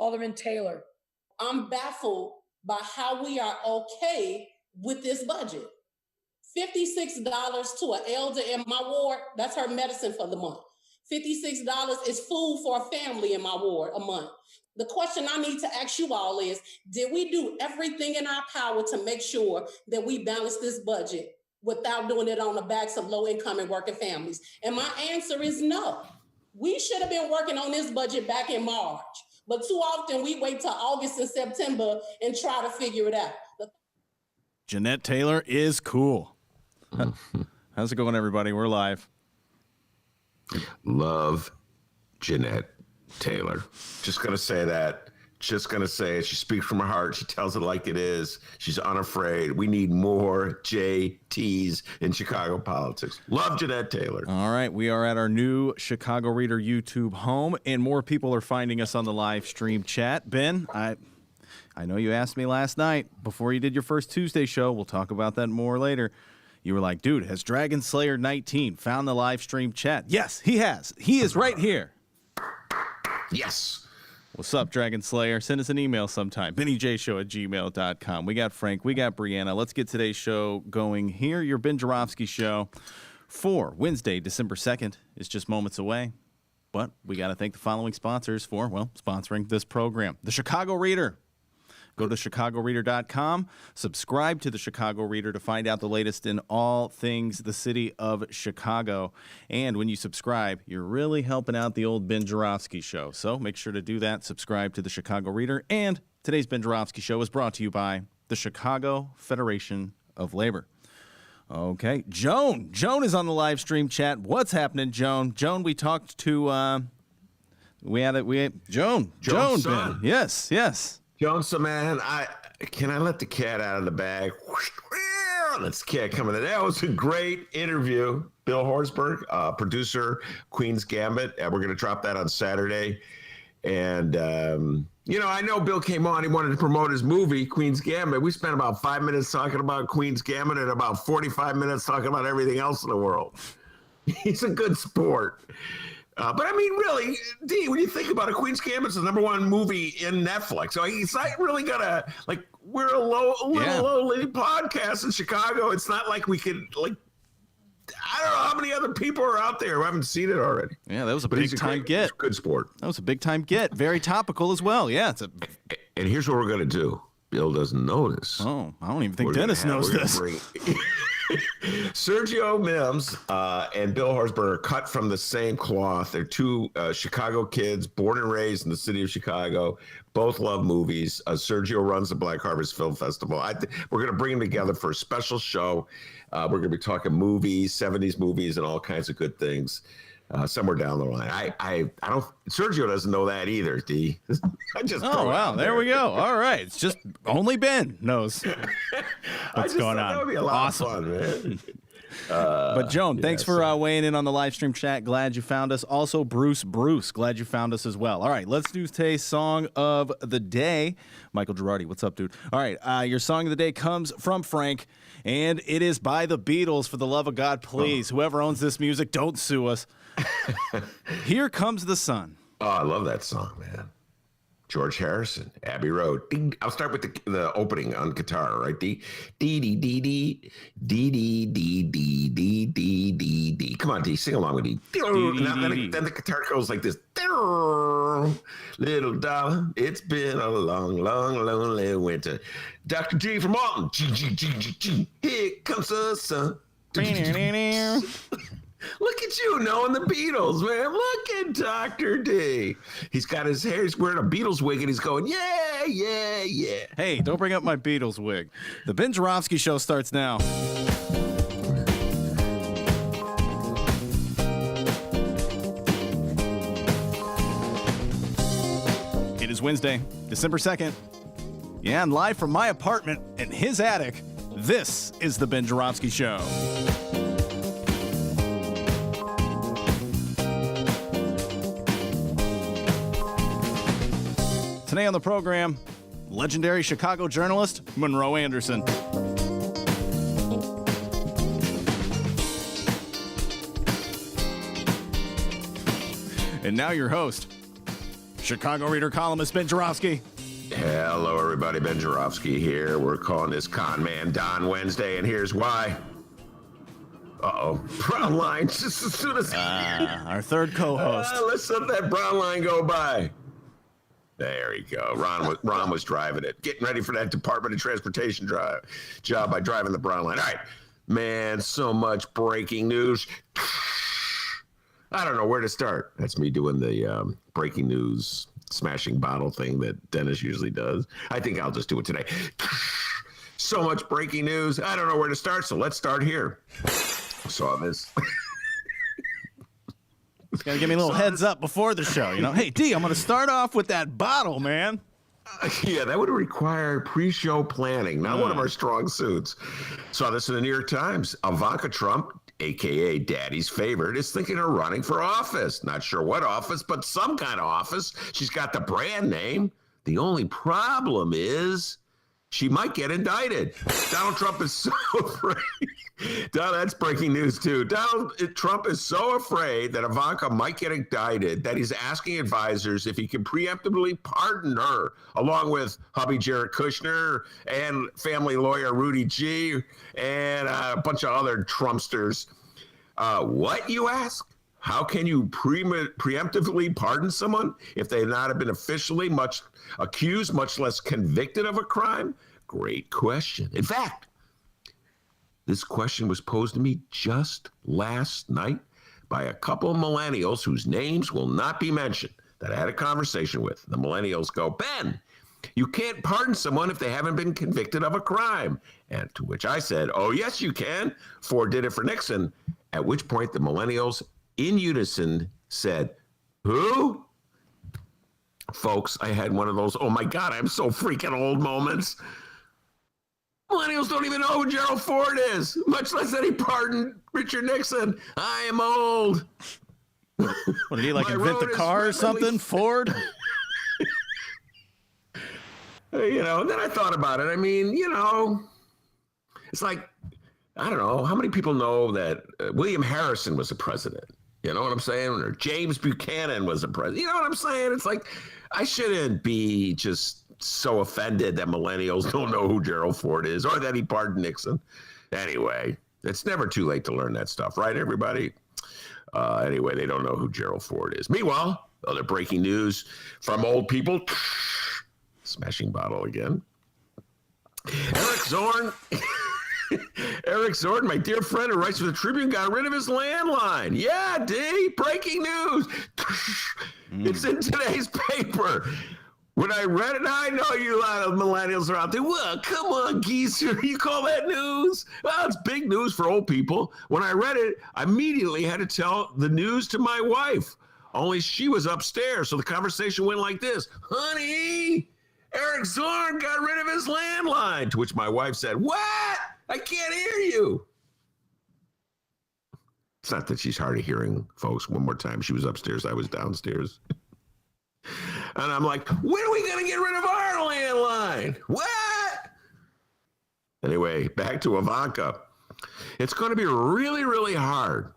Alderman Taylor. I'm baffled by how we are okay with this budget. $56 to an elder in my ward, that's her medicine for the month. $56 is food for a family in my ward a month. The question I need to ask you all is, did we do everything in our power to make sure that we balance this budget without doing it on the backs of low-income and working families? And my answer is no. We should have been working on this budget back in March, but too often we wait till August and September and try to figure it out. Jeanette Taylor is cool. How's it going, everybody? We're live. Love Jeanette Taylor. Just going to say that. Just going to say it. She speaks from her heart. She tells it like it is. She's unafraid. We need more JTs in Chicago politics. Love Jeanette Taylor. All right. We are at our new Chicago Reader YouTube home, and more people are finding us on the live stream chat. Ben, I know you asked me last night before you did your first Tuesday show. We'll talk about that more later. You were like, dude, has Dragon Slayer 19 found the live stream chat? Yes, he has. He is right here. Yes. What's up, Dragon Slayer? Send us an email sometime. BennyJShow@gmail.com. We got Frank. We got Brianna. Let's get today's show going here. Your Ben Joravsky show for Wednesday, December 2nd is just moments away. But we got to thank the following sponsors for, well, sponsoring this program. The Chicago Reader. Go to chicagoreader.com, subscribe to the Chicago Reader to find out the latest in all things the city of Chicago. And when you subscribe, you're really helping out the old Ben Joravsky show. So make sure to do that. Subscribe to the Chicago Reader. And today's Ben Joravsky show is brought to you by the Chicago Federation of Labor. Okay, Joan. Joan is on the live stream chat. What's happening, Joan? Joan, we talked to, Joan, Ben. Yes. Johnson, man, can I let the cat out of the bag? That's the cat coming in. That was a great interview. Bill Horsberg, producer, Queen's Gambit. We're going to drop that on Saturday. And, I know Bill came on. He wanted to promote his movie, Queen's Gambit. We spent about 5 minutes talking about Queen's Gambit and about 45 minutes talking about everything else in the world. He's a good sport. But I mean, really, D, when you think about it, Queen's Gambit's the #1 movie in Netflix. So it's not really gonna, like, we're a lowly podcast in Chicago. It's not like we could, like, I don't know how many other people are out there who haven't seen it already. Yeah, that was a big time get. It's a good sport. That was a big time get. Very topical as well. Yeah, and here's what we're gonna do. Bill doesn't know this. Oh, I don't even think Dennis knows this. Sergio Mims and Bill Horsberg are cut from the same cloth. They're two Chicago kids born and raised in the city of Chicago. Both love movies. Sergio runs the Black Harvest Film Festival. We're going to bring them together for a special show. We're going to be talking movies, 70s movies, and all kinds of good things. Somewhere down the line. I don't. Sergio doesn't know that either. D. Wow, there we go. All right, it's just only Ben knows what's going on. That would be a lot of fun, man. But Joan, thanks for weighing in on the live stream chat. Glad you found us. Also, Bruce, glad you found us as well. All right, let's do today's song of the day. Michael Girardi, what's up, dude? All right, your song of the day comes from Frank, and it is by the Beatles. For the love of God, please, whoever owns this music, don't sue us. Here Comes the Sun. Oh, I love that song, man. George Harrison, Abbey Road. Ding. I'll start with the opening on guitar, right? D, D, D, D, D, D, D, D, D, D, D, D, D. Come on, D, sing along with D. Then the guitar goes like this. Little darling, it's been a long, long, lonely winter. Dr. G from Alton. G, G, G, G, G. Here comes the sun. Look at you knowing the Beatles, man. Look at Dr. D. He's got his hair. He's wearing a Beatles wig, and he's going, yeah, yeah, yeah. Hey, don't bring up my Beatles wig. The Ben Joravsky Show starts now. It is Wednesday, December 2nd. Yeah, and live from my apartment in his attic, this is the Ben Joravsky Show. Today on the program, legendary Chicago journalist Monroe Anderson. And now your host, Chicago Reader columnist Ben Joravsky. Hello, everybody. Ben Joravsky here. We're calling this Con Man Don Wednesday, and here's why. Brown line. Just as soon as Our third co-host. let's let that brown line go by. There you go. Ron was driving it, getting ready for that Department of Transportation job by driving the brown line. All right, man. So much breaking news. I don't know where to start. That's me doing the breaking news smashing bottle thing that Dennis usually does. I think I'll just do it today. So much breaking news. I don't know where to start, so let's start here. Saw this. Gotta give me a little heads up before the show. You know, hey, D, I'm going to start off with that bottle, man. Yeah, that would require pre-show planning, not one of our strong suits. Saw this in the New York Times. Ivanka Trump, a.k.a. Daddy's favorite, is thinking of running for office. Not sure what office, but some kind of office. She's got the brand name. The only problem is she might get indicted. Donald Trump is so afraid. That's breaking news, too. Donald Trump is so afraid that Ivanka might get indicted that he's asking advisors if he can preemptively pardon her, along with hubby Jared Kushner and family lawyer Rudy G. and a bunch of other Trumpsters. What, you ask? How can you preemptively pardon someone if they have not been officially accused, much less convicted of a crime? Great question. In fact, this question was posed to me just last night by a couple of millennials whose names will not be mentioned that I had a conversation with. The millennials go, Ben, you can't pardon someone if they haven't been convicted of a crime. And to which I said, oh, yes, you can. Ford did it for Nixon. At which point the millennials in unison said, who? Folks, I had one of those, oh my God, I'm so freaking old moments. Millennials don't even know who Gerald Ford is, much less that he pardoned Richard Nixon. I am old. What, did he invent the car or something? Ford? Then I thought about it. I mean, it's like, I don't know, how many people know that William Harrison was a president? You know what I'm saying? Or James Buchanan was a president. You know what I'm saying? It's like, I shouldn't be just so offended that millennials don't know who Gerald Ford is or that he pardoned Nixon. Anyway, it's never too late to learn that stuff, right, everybody? Anyway, they don't know who Gerald Ford is. Meanwhile, other breaking news from old people. Smashing bottle again. Eric Zorn, my dear friend who writes for the Tribune, got rid of his landline. Yeah, D, breaking news. It's in today's paper. When I read it, I know you a lot of millennials are out there. Well, come on, geezer. You call that news? Well, it's big news for old people. When I read it, I immediately had to tell the news to my wife. Only she was upstairs, so the conversation went like this. Honey, Eric Zorn got rid of his landline. To which my wife said, what? I can't hear you. It's not that she's hard of hearing, folks. One more time. She was upstairs. I was downstairs. And I'm like, when are we going to get rid of our landline? What? Anyway, back to Ivanka. It's going to be really, really hard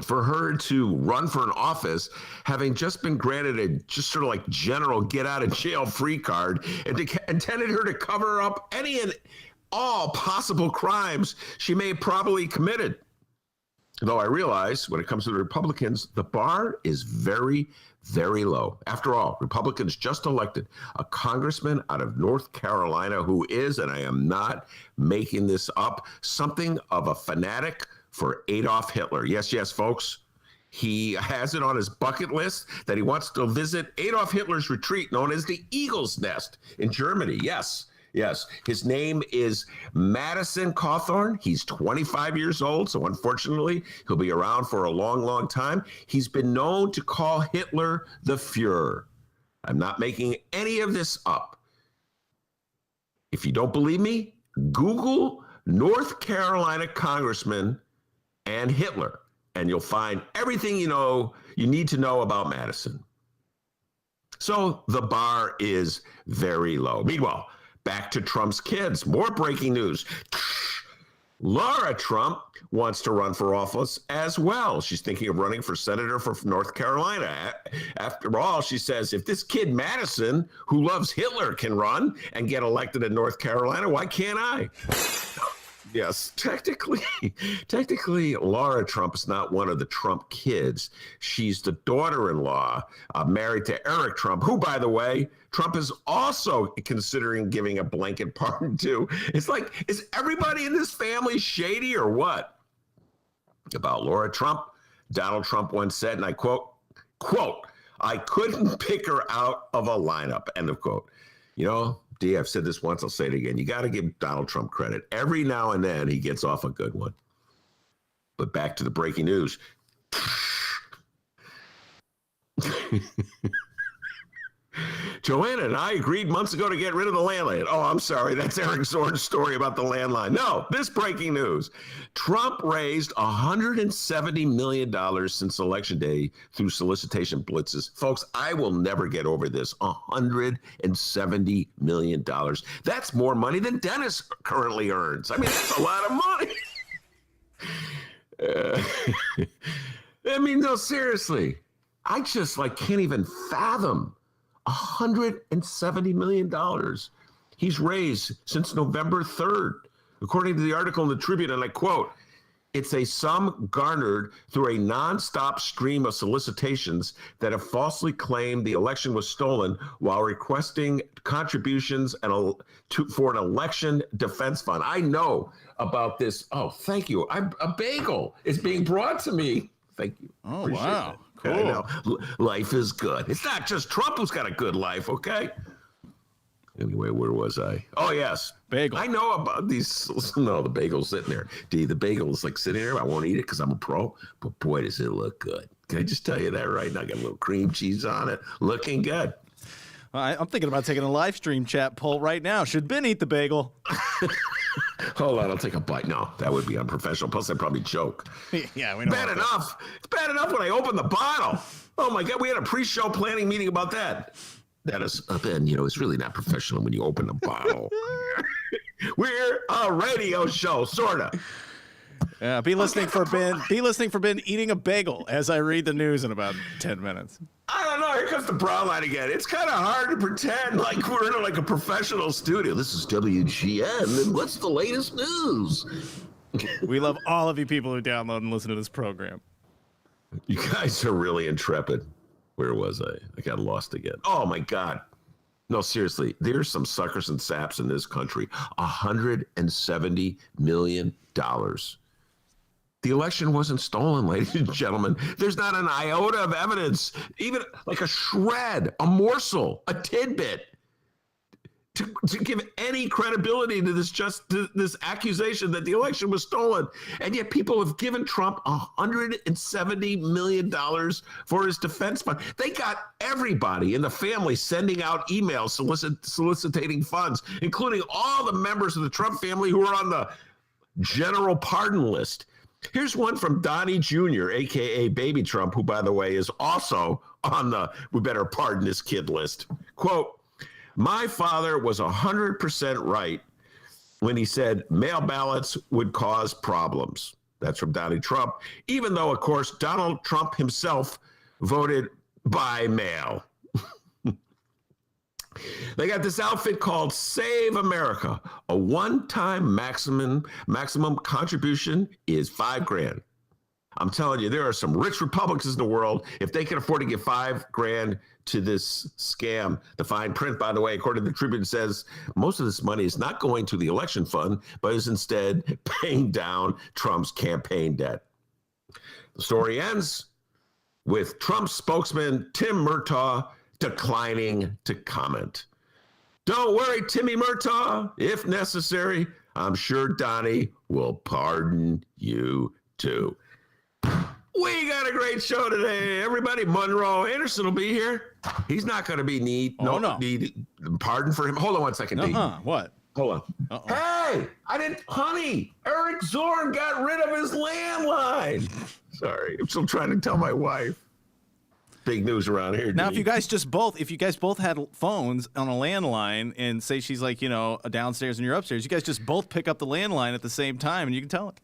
for her to run for an office, having just been granted a just sort of like general get out of jail free card and intended her to cover up any and all possible crimes she may have probably committed. Though I realize when it comes to the Republicans, the bar is very, very low. After all, Republicans just elected a congressman out of North Carolina who is, and I am not making this up, something of a fanatic for Adolf Hitler. Yes, folks. He has it on his bucket list that he wants to visit Adolf Hitler's retreat known as the Eagle's Nest in Germany. Yes. His name is Madison Cawthorn. He's 25 years old, so unfortunately, he'll be around for a long, long time. He's been known to call Hitler the Fuhrer. I'm not making any of this up. If you don't believe me, Google North Carolina Congressman and Hitler, and you'll find everything you need to know about Madison. So the bar is very low. Meanwhile, back to Trump's kids. More breaking news. Laura Trump wants to run for office as well. She's thinking of running for senator for North Carolina. After all, she says, if this kid Madison, who loves Hitler, can run and get elected in North Carolina, why can't I? Yes, technically, Laura Trump is not one of the Trump kids. She's the daughter-in-law married to Eric Trump, who, by the way, Trump is also considering giving a blanket pardon to. It's like, is everybody in this family shady or what? About Laura Trump, Donald Trump once said, and I quote, I couldn't pick her out of a lineup, end of quote. You know, D, I've said this once, I'll say it again. You got to give Donald Trump credit. Every now and then he gets off a good one. But back to the breaking news. Joanna and I agreed months ago to get rid of the landline. Oh, I'm sorry. That's Eric Zorn's story about the landline. No, this breaking news. Trump raised $170 million since Election Day through solicitation blitzes. Folks, I will never get over this. $170 million. That's more money than Dennis currently earns. I mean, that's a lot of money. I mean, no, seriously. I just can't even fathom $170 million he's raised since November 3rd. According to the article in the Tribune, and I quote, it's a sum garnered through a nonstop stream of solicitations that have falsely claimed the election was stolen while requesting contributions for an election defense fund. I know about this. Oh, thank you. A bagel is being brought to me. Thank you. Oh, Appreciate wow. It. Cool. I know. Life is good. It's not just Trump who's got a good life, okay? Anyway, where was I? Oh, yes. Bagel. I know about these. No, the bagel's sitting there. D, the bagel is sitting there. I won't eat it because I'm a pro, but boy, does it look good. Can I just tell you that right now? Got a little cream cheese on it. Looking good. I'm thinking about taking a live stream chat poll right now. Should Ben eat the bagel? Hold on, I'll take a bite. No, that would be unprofessional. Plus, I'd probably choke. Yeah, we know. Bad enough. It's bad enough when I open the bottle. Oh, my God. We had a pre-show planning meeting about that. That is, Ben, it's really not professional when you open the bottle. We're a radio show, sort of. Yeah, be listening for Ben. Be listening for Ben eating a bagel as I read the news in about 10 minutes. I don't know. Here comes the brown line again. It's kind of hard to pretend like we're in a professional studio. This is WGN, and what's the latest news? We love all of you people who download and listen to this program. You guys are really intrepid. Where was I? I got lost again. Oh, my God. No, seriously. There's some suckers and saps in this country. $170 million. The election wasn't stolen, ladies and gentlemen. There's not an iota of evidence, even like a shred, a morsel, a tidbit, to give any credibility to this accusation that the election was stolen. And yet people have given Trump $170 million for his defense fund. They got everybody in the family sending out emails soliciting funds, including all the members of the Trump family who are on the general pardon list. Here's one from Donnie Jr., a.k.a. Baby Trump, who, by the way, is also on the we better pardon this kid list. Quote, my father was 100% right when he said mail ballots would cause problems. That's from Donnie Trump, even though, of course, Donald Trump himself voted by mail. They got this outfit called Save America. A one-time maximum contribution is $5,000. I'm telling you, there are some rich Republicans in the world. If they can afford to give $5,000 to this scam, the fine print, by the way, according to the Tribune, says most of this money is not going to the election fund, but is instead paying down Trump's campaign debt. The story ends with Trump spokesman Tim Murtaugh declining to comment. Don't worry, Timmy Murtaugh. If necessary, I'm sure Donnie will pardon you too. We got a great show today, everybody. Monroe Anderson will be here. He's not going to be need pardon for him. Hold on one second, D. What? Hold on. Hey, honey, Eric Zorn got rid of his landline. Sorry, I'm still trying to tell my wife. big news around here. Now, D. if you guys both had phones on a landline, and say she's like, downstairs and you're upstairs, you guys just both pick up the landline at the same time, and you can tell it.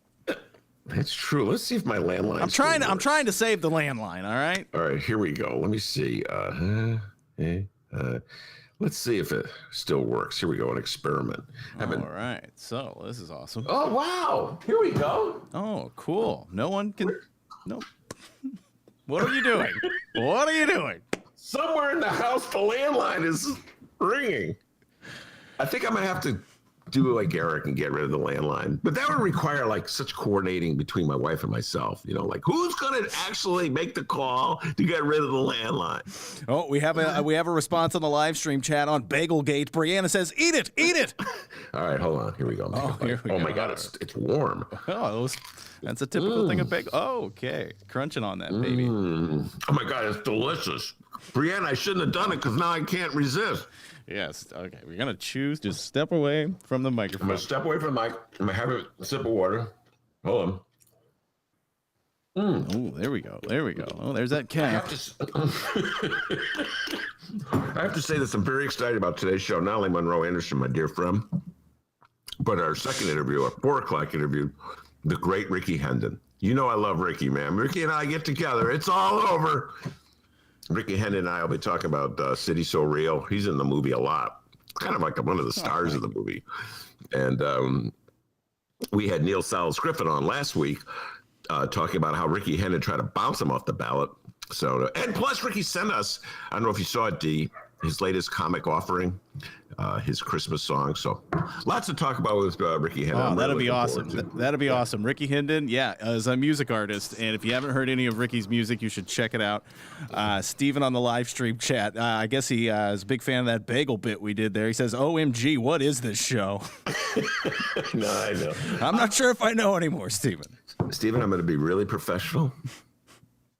That's true. Let's see if my landline. I'm trying to save the landline. All right. All right, here we go. Let me see. Let's see if it still works. Here we go. An experiment. All right. So this is awesome. Oh wow! Here we go. Oh, cool. No one can. No. What are you doing? What are you doing? Somewhere in the house, the landline is ringing. I think I'm gonna have to do like Eric and get rid of the landline, but that would require like such coordinating between my wife and myself. Like who's gonna actually make the call to get rid of the landline? Oh, we have a response on the live stream chat on Bagelgate. Brianna says, "Eat it, eat it." All right, hold on. Here we go. Oh my God, it's warm. Oh, that's a typical thing of bagel. Oh, okay, crunching on that baby. Oh my God, it's delicious. Brianna, I shouldn't have done it because now I can't resist. Yes. Okay. We're gonna choose. Just step away from the microphone. I'm gonna step away from the mic. I'm gonna have a sip of water. Hold on. Oh, there we go. There we go. Oh, there's that cap. I have to say this. I'm very excited about today's show. Not only Monroe Anderson, my dear friend, but our second interview, our 4:00 interview, the great Ricky Hendon. I love Ricky, man. Ricky and I get together. It's all over. Ricky Hendon and I will be talking about City So Real. He's in the movie a lot. Kind of like one of the stars of the movie. And we had Neil Salas Griffin on last week talking about how Ricky Hendon tried to bounce him off the ballot. So, and plus Ricky sent us, I don't know if you saw it, D, his latest comic offering, his Christmas song. So lots to talk about with Ricky Hendon. Oh, that'll be awesome. That'll be awesome. Ricky Hendon, is a music artist. And if you haven't heard any of Ricky's music, you should check it out. Steven on the live stream chat, I guess he is a big fan of that bagel bit we did there. He says, OMG, what is this show? No, I know. I'm not sure if I know anymore, Steven. Steven, I'm going to be really professional.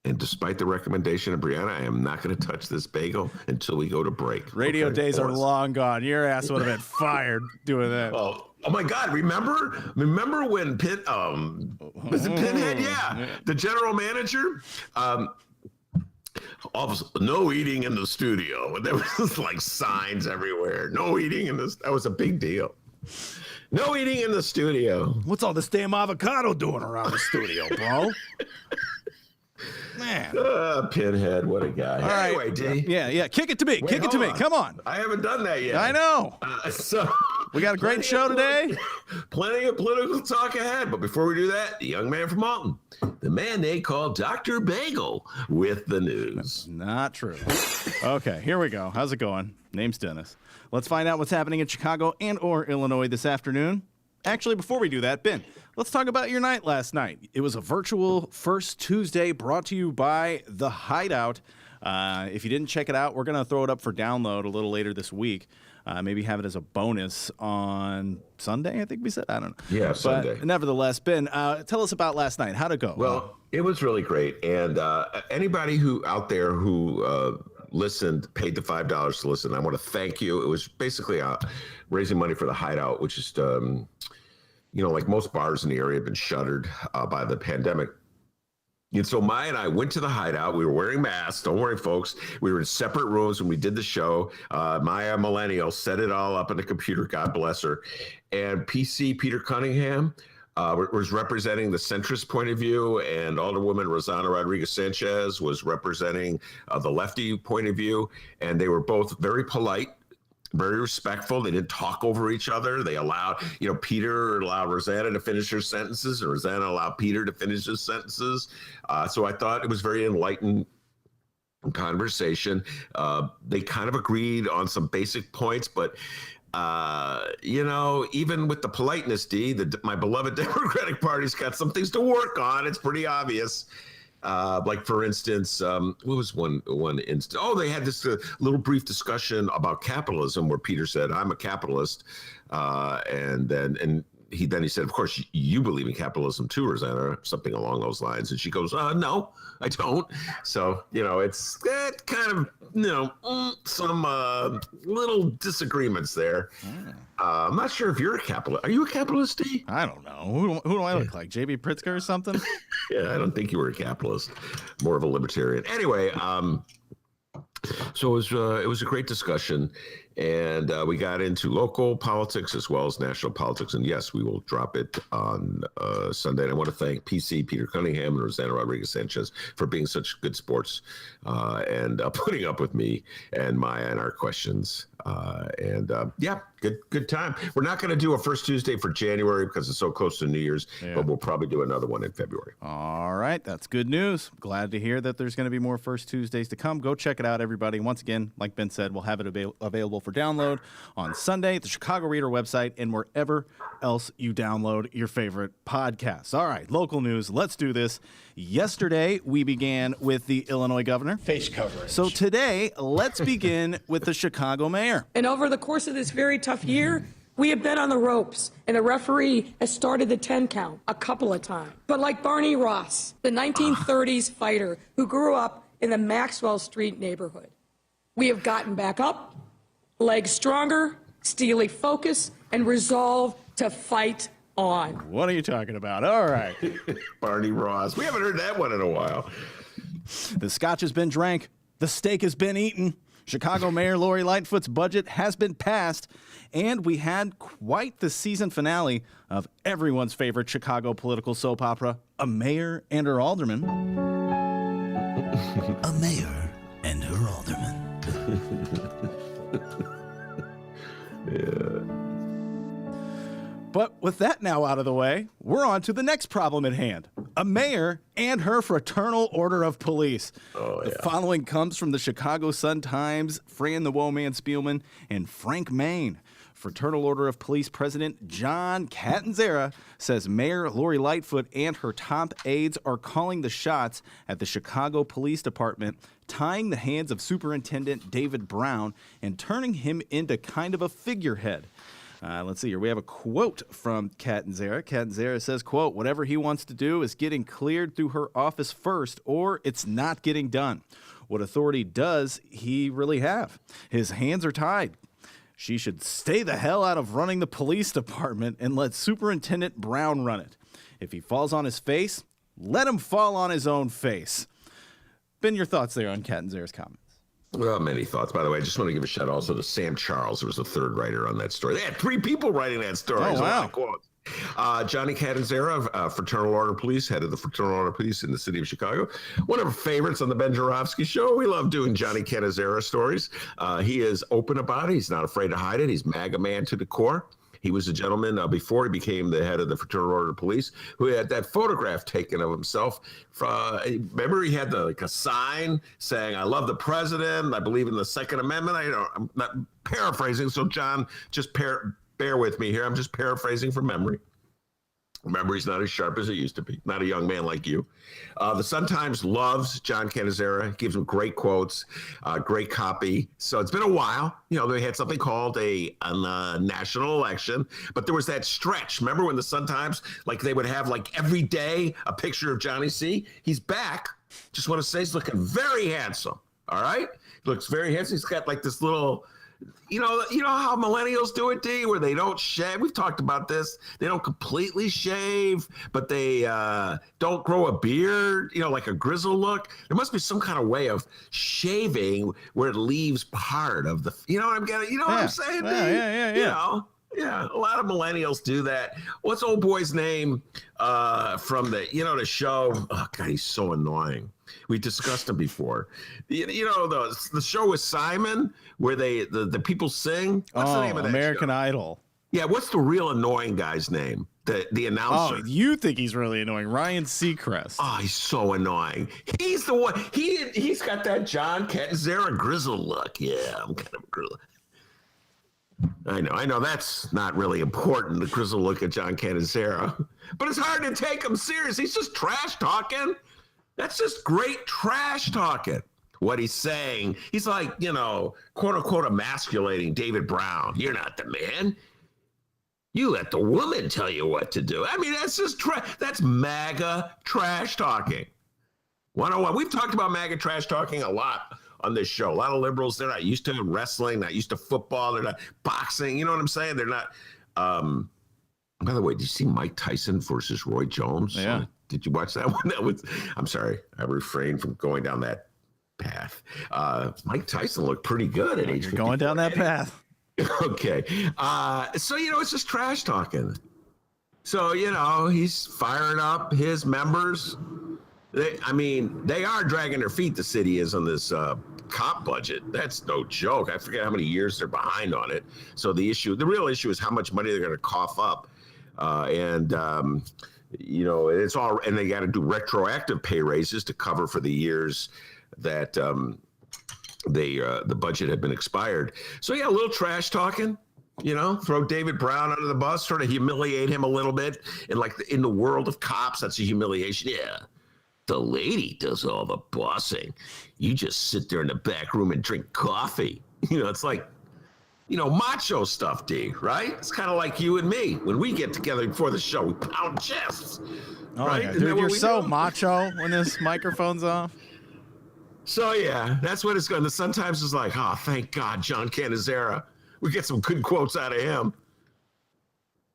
And despite the recommendation of Brianna, I am not going to touch this bagel until we go to break. Radio days are long gone. Your ass would have been fired doing that. Oh my God! Remember when was it Pinhead? Yeah, the general manager. No eating in the studio. There was like signs everywhere. No eating in this. That was a big deal. No eating in the studio. What's all this damn avocado doing around the studio, bro? Man. Pinhead, what a guy. All anyway, right. D. Yeah. Kick it to me. Kick it to me. Come on. I haven't done that yet. I know. So we got a great show today. Plenty of political talk ahead. But before we do that, the young man from Alton, the man they call Dr. Bagel, with the news. Not true. Okay, here we go. How's it going? Name's Dennis. Let's find out what's happening in Chicago and or Illinois this afternoon. Actually, before we do that, Ben, let's talk about your night last night. It was a virtual First Tuesday brought to you by The Hideout. If you didn't check it out, we're going to throw it up for download a little later this week. Maybe have it as a bonus on Sunday, I think we said. I don't know. Yeah, Sunday. But nevertheless, Ben, tell us about last night. How'd it go? Well, it was really great. And anybody out there who listened, paid the $5 to listen, I want to thank you. It was basically raising money for The Hideout, which is, like most bars in the area have been shuttered by the pandemic. And so Maya and I went to The Hideout. We were wearing masks. Don't worry, folks. We were in separate rooms when we did the show. Maya, millennial, set it all up on the computer. God bless her. And PC Peter Cunningham was representing the centrist point of view, and Alderwoman Rosanna Rodriguez Sanchez was representing the lefty point of view. And they were both very polite, very respectful. They didn't talk over each other. They allowed, Peter allowed Rosanna to finish her sentences, and Rosanna allowed Peter to finish his sentences. So I thought it was very enlightened conversation. They kind of agreed on some basic points, but even with the politeness, my beloved Democratic Party's got some things to work on. It's pretty obvious. Like, for instance, what was one instance? Oh, they had this little brief discussion about capitalism where Peter said, I'm a capitalist. And he said, of course, you believe in capitalism too, Rosanna, something along those lines. And she goes, no, I don't. So, it's that kind of, some little disagreements there. I'm not sure if you're a capitalist. Are you a capitalist, D? I don't know. Who do I look like? J.B. Pritzker or something? Yeah, I don't think you were a capitalist. More of a libertarian. Anyway, so it was a great discussion, and we got into local politics as well as national politics. And yes, we will drop it on Sunday. And I want to thank PC, Peter Cunningham, and Rosanna Rodriguez Sanchez for being such good sports and putting up with me and Maya and our questions. Good time. We're not going to do a first Tuesday for January because it's so close to New Year's, but we'll probably do another one in February. All right. That's good news. Glad to hear that there's going to be more first Tuesdays to come. Go check it out, everybody. Once again, like Ben said, we'll have it available for download on Sunday, the Chicago Reader website, and wherever else you download your favorite podcasts. All right. Local news. Let's do this. Yesterday, we began with the Illinois governor. Face coverage. So today, let's begin with the Chicago mayor. And over the course of this very tough year, we have been on the ropes, and the referee has started the 10 count a couple of times. But like Barney Ross, the 1930s fighter who grew up in the Maxwell Street neighborhood, we have gotten back up, legs stronger, steely focus, and resolve to fight on. What are you talking about? All right. Barney Ross. We haven't heard that one in a while. The scotch has been drank. The steak has been eaten. Chicago Mayor Lori Lightfoot's budget has been passed, and we had quite the season finale of everyone's favorite Chicago political soap opera, A Mayor and Her Alderman. A mayor and her alderman. But with that now out of the way, we're on to the next problem at hand. A mayor and her fraternal order of police. The following comes from the Chicago Sun-Times, Fran the Woman Spielman, and Frank Main. Fraternal Order of Police President John Catanzara says Mayor Lori Lightfoot and her top aides are calling the shots at the Chicago Police Department, tying the hands of Superintendent David Brown and turning him into kind of a figurehead. Let's see here. We have a quote from Catanzara. Catanzara says, quote, "Whatever he wants to do is getting cleared through her office first, or it's not getting done. What authority does he really have? His hands are tied. She should stay the hell out of running the police department and let Superintendent Brown run it. If he falls on his face, let him fall on his own face." Ben, your thoughts there on Catanzara's comments? Well, many thoughts. By the way, I just want to give a shout out also to Sam Charles, who was the third writer on that story. They had 3 people writing that story. Oh, wow. Johnny Catanzara, Fraternal Order Police, head of the Fraternal Order Police in the city of Chicago. One of our favorites on the Ben Joravsky Show. We love doing Johnny Catanzara stories. He is open about it. He's not afraid to hide it. He's MAGA man to the core. He was a gentleman before he became the head of the Fraternal Order of Police who had that photograph taken of himself. Remember, he had a sign saying, "I love the president. I believe in the Second Amendment." I'm not paraphrasing, so John, just bear with me here. I'm just paraphrasing from memory. Memory's not as sharp as it used to be. Not a young man like you. The Sun-Times loves John Catanzara, gives him great quotes, great copy. So it's been a while. They had something called a national election, but there was that stretch. Remember when the Sun-Times, they would have every day a picture of Johnny C? He's back. Just want to say he's looking very handsome. All right? He looks very handsome. He's got this little... You know how millennials do it, D, where they don't shave. We've talked about this. They don't completely shave, but they don't grow a beard, like a grizzle look. There must be some kind of way of shaving where it leaves part of the, what I'm getting? You know what I'm saying, D? Yeah. Yeah, a lot of millennials do that. What's old boy's name from the show? Oh, God, he's so annoying. We discussed him before. The show with Simon where the people sing. What's the name of that American show? Idol. Yeah, what's the real annoying guy's name? The announcer. Oh, you think he's really annoying. Ryan Seacrest. Oh, he's so annoying. He's the one. He's got that John Catanzara grizzle look. Yeah, I'm kind of a grizzle. I know that's not really important, the grizzle look at John Catanzara, but it's hard to take him serious. He's just trash talking. That's just great trash talking. What he's saying, he's quote unquote emasculating David Brown. You're not the man. You let the woman tell you what to do. I mean, that's just that's MAGA trash talking. 101. We've talked about MAGA trash talking a lot on this show. A lot of liberals, they're not used to wrestling, not used to football, they're not boxing. You know what I'm saying? They're not. By the way, did you see Mike Tyson versus Roy Jones? Yeah. Did you watch that one? I'm sorry, I refrained from going down that path. Mike Tyson looked pretty good at age 54. Going down that path. Okay. So, it's just trash talking. So, he's firing up his members. They are dragging their feet, the city is, on this cop budget. That's no joke. I forget how many years they're behind on it. So the real issue is how much money they're going to cough up. It's all, and they got to do retroactive pay raises to cover for the years that the budget had been expired. So yeah, a little trash talking, throw David Brown under the bus, sort of humiliate him a little bit. And in the world of cops, that's a humiliation. Yeah. The lady does all the bossing. You just sit there in the back room and drink coffee. It's like, macho stuff, D, right? It's kind of like you and me. When we get together before the show, we pound chests. Oh, right? yeah. Dude, you're so macho when this microphone's off. So, yeah, that's what it's going to. Sometimes it's like, oh, thank God, John Canizera. We get some good quotes out of him.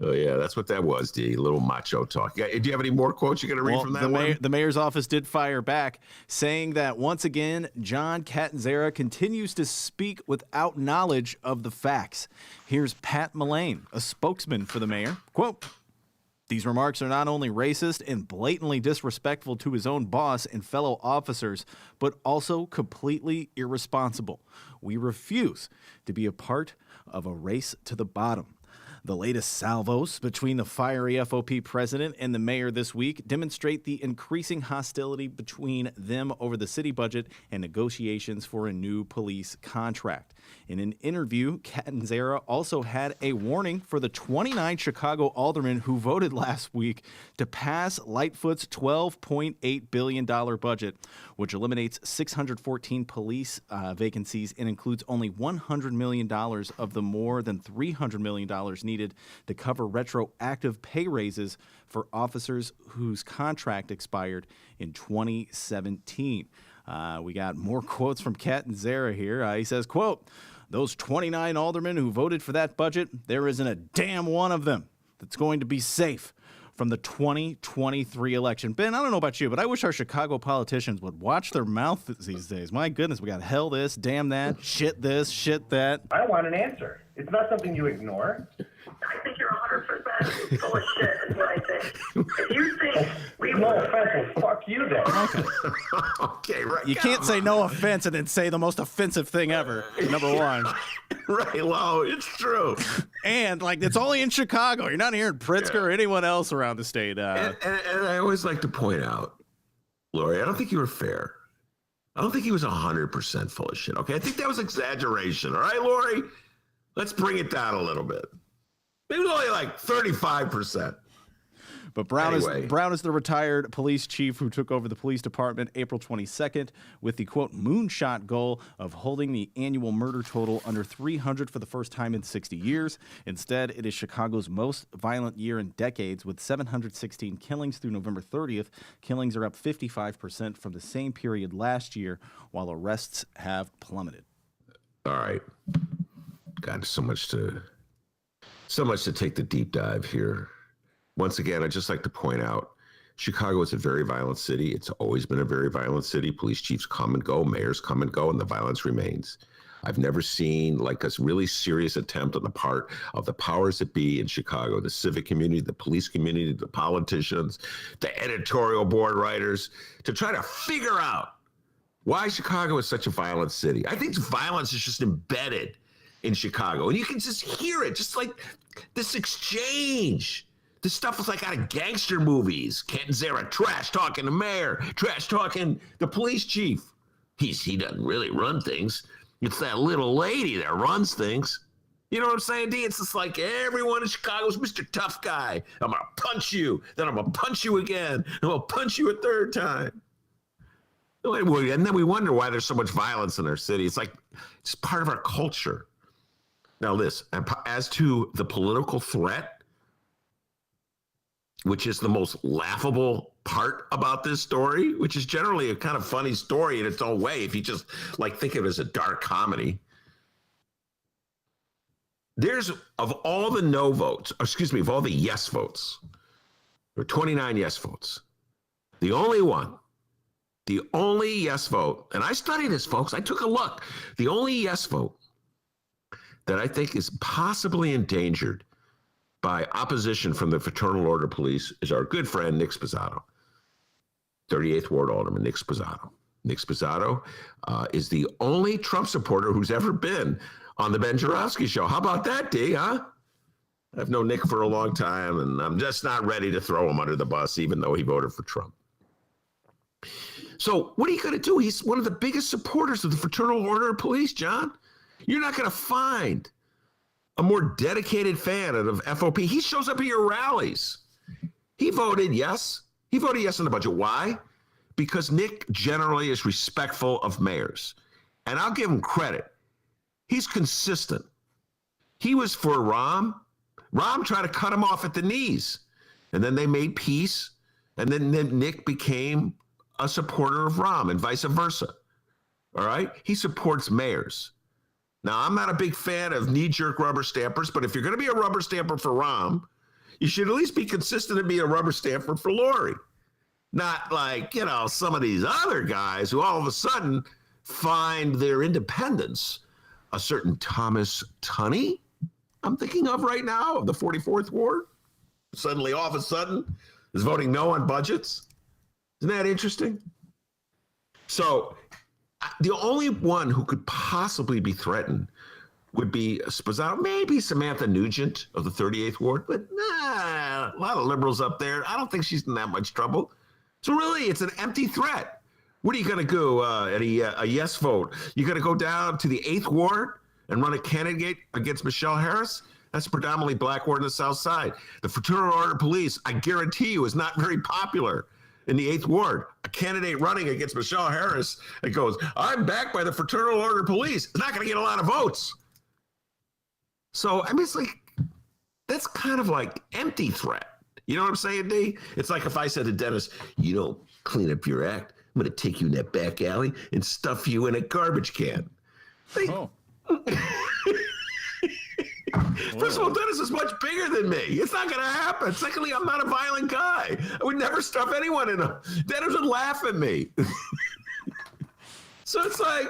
Oh, yeah, that's what that was, D. A little macho talk. Yeah, do you have any more quotes you're going to read from that one? The mayor's office did fire back, saying that, once again, John Catanzara continues to speak without knowledge of the facts. Here's Pat Mullane, a spokesman for the mayor. Quote, "These remarks are not only racist and blatantly disrespectful to his own boss and fellow officers, but also completely irresponsible. We refuse to be a part of a race to the bottom. The latest salvos between the fiery FOP president and the mayor this week demonstrate the increasing hostility between them over the city budget and negotiations for a new police contract. In an interview, Catanzara also had a warning for the 29 Chicago aldermen who voted last week to pass Lightfoot's $12.8 billion budget, which eliminates 614 police vacancies and includes only $100 million of the more than $300 million needed to cover retroactive pay raises for officers whose contract expired in 2017. We got more quotes from Catanzara here. He says, quote, "Those 29 aldermen who voted for that budget, there isn't a damn one of them that's going to be safe from the 2023 election." Ben, I don't know about you, but I wish our Chicago politicians would watch their mouth these days. My goodness, we got hell this, damn that, shit this, shit that. I want an answer. It's not something you ignore. I think you're 100% full of shit, is what I think. If you think we No offense, well, fuck you then. Okay, right. You can't say no offense and then say the most offensive thing ever, number one. Right, Lo, it's true. And, it's only in Chicago. You're not hearing Pritzker or anyone else around the state. And I always like to point out, Lori, I don't think you were fair. I don't think he was 100% full of shit, okay? I think that was exaggeration, all right, Lori? Let's bring it down a little bit. Maybe only 35%. But Brown Anyway. is the retired police chief who took over the police department April 22nd with the, quote, moonshot goal of holding the annual murder total under 300 for the first time in 60 years. Instead, it is Chicago's most violent year in decades with 716 killings through November 30th. Killings are up 55% from the same period last year, while arrests have plummeted. All right. God, so much to take the deep dive here. Once again, I'd just like to point out, Chicago is a very violent city. It's always been a very violent city. Police chiefs come and go, mayors come and go, and the violence remains. I've never seen a really serious attempt on the part of the powers that be in Chicago, the civic community, the police community, the politicians, the editorial board writers, to try to figure out why Chicago is such a violent city. I think violence is just embedded in Chicago, and you can just hear it, just like this exchange. This stuff was out of gangster movies. Catanzara trash talking the mayor, trash talking the police chief. He doesn't really run things. It's that little lady that runs things. You know what I'm saying, D? It's just like everyone in Chicago's Mr. Tough Guy. I'm gonna punch you, then I'm gonna punch you again, and I'm gonna punch you a third time. And then we wonder why there's so much violence in our city. It's part of our culture. Now, as to the political threat which is the most laughable part about this story, which is generally a kind of funny story in its own way, if you just like think of it as a dark comedy. There's, of all the no votes, of all the yes votes, there were 29 yes votes. The only yes vote, and I studied this, folks, I took a look. The only yes vote that I think is possibly endangered by opposition from the Fraternal Order Police is our good friend, Nick Sposato, 38th Ward Alderman Nick Sposato. Nick Sposato is the only Trump supporter who's ever been on the Ben Joravsky Show. How about that, D, huh? I've known Nick for a long time, and I'm just not ready to throw him under the bus, even though he voted for Trump. So what are you going to do? He's one of the biggest supporters of the Fraternal Order of Police, John. You're not going to find a more dedicated fan of FOP. He shows up at your rallies. He voted yes. He voted yes on the budget. Why? Because Nick generally is respectful of mayors. And I'll give him credit. He's consistent. He was for Rahm. Rahm tried to cut him off at the knees. And then they made peace. And then Nick became a supporter of Rahm and vice versa. All right? He supports mayors. Now, I'm not a big fan of knee-jerk rubber stampers, but if you're going to be a rubber stamper for Rahm, you should at least be consistent and be a rubber stamper for Lori. Not like, some of these other guys who all of a sudden find their independence. A certain Thomas Tunney, I'm thinking of right now, of the 44th Ward, suddenly all of a sudden is voting no on budgets. Isn't that interesting? So the only one who could possibly be threatened would be Sposato, maybe Samantha Nugent of the 38th Ward, but a lot of liberals up there. I don't think she's in that much trouble. So really, it's an empty threat. What are you going to do at a yes vote? You going to go down to the 8th Ward and run a candidate against Michelle Harris? That's a predominantly black ward in the South Side. The Fraternal Order Police, I guarantee you, is not very popular in the 8th Ward. A candidate running against Michelle Harris that goes, I'm backed by the Fraternal Order Police, is not going to get a lot of votes. So, it's like, that's kind of like empty threat. You know what I'm saying, D? It's like if I said to Dennis, you don't clean up your act, I'm going to take you in that back alley and stuff you in a garbage can. First of all, Dennis is much bigger than me. It's not going to happen. Secondly, I'm not a violent guy. I would never stuff anyone in a... Dennis would laugh at me. So it's like,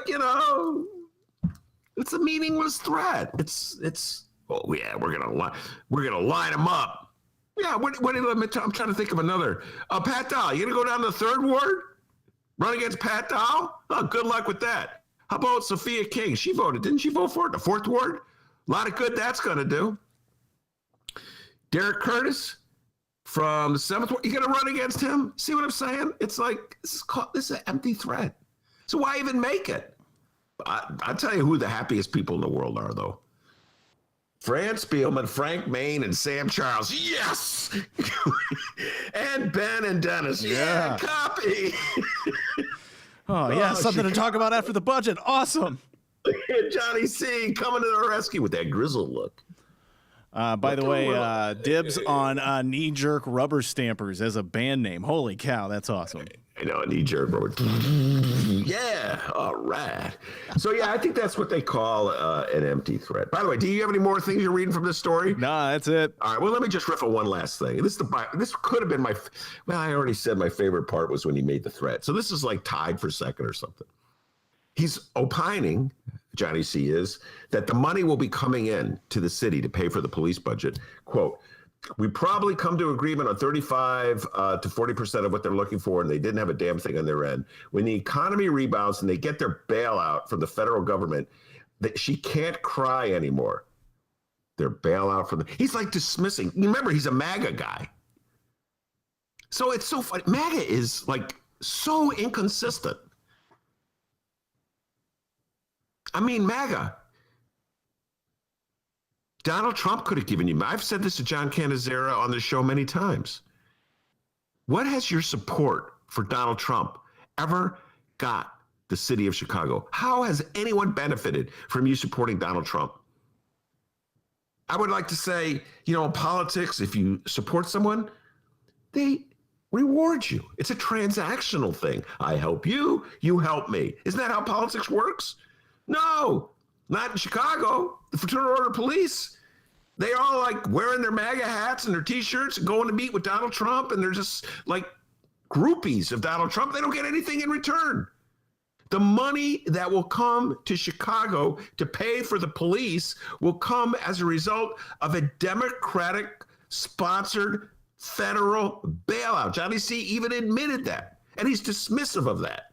it's a meaningless threat. Oh yeah, we're gonna line them up. Yeah, I'm trying to think of another. Pat Dahl, you gonna go down to the 3rd Ward? Run against Pat Dahl? Oh, good luck with that. How about Sophia King? She voted. Didn't she vote for it? The 4th Ward? A lot of good that's going to do. Derek Curtis from the 7th Ward. You going to run against him? See what I'm saying? It's like, this is an empty threat. So why even make it? I'll tell you who the happiest people in the world are, though. Fran Spielman, Frank Main, and Sam Charles. Yes! And Ben and Dennis. Yeah, copy. Something to talk about after the budget. Awesome. Johnny C coming to the rescue with that grizzled look. By the way, dibs on knee-jerk rubber stampers as a band name. Holy cow, that's awesome. I know, a knee-jerk rubber. Yeah, all right. So, yeah, I think that's what they call an empty threat. By the way, do you have any more things you're reading from this story? No, that's it. All right, well, let me just riff on one last thing. This could have been I already said my favorite part was when he made the threat. So this is like tied for second or something. He's opining, Johnny C is, that the money will be coming in to the city to pay for the police budget. Quote, we probably come to agreement on 35 to 40% of what they're looking for, and they didn't have a damn thing on their end. When the economy rebounds and they get their bailout from the federal government, she can't cry anymore. Their bailout from he's like dismissing. Remember, he's a MAGA guy. So it's so funny. MAGA is like so inconsistent. MAGA. Donald Trump could have given you. I've said this to John Canizera on the show many times. What has your support for Donald Trump ever got the city of Chicago? How has anyone benefited from you supporting Donald Trump? I would like to say, in politics, if you support someone, they reward you. It's a transactional thing. I help you, you help me. Isn't that how politics works? No, not in Chicago. The Fraternal Order of Police, they all like wearing their MAGA hats and their T-shirts and going to meet with Donald Trump, and they're just like groupies of Donald Trump. They don't get anything in return. The money that will come to Chicago to pay for the police will come as a result of a Democratic-sponsored federal bailout. Johnny C. even admitted that, and he's dismissive of that.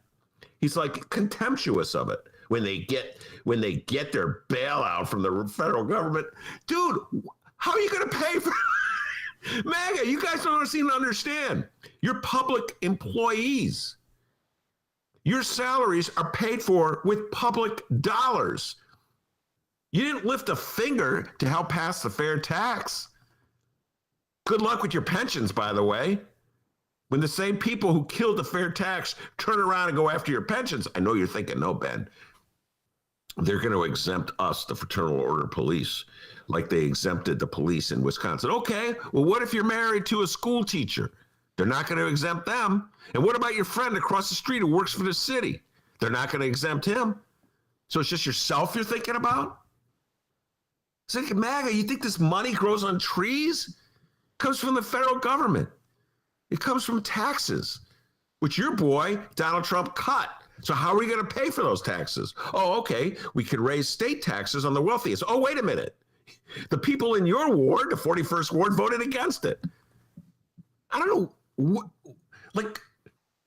He's like contemptuous of it when they get their bailout from the federal government. Dude, how are you going to pay for MAGA? You guys don't seem to understand. You're public employees. Your salaries are paid for with public dollars. You didn't lift a finger to help pass the fair tax. Good luck with your pensions, by the way. When the same people who killed the fair tax turn around and go after your pensions, I know you're thinking, no, Ben, they're going to exempt us, the Fraternal Order Police, like they exempted the police in Wisconsin. Okay, well, what if you're married to a school teacher? They're not going to exempt them. And what about your friend across the street who works for the city? They're not going to exempt him. So it's just yourself you're thinking about? It's like, MAGA, you think this money grows on trees? It comes from the federal government. It comes from taxes, which your boy, Donald Trump, cut. So how are we going to pay for those taxes? Oh, okay, we could raise state taxes on the wealthiest. Oh, wait a minute. The people in your ward, the 41st ward, voted against it. I don't know. Like,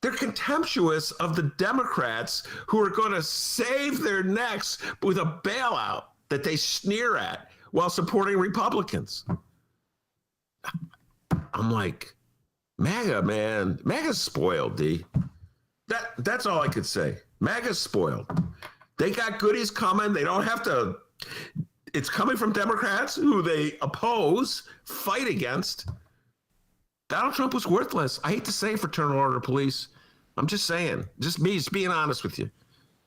they're contemptuous of the Democrats who are going to save their necks with a bailout that they sneer at while supporting Republicans. I'm like, MAGA, man, MAGA's spoiled, D. That's all I could say. MAGA's spoiled. They got goodies coming. They don't have to. It's coming from Democrats who they oppose, fight against. Donald Trump was worthless. I hate to say Fraternal Order Police. I'm just saying, just being honest with you.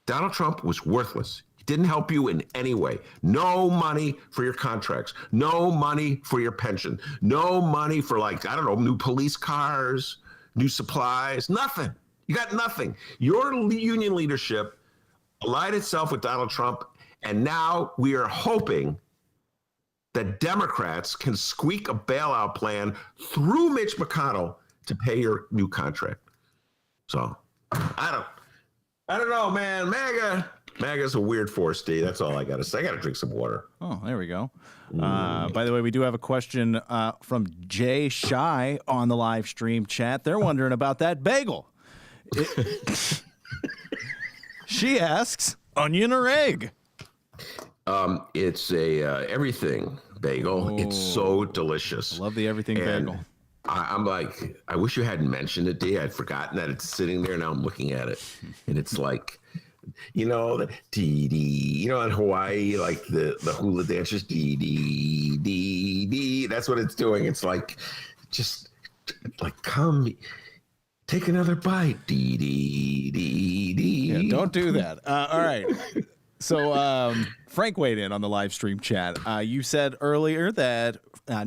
Donald Trump was worthless. He didn't help you in any way. No money for your contracts. No money for your pension. No money for, like, I don't know, new police cars, new supplies, nothing. You got nothing. Your union leadership allied itself with Donald Trump, and now we are hoping that Democrats can squeak a bailout plan through Mitch McConnell to pay your new contract. So I don't know, man. MAGA's a weird force, D. That's all I got to say. I got to drink some water. Oh, there we go. By the way, we do have a question from Jay Shy on the live stream chat. They're wondering about that bagel. She asks, onion or egg? It's a everything bagel. Oh, it's so delicious. I love the everything bagel. I'm like, I wish you hadn't mentioned it, D. I'd forgotten that it's sitting there. Now I'm looking at it, and it's like, you know, the dee dee. You know, in Hawaii, like the hula dancers, dee dee dee dee. That's what it's doing. It's like, just like, come, take another bite, dee dee dee dee. Yeah, don't do that. All right. So Frank weighed in on the live stream chat. You said earlier that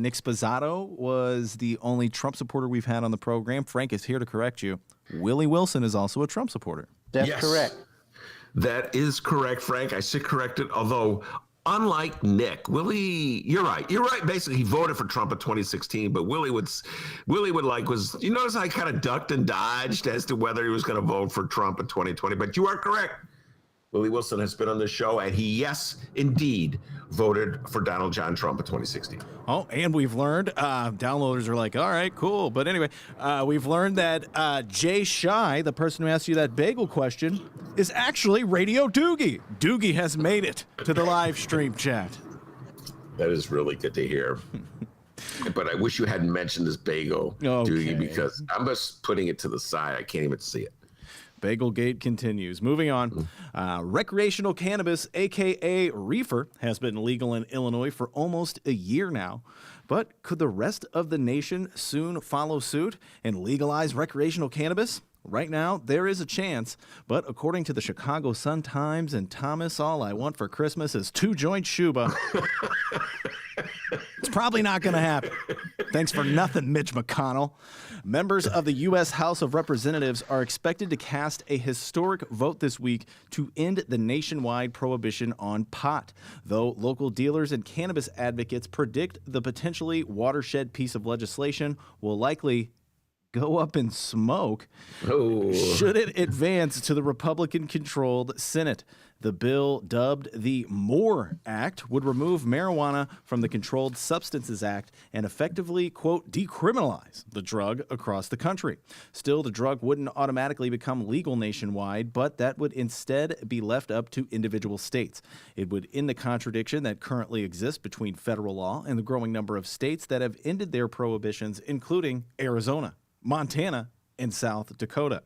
Nick Spazzato was the only Trump supporter we've had on the program. Frank is here to correct you. Willie Wilson is also a Trump supporter. That's correct. That is correct, Frank. I sit corrected, although unlike Nick, Willie, you're right. You're right. Basically, he voted for Trump in 2016, but Willie was, you notice how he kind of ducked and dodged as to whether he was going to vote for Trump in 2020, but you are correct. Willie Wilson has been on the show, and he, yes, indeed, voted for Donald John Trump in 2016. Oh, and we've learned, downloaders are like, all right, cool. But anyway, we've learned that Jay Shy, the person who asked you that bagel question, is actually Radio Doogie. Doogie has made it to the live stream chat. That is really good to hear. But I wish you hadn't mentioned this bagel, Doogie, because I'm just putting it to the side. I can't even see it. Bagelgate continues. Moving on. Recreational cannabis, a.k.a. reefer, has been legal in Illinois for almost a year now. But could the rest of the nation soon follow suit and legalize recreational cannabis? Right now, there is a chance, but according to the Chicago Sun-Times and Thomas, all I want for Christmas is 2 joint Shuba. It's probably not going to happen. Thanks for nothing, Mitch McConnell. Members of the U.S. House of Representatives are expected to cast a historic vote this week to end the nationwide prohibition on pot, though local dealers and cannabis advocates predict the potentially watershed piece of legislation will likely go up in smoke should it advance to the Republican-controlled Senate. The bill, dubbed the MORE Act, would remove marijuana from the Controlled Substances Act and effectively, quote, decriminalize the drug across the country. Still, the drug wouldn't automatically become legal nationwide, but that would instead be left up to individual states. It would end the contradiction that currently exists between federal law and the growing number of states that have ended their prohibitions, including Arizona, Montana, and South Dakota.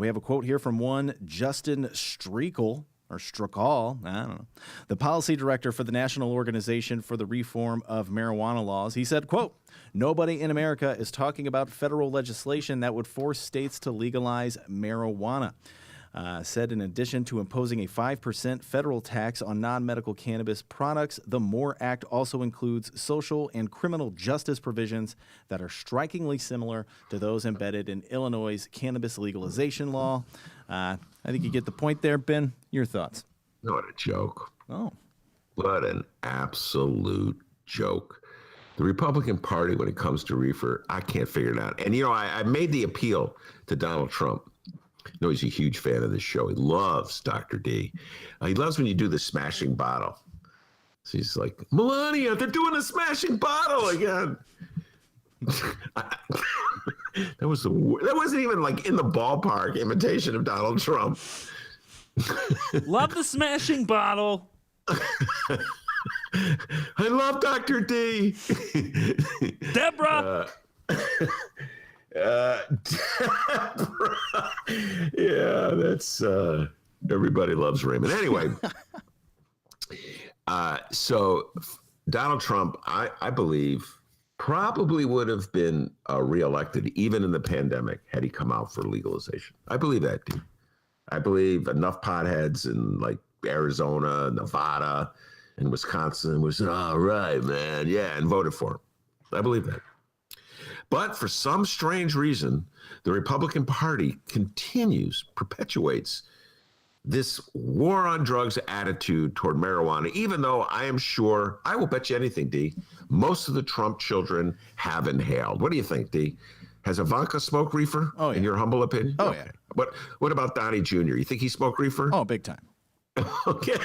We have a quote here from one Justin Streakle, or Struckall, I don't know, the policy director for the National Organization for the Reform of Marijuana Laws. He said, quote, nobody in America is talking about federal legislation that would force states to legalize marijuana. Said in addition to imposing a 5% federal tax on non-medical cannabis products, the MORE Act also includes social and criminal justice provisions that are strikingly similar to those embedded in Illinois' cannabis legalization law. I think you get the point there, Ben. Your thoughts? What a joke. Oh. What an absolute joke. The Republican Party, when it comes to reefer, I can't figure it out. And, you know, I made the appeal to Donald Trump. You know, he's a huge fan of this show. He loves Dr. D. He loves when you do the smashing bottle. So he's like, Melania, they're doing a smashing bottle again. That wasn't even like in the ballpark imitation of Donald Trump. Love the smashing bottle. I love Dr. D. Deborah. Deborah. Yeah, that's everybody loves Raymond. Anyway, so Donald Trump, I believe, probably would have been reelected even in the pandemic had he come out for legalization. I believe that, dude. I believe enough potheads in like Arizona, Nevada, and Wisconsin was all right, man. Yeah, and voted for him. I believe that. But for some strange reason, the Republican Party perpetuates this war on drugs attitude toward marijuana, even though I am sure, I will bet you anything, D, most of the Trump children have inhaled. What do you think, D? Has Ivanka smoked reefer, in your humble opinion? Oh, yeah. What about Donnie Jr.? You think he smoked reefer? Oh, big time. Okay.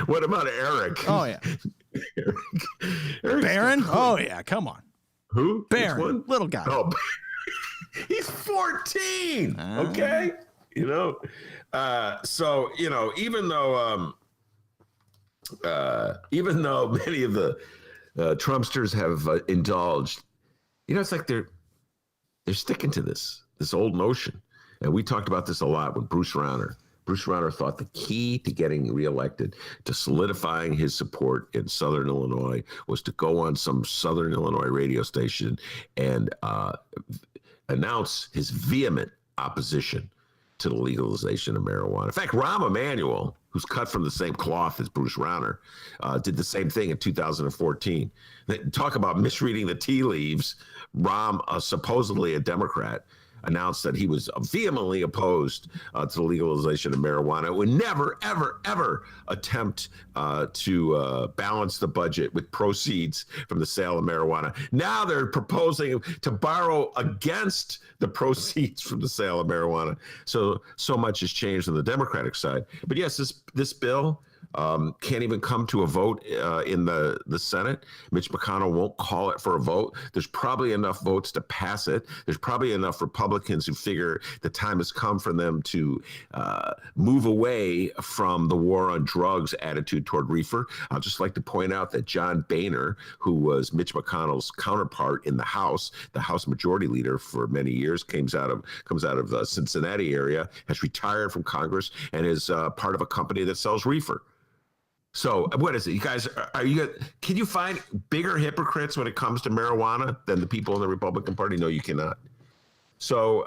What about Eric? Oh, yeah. Eric's Barron? Oh, yeah. Come on. Who? Barron. Little guy. Oh, he's 14. Okay. You know, so, you know, even though many of the Trumpsters have indulged, you know, it's like they're sticking to this old notion. And we talked about this a lot with Bruce Rauner. Bruce Rauner thought the key to getting reelected, to solidifying his support in Southern Illinois, was to go on some Southern Illinois radio station and announce his vehement opposition to the legalization of marijuana. In fact, Rahm Emanuel, who's cut from the same cloth as Bruce Rauner, did the same thing in 2014. Talk about misreading the tea leaves. Rahm, supposedly a Democrat, announced that he was vehemently opposed to the legalization of marijuana. It would never, ever, ever attempt to balance the budget with proceeds from the sale of marijuana. Now they're proposing to borrow against the proceeds from the sale of marijuana. So much has changed on the Democratic side. But yes, this bill can't even come to a vote in the Senate. Mitch McConnell won't call it for a vote. There's probably enough votes to pass it. There's probably enough Republicans who figure the time has come for them to move away from the war on drugs attitude toward reefer. I'd just like to point out that John Boehner, who was Mitch McConnell's counterpart in the House Majority Leader for many years, comes out of the Cincinnati area, has retired from Congress, and is part of a company that sells reefer. So what is it? You guys, can you find bigger hypocrites when it comes to marijuana than the people in the Republican Party? No, you cannot. So,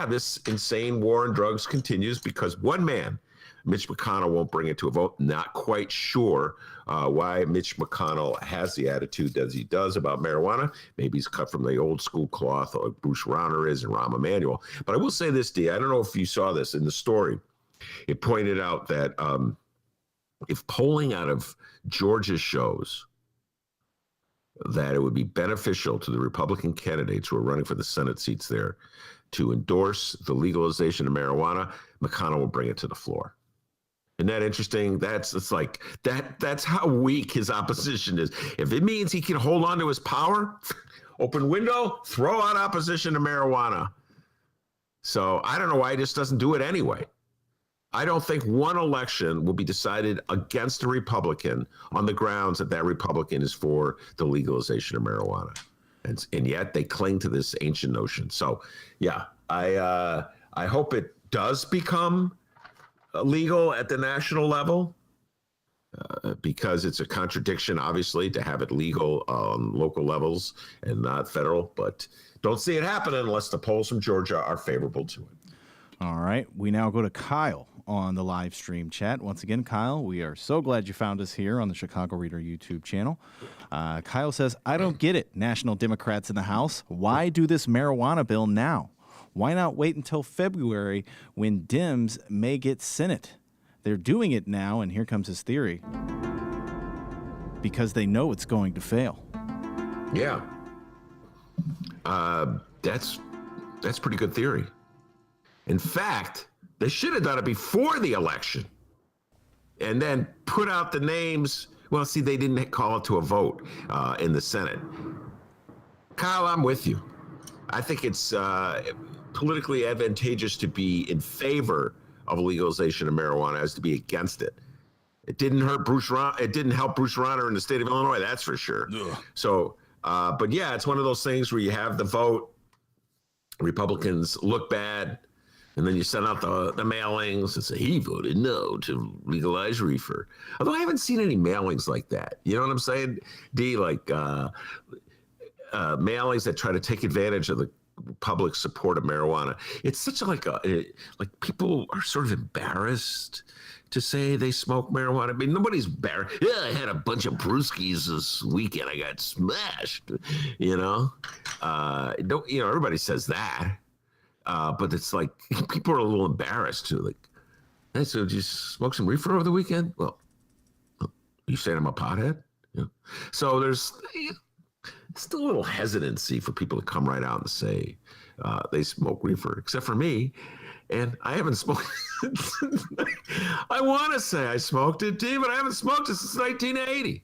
this insane war on drugs continues because one man, Mitch McConnell won't bring it to a vote. Not quite sure why Mitch McConnell has the attitude that he does about marijuana. Maybe he's cut from the old school cloth like Bruce Rauner is and Rahm Emanuel. But I will say this, D, I don't know if you saw this in the story. It pointed out that if polling out of Georgia shows that it would be beneficial to the Republican candidates who are running for the Senate seats there to endorse the legalization of marijuana, McConnell will bring it to the floor. Isn't that interesting? That's how weak his opposition is. If it means he can hold on to his power, open window, throw out opposition to marijuana. So I don't know why he just doesn't do it anyway. I don't think one election will be decided against a Republican on the grounds that that Republican is for the legalization of marijuana. And yet they cling to this ancient notion. So, yeah, I hope it does become legal at the national level because it's a contradiction, obviously, to have it legal on local levels and not federal. But don't see it happen unless the polls from Georgia are favorable to it. All right. We now go to Kyle on the live stream chat. Once again, Kyle, we are so glad you found us here on the Chicago Reader YouTube channel. Kyle says, I don't get it, National Democrats in the House. Why do this marijuana bill now? Why not wait until February when Dems may get Senate? They're doing it now, and here comes his theory, because they know it's going to fail. Yeah. That's pretty good theory. In fact, they should have done it before the election and then put out the names. Well, see, they didn't call it to a vote in the Senate. Kyle, I'm with you. I think it's politically advantageous to be in favor of legalization of marijuana as to be against it. It didn't hurt it didn't help Bruce Rauner in the state of Illinois, that's for sure. Ugh. So, but yeah, it's one of those things where you have the vote, Republicans look bad, and then you send out the mailings and say, he voted no to legalize reefer. Although I haven't seen any mailings like that. You know what I'm saying, D? Like mailings that try to take advantage of the public support of marijuana. It's such like people are sort of embarrassed to say they smoke marijuana. I mean, nobody's embarrassed. Yeah, I had a bunch of brewskis this weekend. I got smashed, everybody says that. But it's like people are a little embarrassed too. Like, hey, so did you smoke some reefer over the weekend? Well, you saying I'm a pothead? Yeah. So there's still a little hesitancy for people to come right out and say they smoke reefer, except for me. And I haven't smoked. I want to say I smoked it, D, but I haven't smoked it since 1980.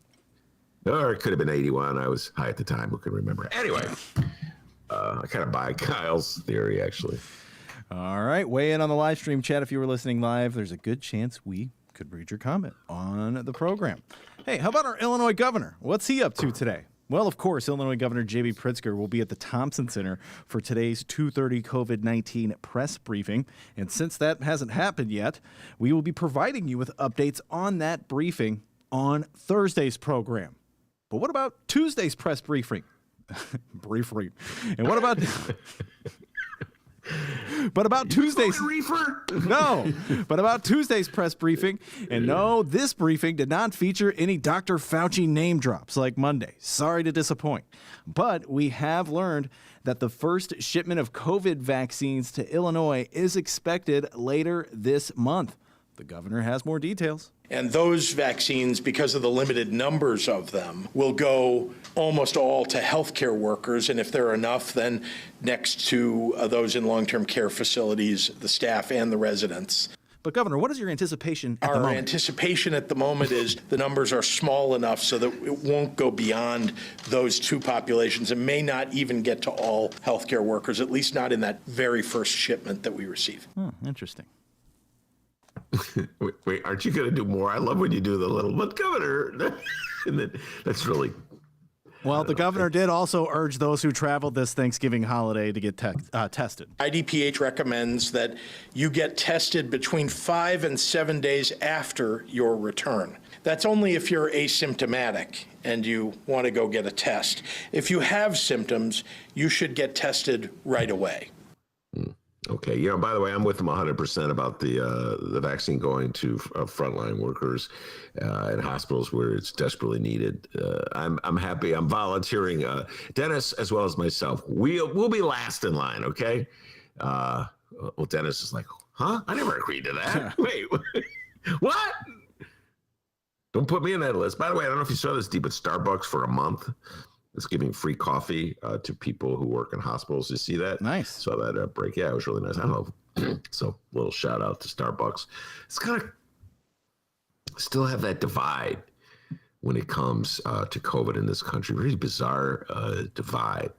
Or it could have been 81. I was high at the time. Who can remember? Anyway. I kind of buy Kyle's theory, actually. All right. Weigh in on the live stream chat if you were listening live. There's a good chance we could read your comment on the program. Hey, how about our Illinois governor? What's he up to today? Well, of course, Illinois Governor J.B. Pritzker will be at the Thompson Center for today's 2:30 COVID-19 press briefing. And since that hasn't happened yet, we will be providing you with updates on that briefing on Thursday's program. But what about Tuesday's press briefing? Briefly. And what about Tuesday's reefer? No. But about Tuesday's press briefing, and no, this briefing did not feature any Dr. Fauci name drops like Monday. Sorry to disappoint. But we have learned that the first shipment of COVID vaccines to Illinois is expected later this month. The governor has more details. And those vaccines, because of the limited numbers of them, will go almost all to healthcare workers. And if there are enough, then next to those in long-term care facilities, the staff and the residents. But, Governor, what is your anticipation at the moment? Our anticipation at the moment is the numbers are small enough so that it won't go beyond those two populations and may not even get to all healthcare workers, at least not in that very first shipment that we receive. Interesting. Wait, aren't you going to do more? I love when you do the little, but Governor, and then that's really. Well, the governor did also urge those who traveled this Thanksgiving holiday to get tested. IDPH recommends that you get tested between 5 and 7 days after your return. That's only if you're asymptomatic and you want to go get a test. If you have symptoms, you should get tested right away. Okay. By the way, I'm with them 100% about the vaccine going to frontline workers in hospitals where it's desperately needed. I'm happy. I'm volunteering. Dennis, as well as myself, we'll be last in line. Okay. Well, Dennis is like, huh? I never agreed to that. Wait, what? Don't put me in that list. By the way, I don't know if you saw this, deep at Starbucks for a month. It's giving free coffee to people who work in hospitals. You see that? Nice. Saw that break. Yeah, it was really nice. I don't know. So, little shout out to Starbucks. It's kind of still have that divide when it comes to COVID in this country. Really bizarre divide.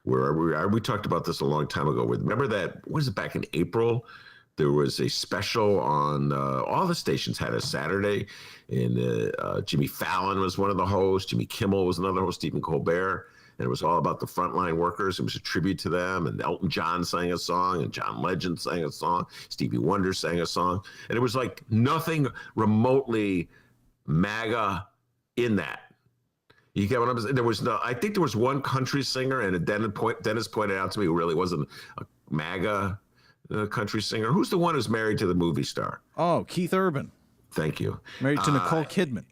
Where we talked about this a long time ago. Remember that? What is it? Back in April, there was a special on all the stations had a Saturday, and Jimmy Fallon was one of the hosts. Jimmy Kimmel was another host. Stephen Colbert, and it was all about the frontline workers. It was a tribute to them. And Elton John sang a song, and John Legend sang a song. Stevie Wonder sang a song, and it was like nothing remotely MAGA in that. You get what I'm saying? There was no. I think there was one country singer, and Dennis pointed out to me who really wasn't a MAGA country singer. Who's the one who's married to the movie star? Oh, Keith Urban. Thank you. Married to Nicole Kidman.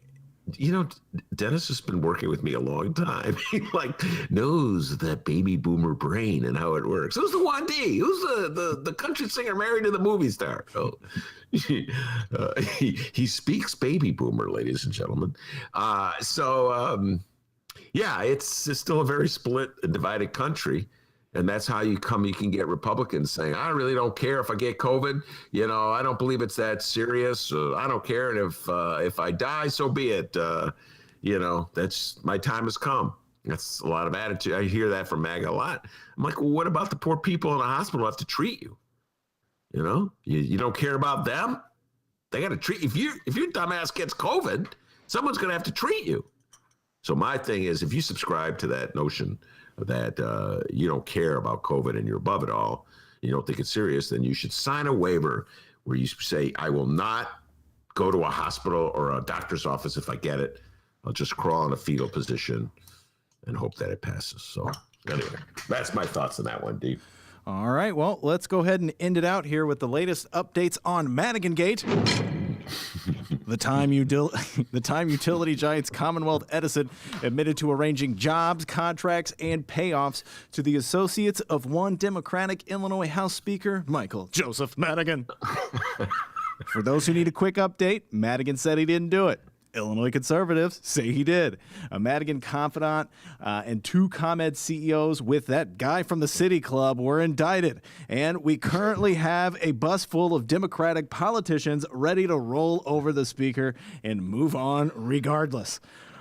Dennis has been working with me a long time. He knows that baby boomer brain and how it works. Who's the Wandi? Who's the country singer married to the movie star? Oh, he speaks baby boomer, ladies and gentlemen. It's still a very split and divided country. And that's how you can get Republicans saying, I really don't care if I get COVID. I don't believe it's that serious. I don't care. And if I die, so be it. That's my time has come. That's a lot of attitude. I hear that from MAGA a lot. I'm like, well, what about the poor people in the hospital who have to treat you? You don't care about them? They got to treat you. If your dumbass gets COVID, someone's going to have to treat you. So my thing is, if you subscribe to that notion that you don't care about COVID and you're above it all, you don't think it's serious, then you should sign a waiver where you say, I will not go to a hospital or a doctor's office if I get it. I'll just crawl in a fetal position and hope that it passes. So anyway, that's my thoughts on that one, Dee. All right, well, let's go ahead and end it out here with the latest updates on Madigan Gate. The time utility giants Commonwealth Edison admitted to arranging jobs, contracts, and payoffs to the associates of one Democratic Illinois House Speaker, Michael Joseph Madigan. For those who need a quick update, Madigan said he didn't do it. Illinois conservatives say he did. A Madigan confidant and two ComEd CEOs with that guy from the City Club were indicted. And we currently have a bus full of Democratic politicians ready to roll over the speaker and move on regardless.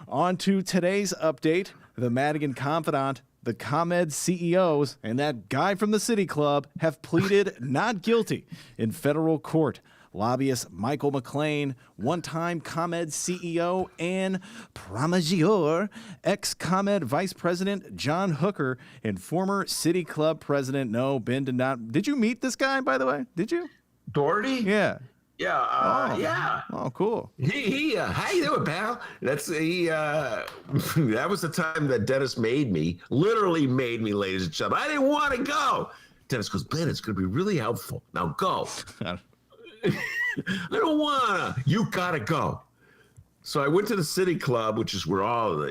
On to today's update. The Madigan confidant, the ComEd CEOs, and that guy from the City Club have pleaded not guilty in federal court. Lobbyist Michael McLean, one-time ComEd CEO, and Promaggiore, ex-ComEd Vice President John Hooker, and former City Club President. No, Ben did not. Did you meet this guy, by the way? Did you? Doherty? Yeah. Yeah. Yeah. Oh, cool. He how you doing, pal? That was the time that Dennis literally made me, ladies and gentlemen. I didn't want to go. Dennis goes, Ben, it's going to be really helpful. Now go. I don't wanna. You gotta go. So I went to the City Club, which is where all the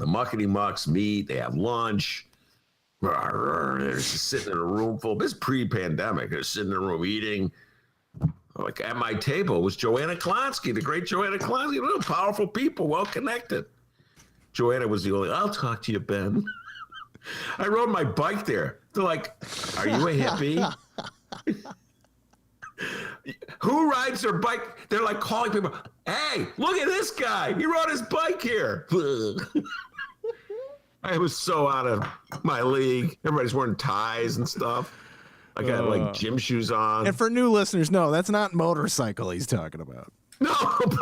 muckety mucks meet. They have lunch. They're just sitting in a room full. This is pre-pandemic. They're sitting in a room eating. Like at my table was Joanna Klonsky, the great Joanna Klonsky. Powerful people, well connected. Joanna was the only. I'll talk to you, Ben. I rode my bike there. They're like, "Are you a hippie?" Who rides their bike? They're like calling people, hey, look at this guy. He rode his bike here. I was so out of my league. Everybody's wearing ties and stuff. I got like gym shoes on. And for new listeners, no, that's not motorcycle he's talking about. No,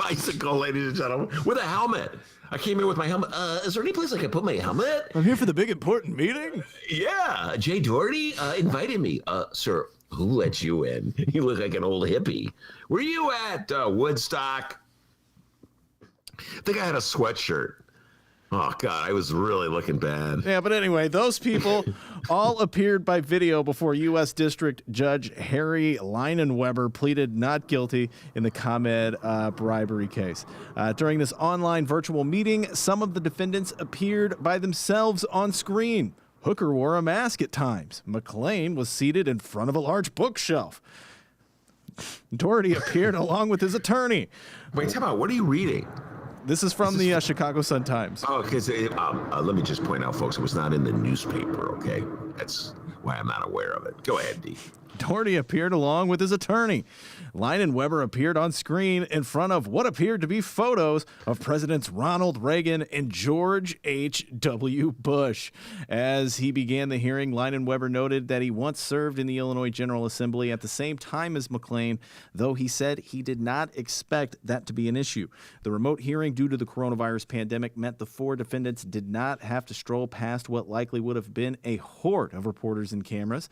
bicycle, ladies and gentlemen, with a helmet. I came in with my helmet. Is there any place I can put my helmet? I'm here for the big important meeting. Yeah, Jay Doherty invited me. Sir, who let you in? You look like an old hippie. Were you at Woodstock? I think I had a sweatshirt. Oh, God, I was really looking bad. Yeah, but anyway, those people all appeared by video before U.S. District Judge Harry Leinenweber pleaded not guilty in the ComEd bribery case. During this online virtual meeting, some of the defendants appeared by themselves on screen. Hooker wore a mask at times. McClain was seated in front of a large bookshelf. Doherty appeared along with his attorney. Wait, tell me, what are you reading? This is from the Chicago Sun-Times. Oh, because let me just point out, folks, it was not in the newspaper, okay? That's why I'm not aware of it. Go ahead, D. Doherty appeared along with his attorney. Leinenweber appeared on screen in front of what appeared to be photos of Presidents Ronald Reagan and George H.W. Bush. As he began the hearing, Leinenweber noted that he once served in the Illinois General Assembly at the same time as McClain, though he said he did not expect that to be an issue. The remote hearing due to the coronavirus pandemic meant the four defendants did not have to stroll past what likely would have been a horde of reporters and cameras.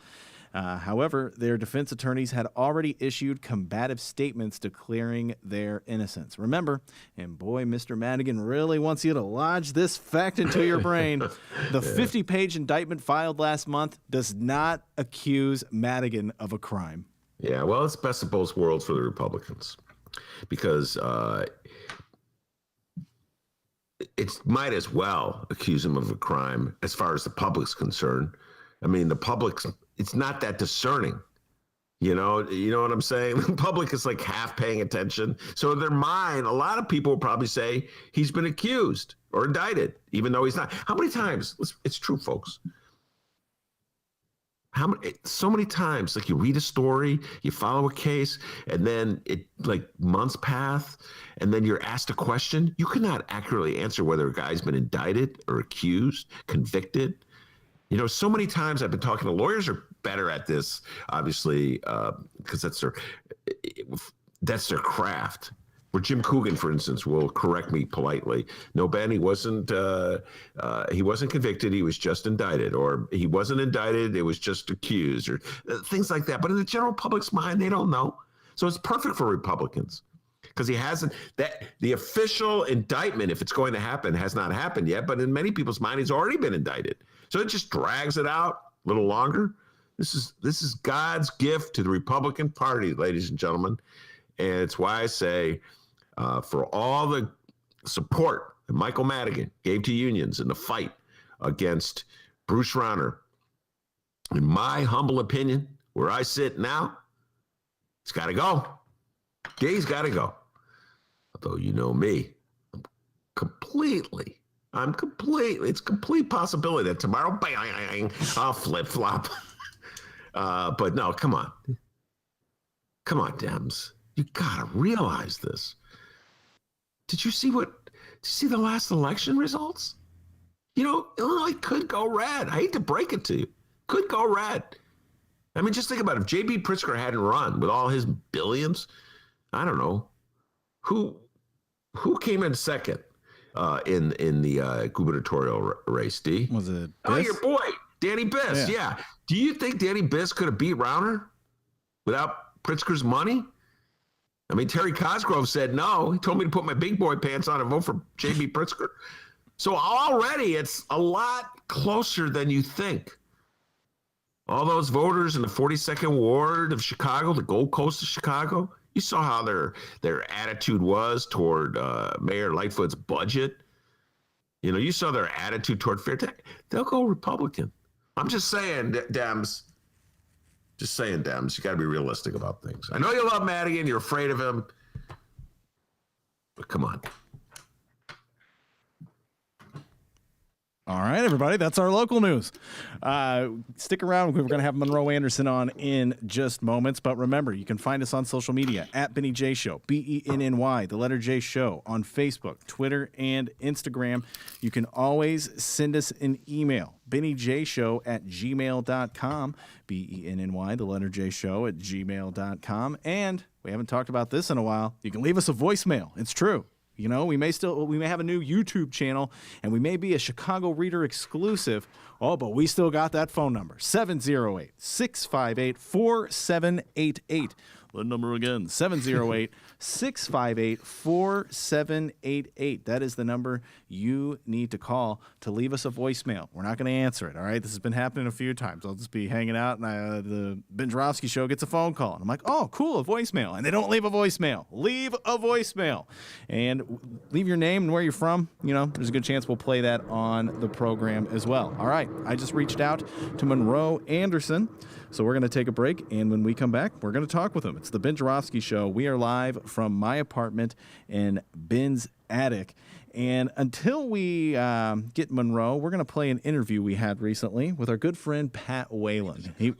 However, their defense attorneys had already issued combative statements declaring their innocence. Remember, and boy, Mr. Madigan really wants you to lodge this fact into your brain. The 50-page indictment filed last month does not accuse Madigan of a crime. Yeah, well, it's best of both worlds for the Republicans because it might as well accuse him of a crime as far as the public's concerned. I mean, the public's, it's not that discerning. You know what I'm saying? The public is like half paying attention. So in their mind, a lot of people will probably say he's been accused or indicted, even though he's not. How many times? It's true, folks. So many times, like you read a story, you follow a case, and then it like months pass, and then you're asked a question. You cannot accurately answer whether a guy's been indicted or accused, convicted. You know, so many times I've been talking to lawyers are better at this, obviously, because that's their craft. Where Jim Coogan, for instance, will correct me politely. No, Ben, he wasn't convicted. He was just indicted, or he wasn't indicted. It was just accused, or things like that. But in the general public's mind, they don't know. So it's perfect for Republicans because he hasn't. That the official indictment, if it's going to happen, has not happened yet. But in many people's mind, he's already been indicted. So it just drags it out a little longer. This is God's gift to the Republican Party, ladies and gentlemen. And it's why I say, for all the support that Michael Madigan gave to unions in the fight against Bruce Rauner, in my humble opinion, where I sit now, he's got to go. He's got to go. Although you know me, it's a complete possibility that tomorrow, bang, I'll flip-flop. But no, come on. Come on, Dems. You gotta realize this. Did you see the last election results? You know, Illinois could go red. I hate to break it to you. Could go red. I mean, just think about it. If J.B. Pritzker hadn't run with all his billions, I don't know. Who came in second in the gubernatorial race, D? Was it Biss? Oh, your boy, Danny Biss, yeah. Do you think Danny Biss could have beat Rauner without Pritzker's money? I mean, Terry Cosgrove said no. He told me to put my big boy pants on and vote for J.B. Pritzker. So already it's a lot closer than you think. All those voters in the 42nd Ward of Chicago, the Gold Coast of Chicago, you saw how their attitude was toward Mayor Lightfoot's budget. You know, you saw their attitude toward fair tax. They'll go Republican. I'm just saying, Dems. Just saying, Dems. You got to be realistic about things. I know you love Madigan. You're afraid of him. But come on. All right, everybody, that's our local news. Stick around. We're going to have Monroe Anderson on in just moments. But remember, you can find us on social media at Benny J Show, BENNY, the letter J Show, on Facebook, Twitter, and Instagram. You can always send us an email, BennyJShow@gmail.com, BENNY, the letter J Show @gmail.com. And we haven't talked about this in a while. You can leave us a voicemail. It's true. You know, we may have a new YouTube channel, and we may be a Chicago Reader exclusive. Oh, but we still got that phone number, 708-658-4788. The number again, 708-658-4788. That is the number you need to call to leave us a voicemail. We're not going to answer it, all right? This has been happening a few times. I'll just be hanging out, and the Ben Joravsky Show gets a phone call. And I'm like, oh, cool, a voicemail. And they don't leave a voicemail. Leave a voicemail. And leave your name and where you're from. You know, there's a good chance we'll play that on the program as well. All right, I just reached out to Monroe Anderson. So we're going to take a break, and when we come back, we're going to talk with him. It's the Ben Joravsky Show. We are live from my apartment in Ben's attic. And until we get Monroe, we're going to play an interview we had recently with our good friend Pat Whalen. He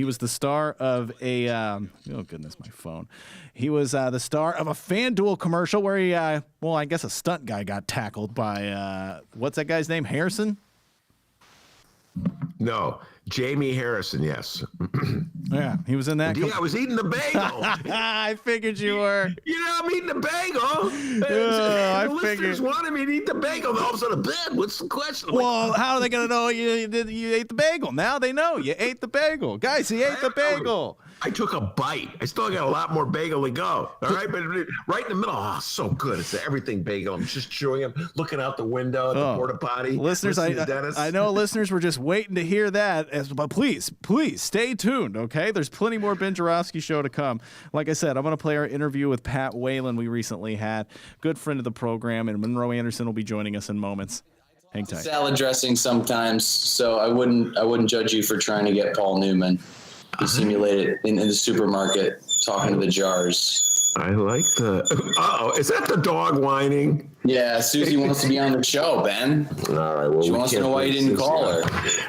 was the star of a, oh goodness, my phone. He was the star of a FanDuel commercial where he, I guess a stunt guy got tackled by, what's that guy's name, Harrison? No, Jamie Harrison, yes. Yeah, he was in that. Yeah, I was eating the bagel. I figured you were. You know, I'm eating the bagel. The listeners wanted me to eat the bagel. All of a sudden, Ben, what's the question? Well, how are they going to know you ate the bagel? Now they know you ate the bagel. Guys, he ate the bagel. I took a bite. I still got a lot more bagel to go. All right, but right in the middle, so good. It's the everything bagel. I'm just chewing it, looking out the window at the porta potty. Listeners, I know listeners were just waiting to hear that, but please stay tuned, okay? There's plenty more Ben Joravsky Show to come. Like I said, I'm going to play our interview with Pat Whalen we recently had, good friend of the program, and Monroe Anderson will be joining us in moments. Hang tight. Salad dressing sometimes, so I wouldn't judge you for trying to get Paul Newman. He simulated in the supermarket talking to the jars. I like the. Is that the dog whining? Yeah, Susie wants to be on the show, Ben. All right. Well, she wants to know why you didn't call her.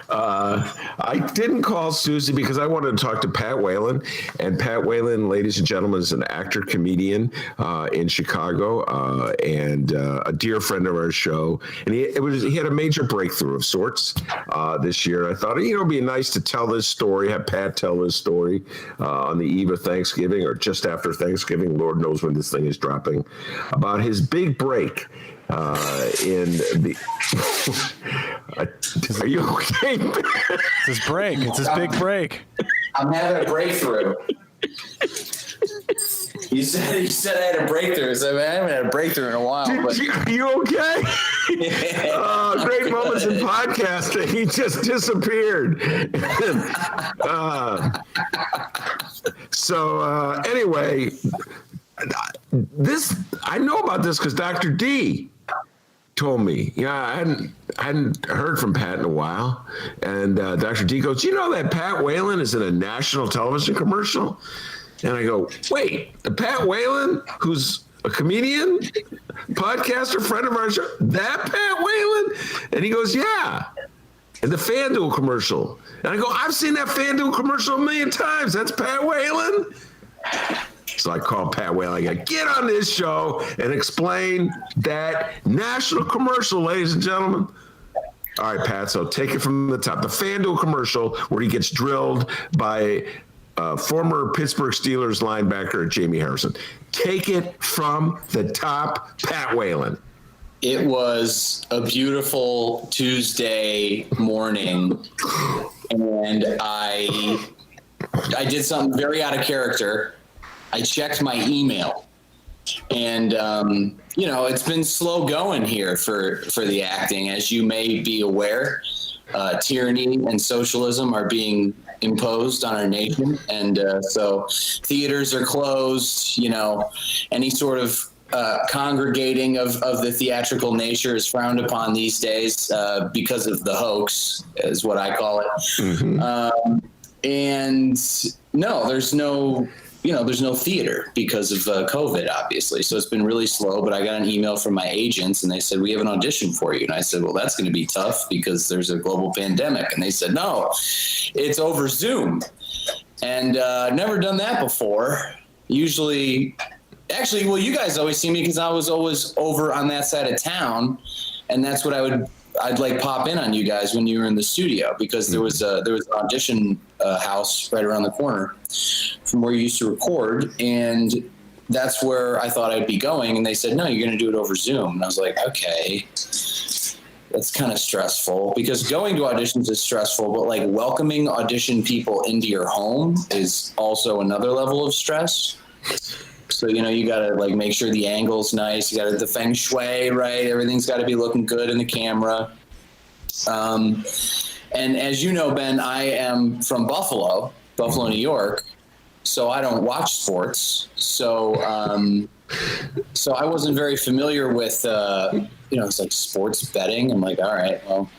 I didn't call Susie because I wanted to talk to Pat Whalen. And Pat Whalen, ladies and gentlemen, is an actor, comedian in Chicago, and a dear friend of our show. And he had a major breakthrough of sorts this year. I thought, it'd be nice to tell this story, have Pat tell his story on the eve of Thanksgiving or just after Thanksgiving. Lord knows when this thing is dropping, about his big break in the. Are you okay? It's his break. It's his big break. I'm having a breakthrough. You said I had a breakthrough. So I haven't had a breakthrough in a while. Are you okay? Great moments in podcasting. He just disappeared. Anyway, I know about this because Dr. D told me. I hadn't heard from Pat in a while, and Dr. D goes, "You know that Pat Whalen is in a national television commercial?" And I go, "Wait, the Pat Whalen, who's a comedian, podcaster, friend of ours, that Pat Whalen?" And he goes, "Yeah, in the FanDuel commercial." And I go, "I've seen that FanDuel commercial a million times. That's Pat Whalen." So I called Pat Whalen. I go, "Get on this show and explain that national commercial, ladies and gentlemen." All right, Pat, so take it from the top. The FanDuel commercial where he gets drilled by former Pittsburgh Steelers linebacker Jamie Harrison. Take it from the top, Pat Whalen. It was a beautiful Tuesday morning, and I did something very out of character. I checked my email, and it's been slow going here for the acting, as you may be aware. Tyranny and socialism are being imposed on our nation, and so theaters are closed. Any sort of congregating of the theatrical nature is frowned upon these days because of the hoax, is what I call it. Mm-hmm. And no, there's no theater because of COVID, obviously. So it's been really slow, but I got an email from my agents and they said, "We have an audition for you." And I said, "Well, that's going to be tough because there's a global pandemic." And they said, "No, it's over Zoom." And never done that before. Usually, you guys always see me because I was always over on that side of town. And that's what I'd like pop in on you guys when you were in the studio, because there was an audition house right around the corner from where you used to record, and that's where I thought I'd be going. And they said, "No, you're going to do it over Zoom." And I was like, "Okay." That's kind of stressful because going to auditions is stressful, but like welcoming audition people into your home is also another level of stress. So, you know, you got to like make sure the angle's nice. You got to the feng shui, right? Everything's got to be looking good in the camera. And as you know, Ben, I am from Buffalo, New York. So I don't watch sports. So I wasn't very familiar with, it's like sports betting. I'm like, all right, well,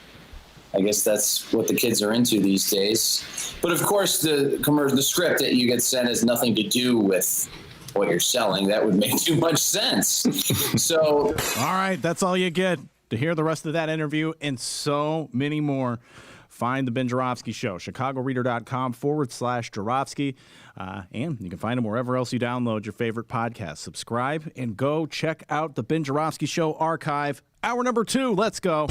I guess that's what the kids are into these days. But of course, the script that you get sent has nothing to do with what you're selling. That would make too much sense. So, all right, that's all you get. To hear the rest of that interview and so many more, find the Ben Joravsky Show, chicagoreader.com/Joravsky. And you can find him wherever else you download your favorite podcast. Subscribe and go check out the Ben Joravsky Show archive. Hour number 2. Let's go.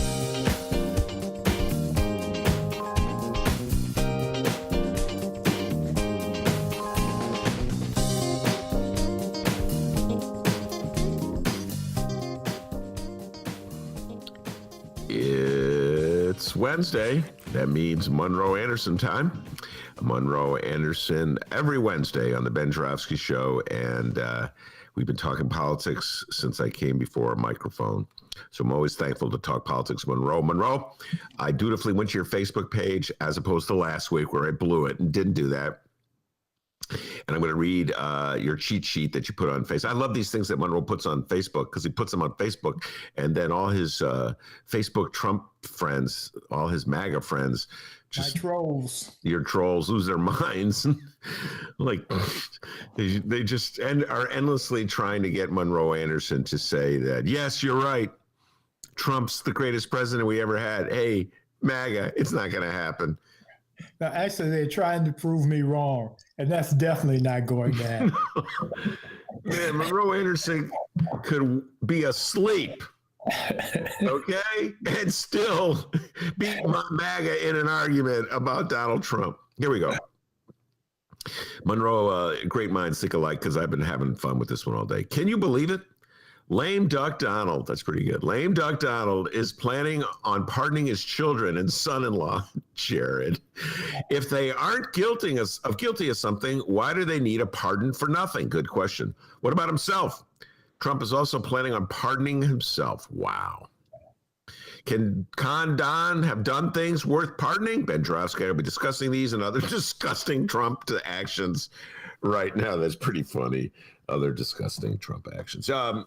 It's Wednesday. That means Monroe Anderson time. Monroe Anderson every Wednesday on the Ben Joravsky Show. And we've been talking politics since I came before a microphone. So I'm always thankful to talk politics. Monroe, I dutifully went to your Facebook page as opposed to last week where I blew it and didn't do that. And I'm going to read your cheat sheet that you put on Facebook. I love these things that Monroe puts on Facebook because he puts them on Facebook. And then all his Facebook Trump friends, all his MAGA friends, just trolls. Your trolls lose their minds. Like they just are endlessly trying to get Monroe Anderson to say that, yes, you're right. Trump's the greatest president we ever had. Hey, MAGA, it's not going to happen. Now, actually, they're trying to prove me wrong, and that's definitely not going to happen. Man, Monroe Anderson could be asleep, okay, and still beat MAGA in an argument about Donald Trump. Here we go. Monroe, great minds think alike because I've been having fun with this one all day. Can you believe it? Lame Duck Donald, that's pretty good. Lame Duck Donald is planning on pardoning his children and son-in-law, Jared. If they aren't guilty of something, why do they need a pardon for nothing? Good question. What about himself? Trump is also planning on pardoning himself. Wow. Can Con Don have done things worth pardoning? Ben Joravsky will be discussing these and other disgusting Trump actions right now. That's pretty funny. Other disgusting Trump actions. So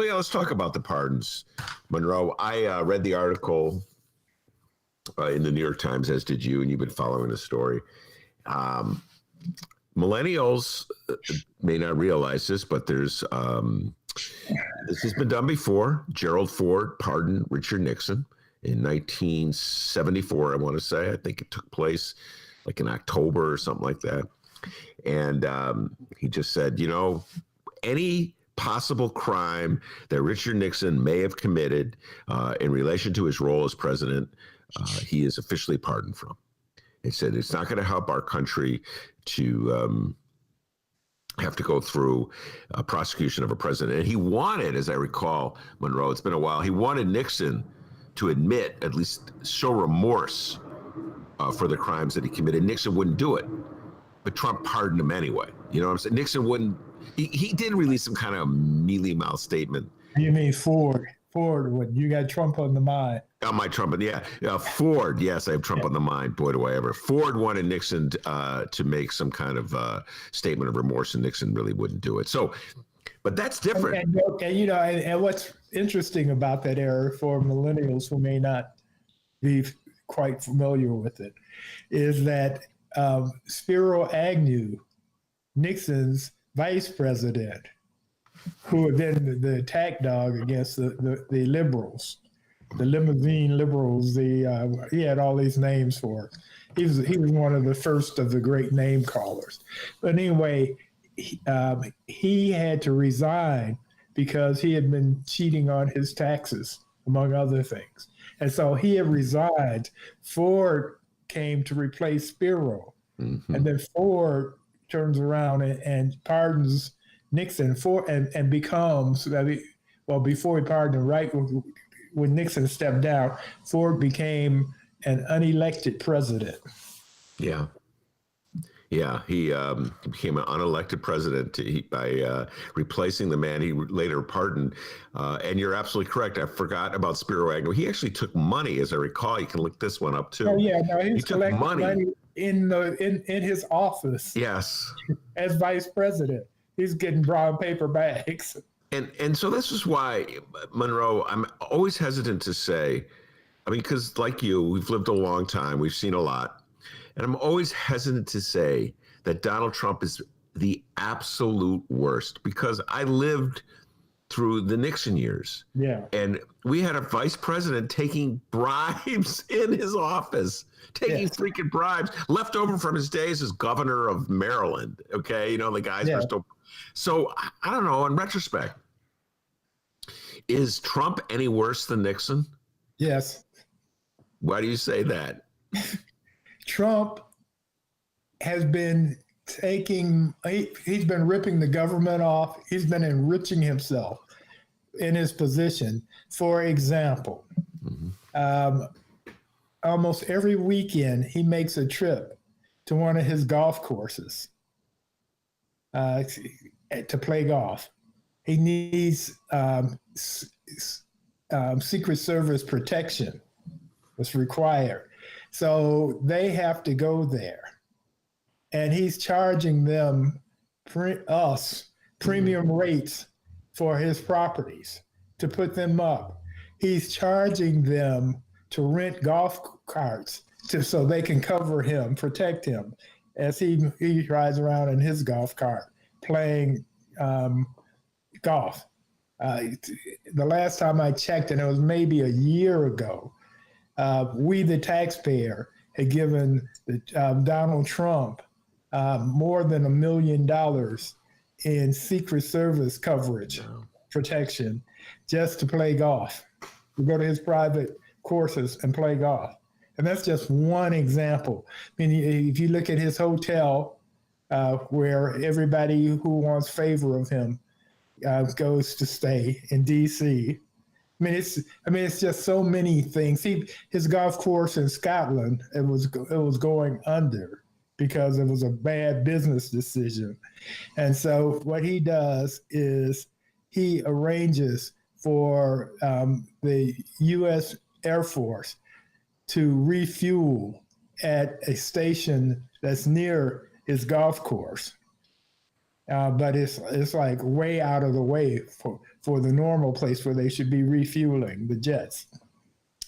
yeah, let's talk about the pardons. Monroe, I read the article in the New York Times, as did you, and you've been following the story. Millennials may not realize this, but there's this has been done before. Gerald Ford pardoned Richard Nixon in 1974, I want to say. I think it took place like in October or something like that. And he just said, you know, any possible crime that Richard Nixon may have committed in relation to his role as president, he is officially pardoned from. He said it's not going to help our country to have to go through a prosecution of a president. And he wanted, as I recall, Monroe, it's been a while, he wanted Nixon to admit, at least show remorse for the crimes that he committed. Nixon wouldn't do it. But Trump pardoned him anyway. You know what I'm saying? Nixon wouldn't. He did release some kind of mealy-mouthed statement. You mean Ford? Ford, when you got Trump on the mind. On my Trump, yeah. Ford, yes, I have Trump on the mind. Boy, do I ever. Ford wanted Nixon to make some kind of statement of remorse, and Nixon really wouldn't do it. So, but that's different. And you know, and what's interesting about that era for millennials who may not be quite familiar with it is that Spiro Agnew, Nixon's vice president, who had been the attack dog against the liberals, the limousine liberals. He had all these names for. He was one of the first of the great name callers. But anyway, he had to resign because he had been cheating on his taxes, among other things. And so he had resigned. Ford came to replace Spiro. Mm-hmm. And then Ford turns around and pardons Nixon and becomes, well, before he pardoned him, right when Nixon stepped down, Ford became an unelected president. Yeah. Yeah, he became an unelected president by replacing the man he later pardoned. And you're absolutely correct. I forgot about Spiro Agnew. He actually took money, as I recall. You can look this one up too. Oh yeah, no, he took money in his office. Yes, as vice president, he's getting brown paper bags. And so this is why, Monroe, I'm always hesitant to say. I mean, because like you, we've lived a long time, we've seen a lot. And I'm always hesitant to say that Donald Trump is the absolute worst, because I lived through the Nixon years. Yeah. And we had a vice president taking bribes in his office, taking freaking bribes left over from his days as governor of Maryland. Okay. You know, the guys were still. So I don't know. In retrospect, is Trump any worse than Nixon? Yes. Why do you say that? Trump has been he's been ripping the government off. He's been enriching himself in his position. For example, almost every weekend he makes a trip to one of his golf courses to play golf. He needs Secret Service protection. It's required. So they have to go there. And he's charging them, premium rates for his properties to put them up. He's charging them to rent golf carts so they can cover him, protect him, as he rides around in his golf cart playing golf. The last time I checked, and it was maybe a year ago, we, the taxpayer, had given Donald Trump more than $1 million in Secret Service coverage, protection, just to play golf. We go to his private courses and play golf. And that's just one example. I mean, if you look at his hotel, where everybody who wants favor of him goes to stay in D.C., I mean, it's just so many things. His golf course in Scotland, it was going under because it was a bad business decision. And so what he does is he arranges for the U.S. Air Force to refuel at a station that's near his golf course. But it's like way out of the way for the normal place where they should be refueling the jets.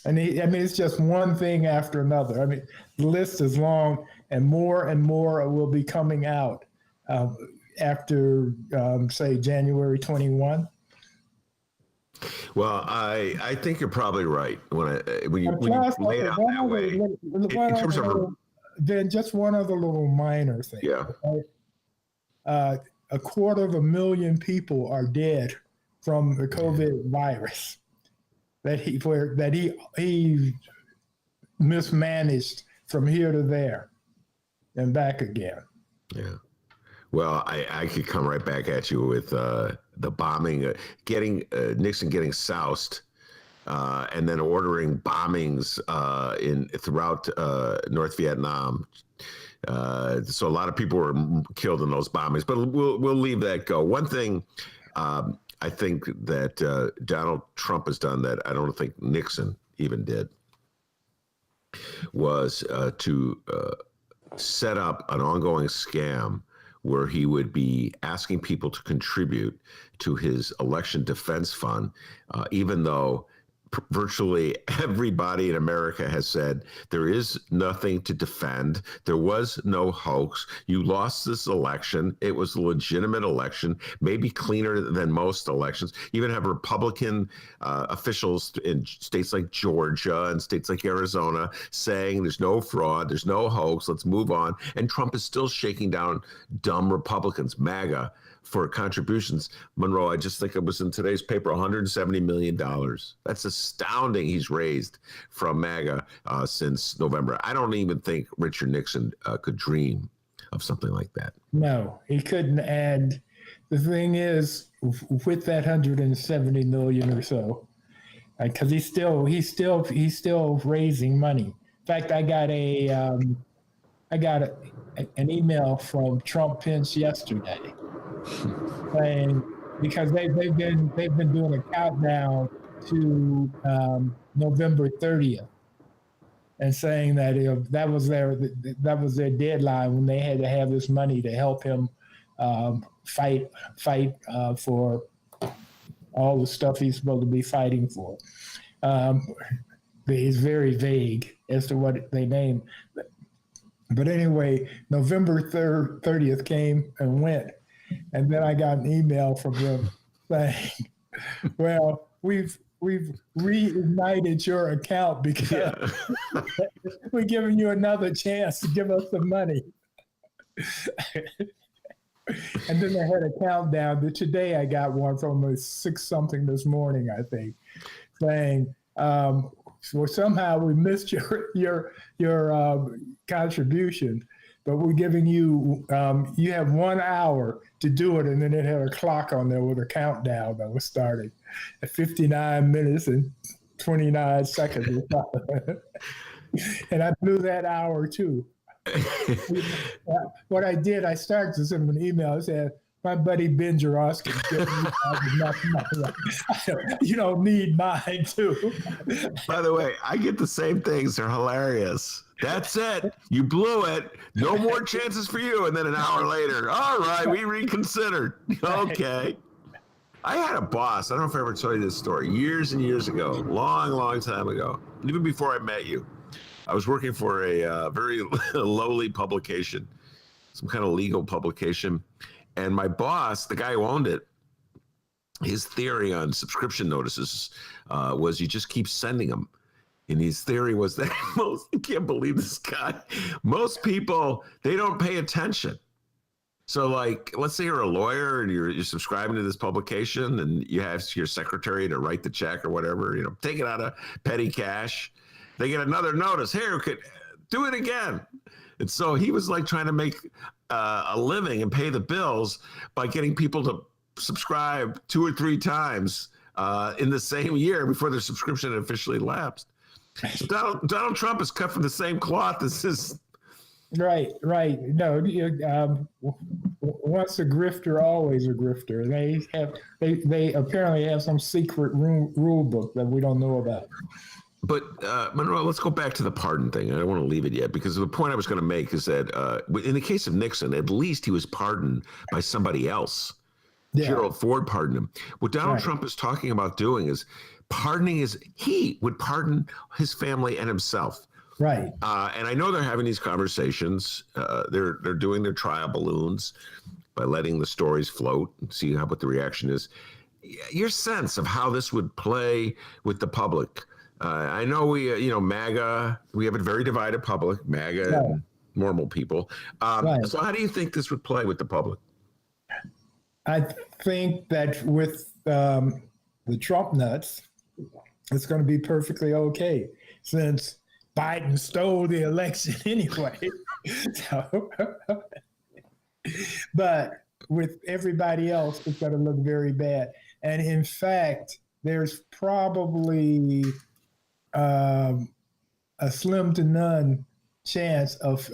And it's just one thing after another. I mean, the list is long, and more will be coming out after, say, January 21. Well, I think you're probably right when you lay it out that way. In terms of then just one other little minor thing. Yeah. Okay? 250,000 people are dead from the COVID virus that he mismanaged from here to there and back again. Yeah. Well, I could come right back at you with the bombing, Nixon getting soused, and then ordering bombings throughout North Vietnam. So a lot of people were killed in those bombings, but we'll leave that go. One thing I think that Donald Trump has done that I don't think Nixon even did was to set up an ongoing scam where he would be asking people to contribute to his election defense fund, even though virtually everybody in America has said there is nothing to defend. There was no hoax. You lost this election. It was a legitimate election, maybe cleaner than most elections. You even have Republican officials in states like Georgia and states like Arizona saying there's no fraud, there's no hoax, let's move on. And Trump is still shaking down dumb Republicans, MAGA, for contributions. Monroe, I just think it was in today's paper, $170 million. That's astounding he's raised from MAGA since November. I don't even think Richard Nixon could dream of something like that. No, he couldn't. And the thing is, with that $170 million or so, because he's still raising money. In fact, I got an email from Trump Pence yesterday saying, because they've been doing a countdown to November 30th, and saying that that was their deadline when they had to have this money to help him fight for all the stuff he's supposed to be fighting for. He's very vague as to what they named. But anyway, November 30th came and went. And then I got an email from them saying, well, we've reignited your account because we're giving you another chance to give us some money. And then they had a countdown. But today I got one from 6 something this morning, I think, saying, well, somehow we missed your contribution, but we're giving you, you have 1 hour to do it. And then it had a clock on there with a countdown that was starting at 59 minutes and 29 seconds. And I blew that hour too. What I did, I started to send him an email. I said, my buddy Ben Joravsky, you don't need mine too. By the way, I get the same things. They're hilarious. That's it. You blew it. No more chances for you. And then an hour later, all right, we reconsidered. Okay. I had a boss. I don't know if I ever told you this story. Years and years ago, long time ago, even before I met you. I was working for a very lowly publication, some kind of legal publication. And my boss, the guy who owned it, his theory on subscription notices was you just keep sending them. And his theory was that I can't believe this guy. Most people, they don't pay attention. So like, let's say you're a lawyer and you're subscribing to this publication and you have your secretary to write the check or whatever, take it out of petty cash. They get another notice. Here, do it again. And so he was like trying to make a living and pay the bills by getting people to subscribe 2 or 3 times in the same year before their subscription had officially lapsed. So Donald Trump is cut from the same cloth as his. Right. No, once a grifter, always a grifter. They apparently have some secret rule book that we don't know about. But Monroe, let's go back to the pardon thing. I don't want to leave it yet because the point I was going to make is that in the case of Nixon, at least he was pardoned by somebody else. Yeah. Gerald Ford pardoned him. What Donald Trump is talking about doing is he would pardon his family and himself. Right. And I know they're having these conversations. They're doing their trial balloons by letting the stories float and see what the reaction is. Your sense of how this would play with the public. I know MAGA, we have a very divided public, MAGA and normal people. So how do you think this would play with the public? I think that with the Trump nuts, it's going to be perfectly okay since Biden stole the election anyway. But with everybody else, it's going to look very bad. And in fact, there's probably a slim to none chance of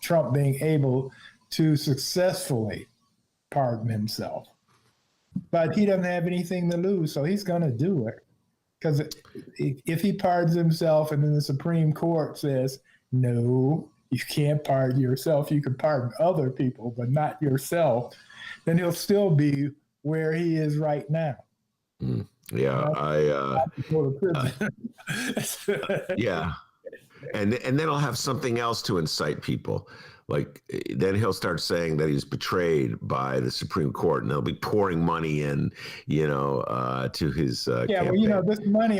Trump being able to successfully pardon himself. But he doesn't have anything to lose, so he's going to do it. Because if he pardons himself and then the Supreme Court says, no, you can't pardon yourself, you can pardon other people, but not yourself, then he'll still be where he is right now. Yeah, yeah. And then he'll have something else to incite people. Like then he'll start saying that he's betrayed by the Supreme Court, and they'll be pouring money in, to his campaign. Well,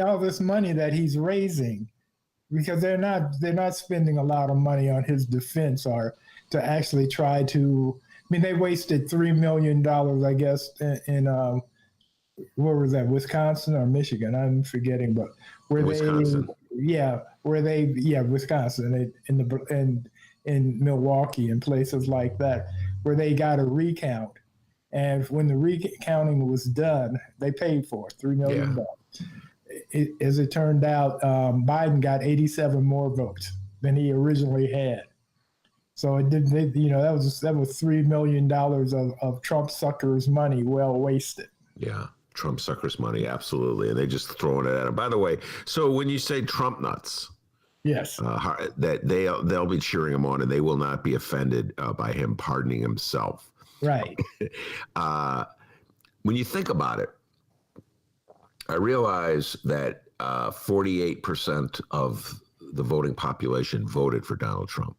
all this money that he's raising, because they're not spending a lot of money on his defense or to actually try to. I mean, they wasted $3 million, I guess, in where was that, Wisconsin or Michigan? I'm forgetting, but Wisconsin, in Milwaukee and places like that, where they got a recount, and when the recounting was done, they paid for it, $3 million. as it turned out, Biden got 87 more votes than he originally had. So it did, that was $3 million of Trump suckers' money well wasted. Yeah, Trump suckers' money, absolutely, and they just throwing it at him. By the way, so when you say Trump nuts, yes, that they'll be cheering him on, and they will not be offended by him pardoning himself. Right. When you think about it, I realize that 48% of the voting population voted for Donald Trump.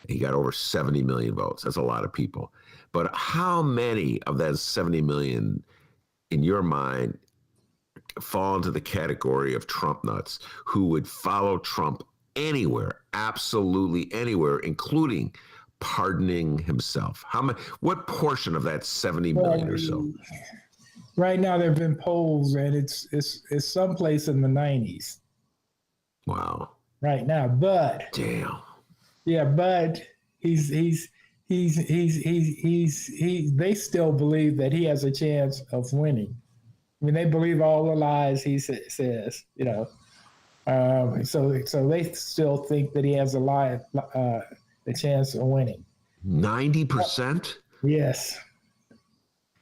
He got over 70 million votes. That's a lot of people. But how many of that 70 million, in your mind, fall into the category of Trump nuts who would follow Trump anywhere, absolutely anywhere, including pardoning himself? What portion of that 70 million or so? Right now, there have been polls, and it's someplace in the 90s. Wow. Right now, but damn. Yeah, but they still believe that he has a chance of winning. I mean, they believe all the lies he says, so they still think that he has a chance of winning. 90%? Yes.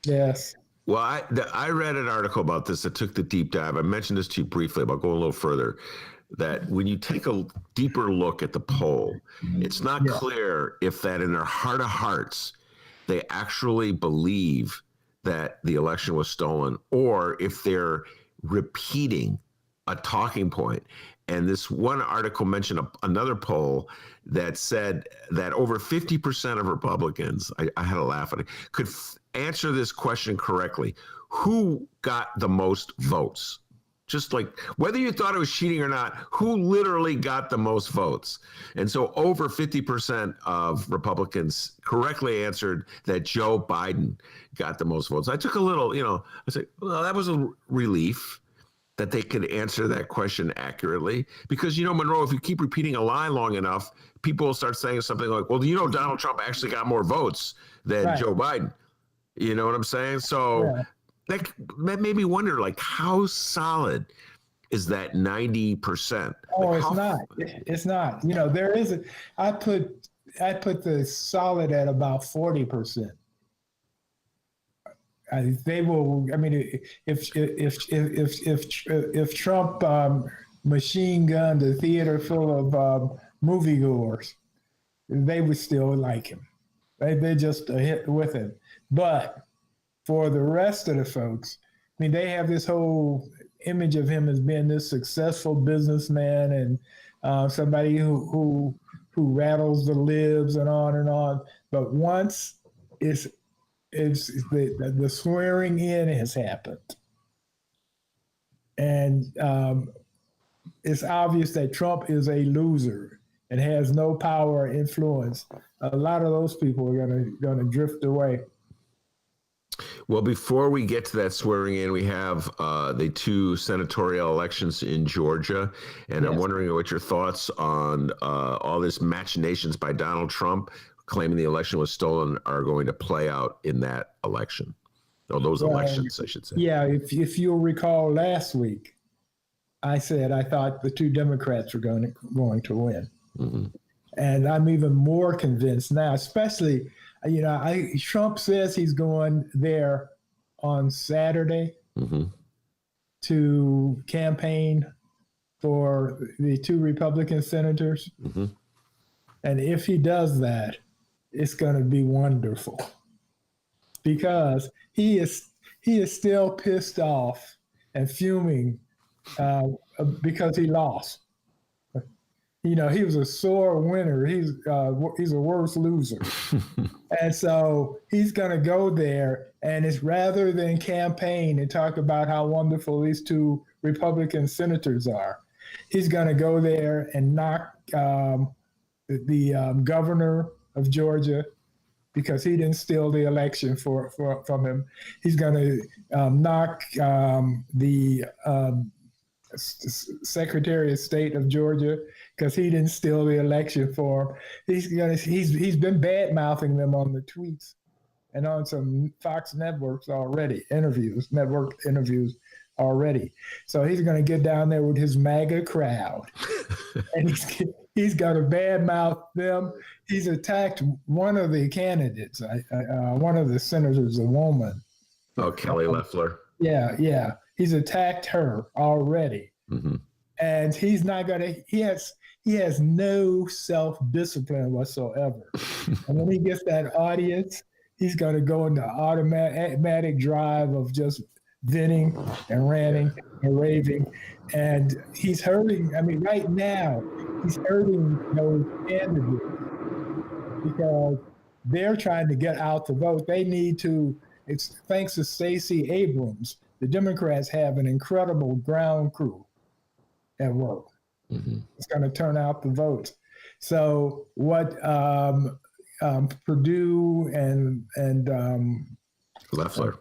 Yes. Well, I read an article about this that took the deep dive. I mentioned this to you briefly, but I'll go a little further. That when you take a deeper look at the poll, it's not clear if that in their heart of hearts, they actually believe that the election was stolen, or if they're repeating a talking point. And this one article mentioned another poll that said that over 50% of Republicans, I had to laugh at it, could answer this question correctly. Who got the most votes? Just like whether you thought it was cheating or not, who literally got the most votes? And so over 50% of Republicans correctly answered that Joe Biden got the most votes. I took a little, I said, well, that was a relief that they could answer that question accurately. Because, Monroe, if you keep repeating a lie long enough, people will start saying something like, well, Donald Trump actually got more votes than Joe Biden. You know what I'm saying? So that made me wonder, how solid is that 90%? Oh, it's not. It's not. There is I put the solid at about 40%. They will. I mean, if Trump machine gunned a theater full of moviegoers, they would still like him. They just hit with him. But for the rest of the folks, I mean, they have this whole image of him as being this successful businessman and somebody who rattles the libs and on and on. But once the swearing in has happened, and it's obvious that Trump is a loser and has no power or influence, a lot of those people are going to drift away. Well, before we get to that swearing in, we have the two senatorial elections in Georgia. And I'm wondering what your thoughts on all this machinations by Donald Trump claiming the election was stolen are going to play out in that election. Or those elections, I should say. Yeah, if you'll recall last week, I said I thought the two Democrats were going to win. Mm-hmm. And I'm even more convinced now, especially, Trump says he's going there on Saturday to campaign for the two Republican senators. Mm-hmm. And if he does that, it's going to be wonderful because he is still pissed off and fuming because he lost. He was a sore winner. He's a worse loser. And so he's going to go there, and it's rather than campaign and talk about how wonderful these two Republican senators are, he's going to go there and knock the governor of Georgia, because he didn't steal the election from him. He's going to knock the Secretary of State of Georgia, because he didn't steal the election for him. He's been bad-mouthing them on the tweets and on some Fox networks already, network interviews already. So he's going to get down there with his MAGA crowd, and he's got to badmouth them. He's attacked one of the candidates, one of the senators, a woman. Oh, Kelly Loeffler. Yeah. He's attacked her already. Mm-hmm. And he's not going to, he has no self-discipline whatsoever. And when he gets that audience, he's going to go into automatic drive of just venting and ranting and raving. And he's hurting, right now, he's hurting those candidates because they're trying to get out the vote. They need to, it's thanks to Stacey Abrams, the Democrats have an incredible ground crew at work. Mm-hmm. It's going to turn out the votes. So what Purdue and Loeffler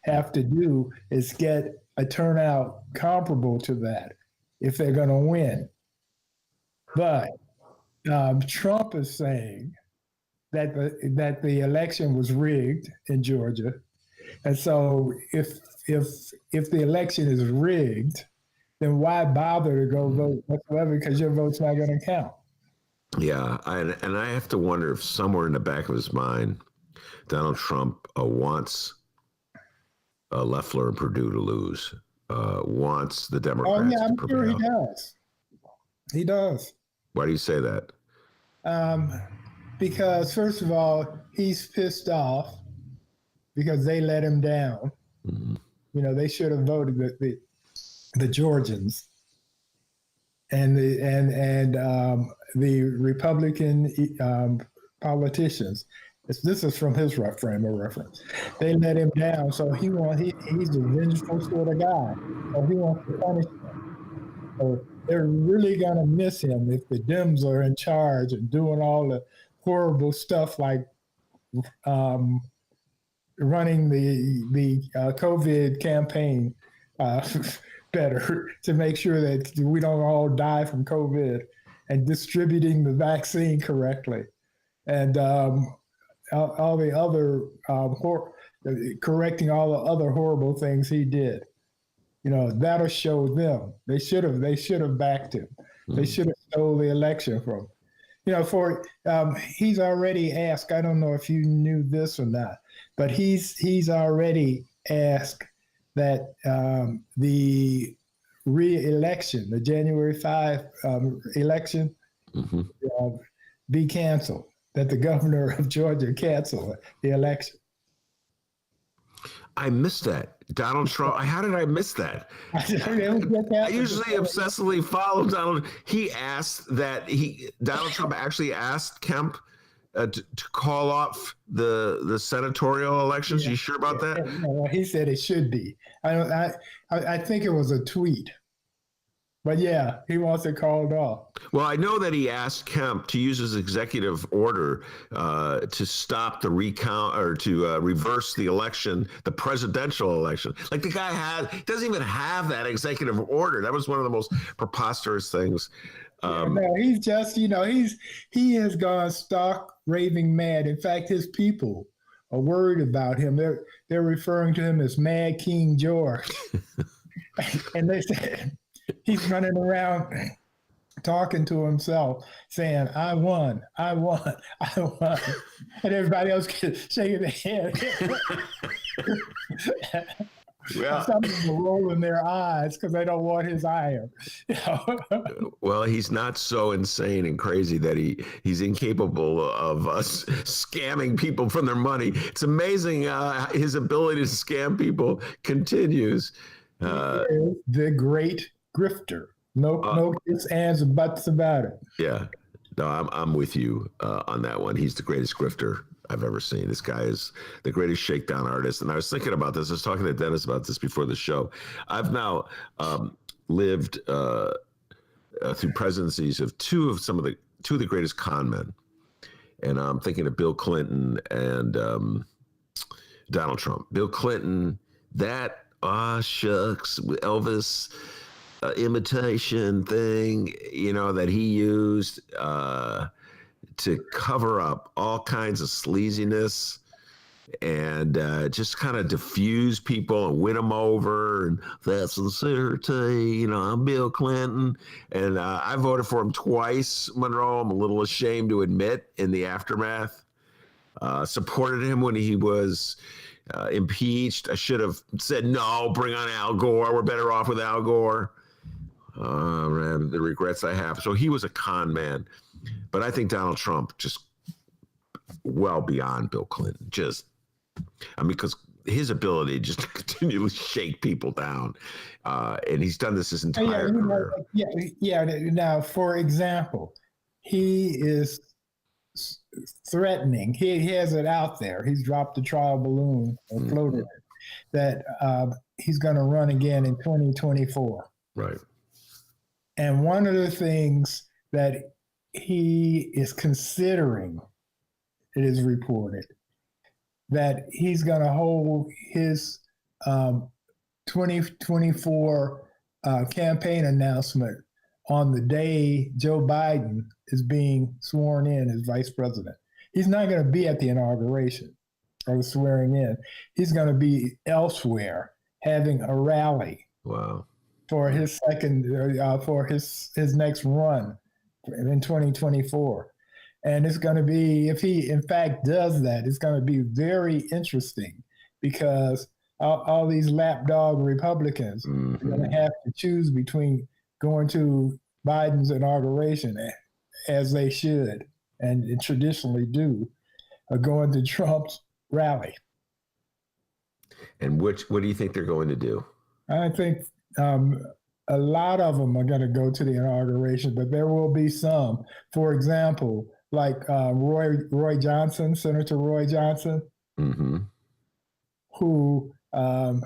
have to do is get a turnout comparable to that if they're going to win. But Trump is saying that the election was rigged in Georgia, and so if the election is rigged, then why bother to go vote whatsoever, because your vote's not going to count. Yeah, and I have to wonder if somewhere in the back of his mind, Donald Trump wants Loeffler and Purdue to lose, wants the Democrats Oh, yeah, I'm to sure prevail. he does. He does. Why do you say that? Because, first of all, he's pissed off because they let him down. Mm-hmm. They should have voted the Georgians and the Republican politicians. This is from his frame of reference. They let him down, so he's a vengeful sort of guy. So he wants to punish them. So they're really gonna miss him if the Dems are in charge and doing all the horrible stuff like running the COVID campaign better to make sure that we don't all die from COVID, and distributing the vaccine correctly, and all the other correcting all the other horrible things he did. That'll show them. They should have backed him. Mm-hmm. They should have stole the election from him. He's already asked, I don't know if you knew this or not, but he's already asked that the re-election, the January 5 election, mm-hmm. Be canceled, that the governor of Georgia cancel the election. I missed that. Donald Trump, how did I miss that? I usually obsessively follow Donald. Donald Trump actually asked Kemp to call off the senatorial elections. Yeah. You sure about that? Yeah, he said it should be. I think it was a tweet. But yeah, he wants it called off. Well, I know that he asked Kemp to use his executive order to stop the recount or to reverse the election, the presidential election. Like the guy doesn't even have that executive order. That was one of the most preposterous things. No, he's just, he has gone stark raving mad. In fact, his people are worried about him. They're referring to him as Mad King George. And they said, he's running around talking to himself, saying, I won. And everybody else shaking their head. Well, some people are rolling their eyes because they don't want his ire. Well, he's not so insane and crazy that he's incapable of us scamming people from their money. It's amazing his ability to scam people continues. The great grifter. No ifs, ands, or buts about it. Yeah. No, I'm with you on that one. He's the greatest grifter I've ever seen. This guy is the greatest shakedown artist. And I was thinking about this. I was talking to Dennis about this before the show. I've now lived through presidencies of two of the greatest con men. And I'm thinking of Bill Clinton and Donald Trump. Bill Clinton, that shucks, Elvis imitation thing, that he used to cover up all kinds of sleaziness and just kind of diffuse people and win them over. And that's sincerity. I'm Bill Clinton. And I voted for him twice, Monroe. I'm a little ashamed to admit in the aftermath. Supported him when he was impeached. I should have said, no, bring on Al Gore. We're better off with Al Gore. Man, the regrets I have. So he was a con man. But I think Donald Trump just well beyond Bill Clinton. Because his ability just to continually shake people down. And he's done this his entire career. Now, for example, he is threatening. He has it out there. He's dropped the trial balloon or floated it that he's going to run again in 2024. Right. And one of the things that he is considering, it is reported, that he's going to hold his 2024 campaign announcement on the day Joe Biden is being sworn in as vice president. He's not going to be at the inauguration or the swearing in. He's going to be elsewhere having a rally. Wow. For his for his next run in 2024. And it's going to be, if he in fact does that, it's going to be very interesting because all these lapdog Republicans are going to have to choose between going to Biden's inauguration, as they should and traditionally do, or going to Trump's rally. And what do you think they're going to do? I think a lot of them are going to go to the inauguration, but there will be some. For example, like Roy Johnson, Senator Roy Johnson, who, God,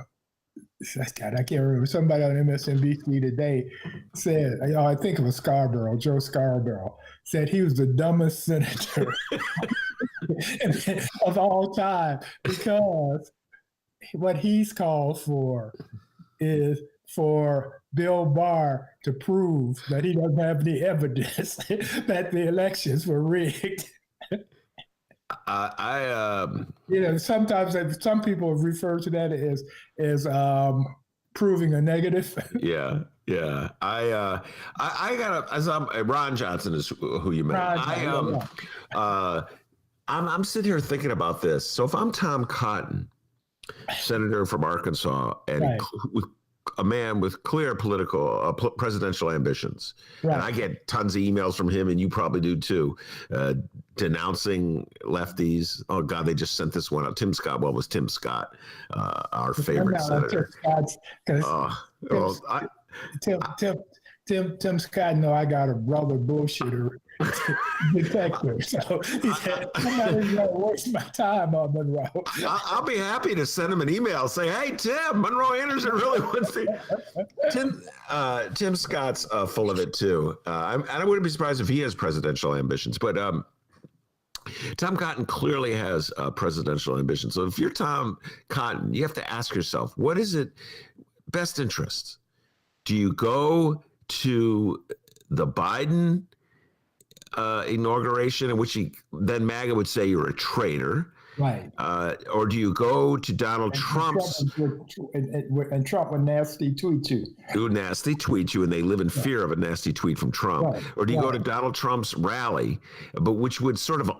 I can't remember, somebody on MSNBC today said, I think it was Joe Scarborough, said he was the dumbest senator of all time because what he's called for is for Bill Barr to prove that he doesn't have any evidence that the elections were rigged. Sometimes some people refer to that as proving a negative. Yeah. Ron Johnson is who you meant. I'm sitting here thinking about this. So if I'm Tom Cotton, senator from Arkansas, and a man with clear political, presidential ambitions. Right. And I get tons of emails from him, and you probably do too, denouncing lefties. Oh God, they just sent this one out. Tim Scott. Well, it was Tim Scott, our favorite senator. Tim Scott, no, I got a brother bullshitter detective. So he said, I'm not even going to waste my time on Monroe. I'll be happy to send him an email, say, hey, Tim, Monroe Anderson really wants to. Tim Scott's full of it too. And I wouldn't be surprised if he has presidential ambitions, but Tom Cotton clearly has presidential ambitions. So if you're Tom Cotton, you have to ask yourself, what is it best interest? Do you go to the Biden inauguration, in which then MAGA would say you're a traitor, right? Or do you go to Donald Trump's? And Trump would nasty tweet you. Do nasty tweet you, and they live in fear of a nasty tweet from Trump. Right. Or do you go to Donald Trump's rally, but which would sort of,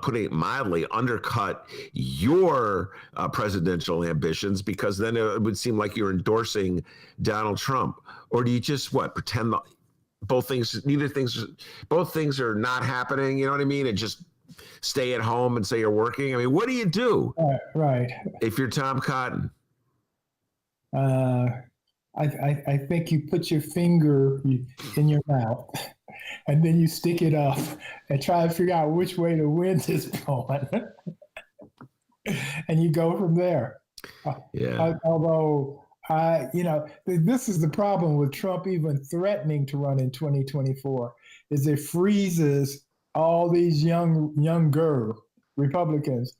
putting it mildly, undercut your presidential ambitions, because then it would seem like you're endorsing Donald Trump? Or do you just pretend that both things are not happening? You know what I mean? And just stay at home and say you're working. I mean, what do you do? Right. If you're Tom Cotton? I think you put your finger in your mouth and then you stick it up and try to figure out which way the wind is blowing. And you go from there. Yeah. Although, this is the problem with Trump even threatening to run in 2024, is it freezes all these younger Republicans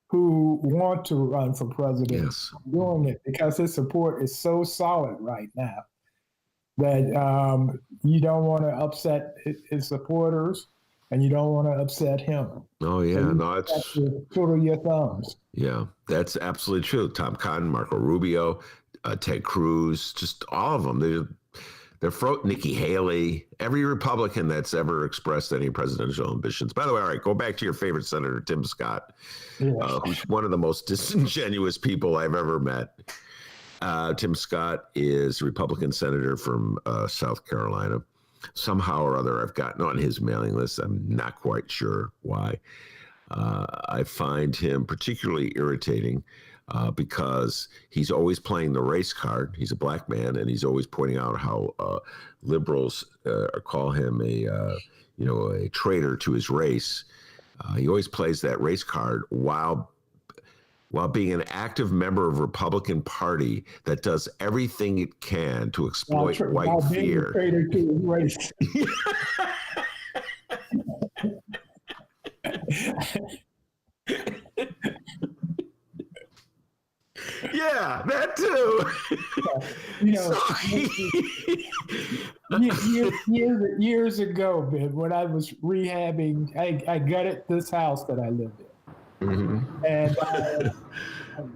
who want to run for president doing it, because his support is so solid right now that you don't want to upset his supporters, and you don't want to upset him. Oh yeah, So no, you it's have to twiddle your thumbs. yeah, that's absolutely true. Tom Cotton, Marco Rubio, Ted Cruz, just all of them. Nikki Haley, every Republican that's ever expressed any presidential ambitions. By the way, all right, go back to your favorite senator, Tim Scott, who's one of the most disingenuous people I've ever met. Tim Scott is a Republican senator from South Carolina. Somehow or other, I've gotten on his mailing list. I'm not quite sure why. I find him particularly irritating because he's always playing the race card. He's a black man, and he's always pointing out how liberals call him a traitor to his race. He always plays that race card while being an active member of Republican Party that does everything it can to exploit white fear. Traitor to his race. Yeah, that too. Years ago, Ben, when I was rehabbing, I gutted this house that I lived in. Mm-hmm. And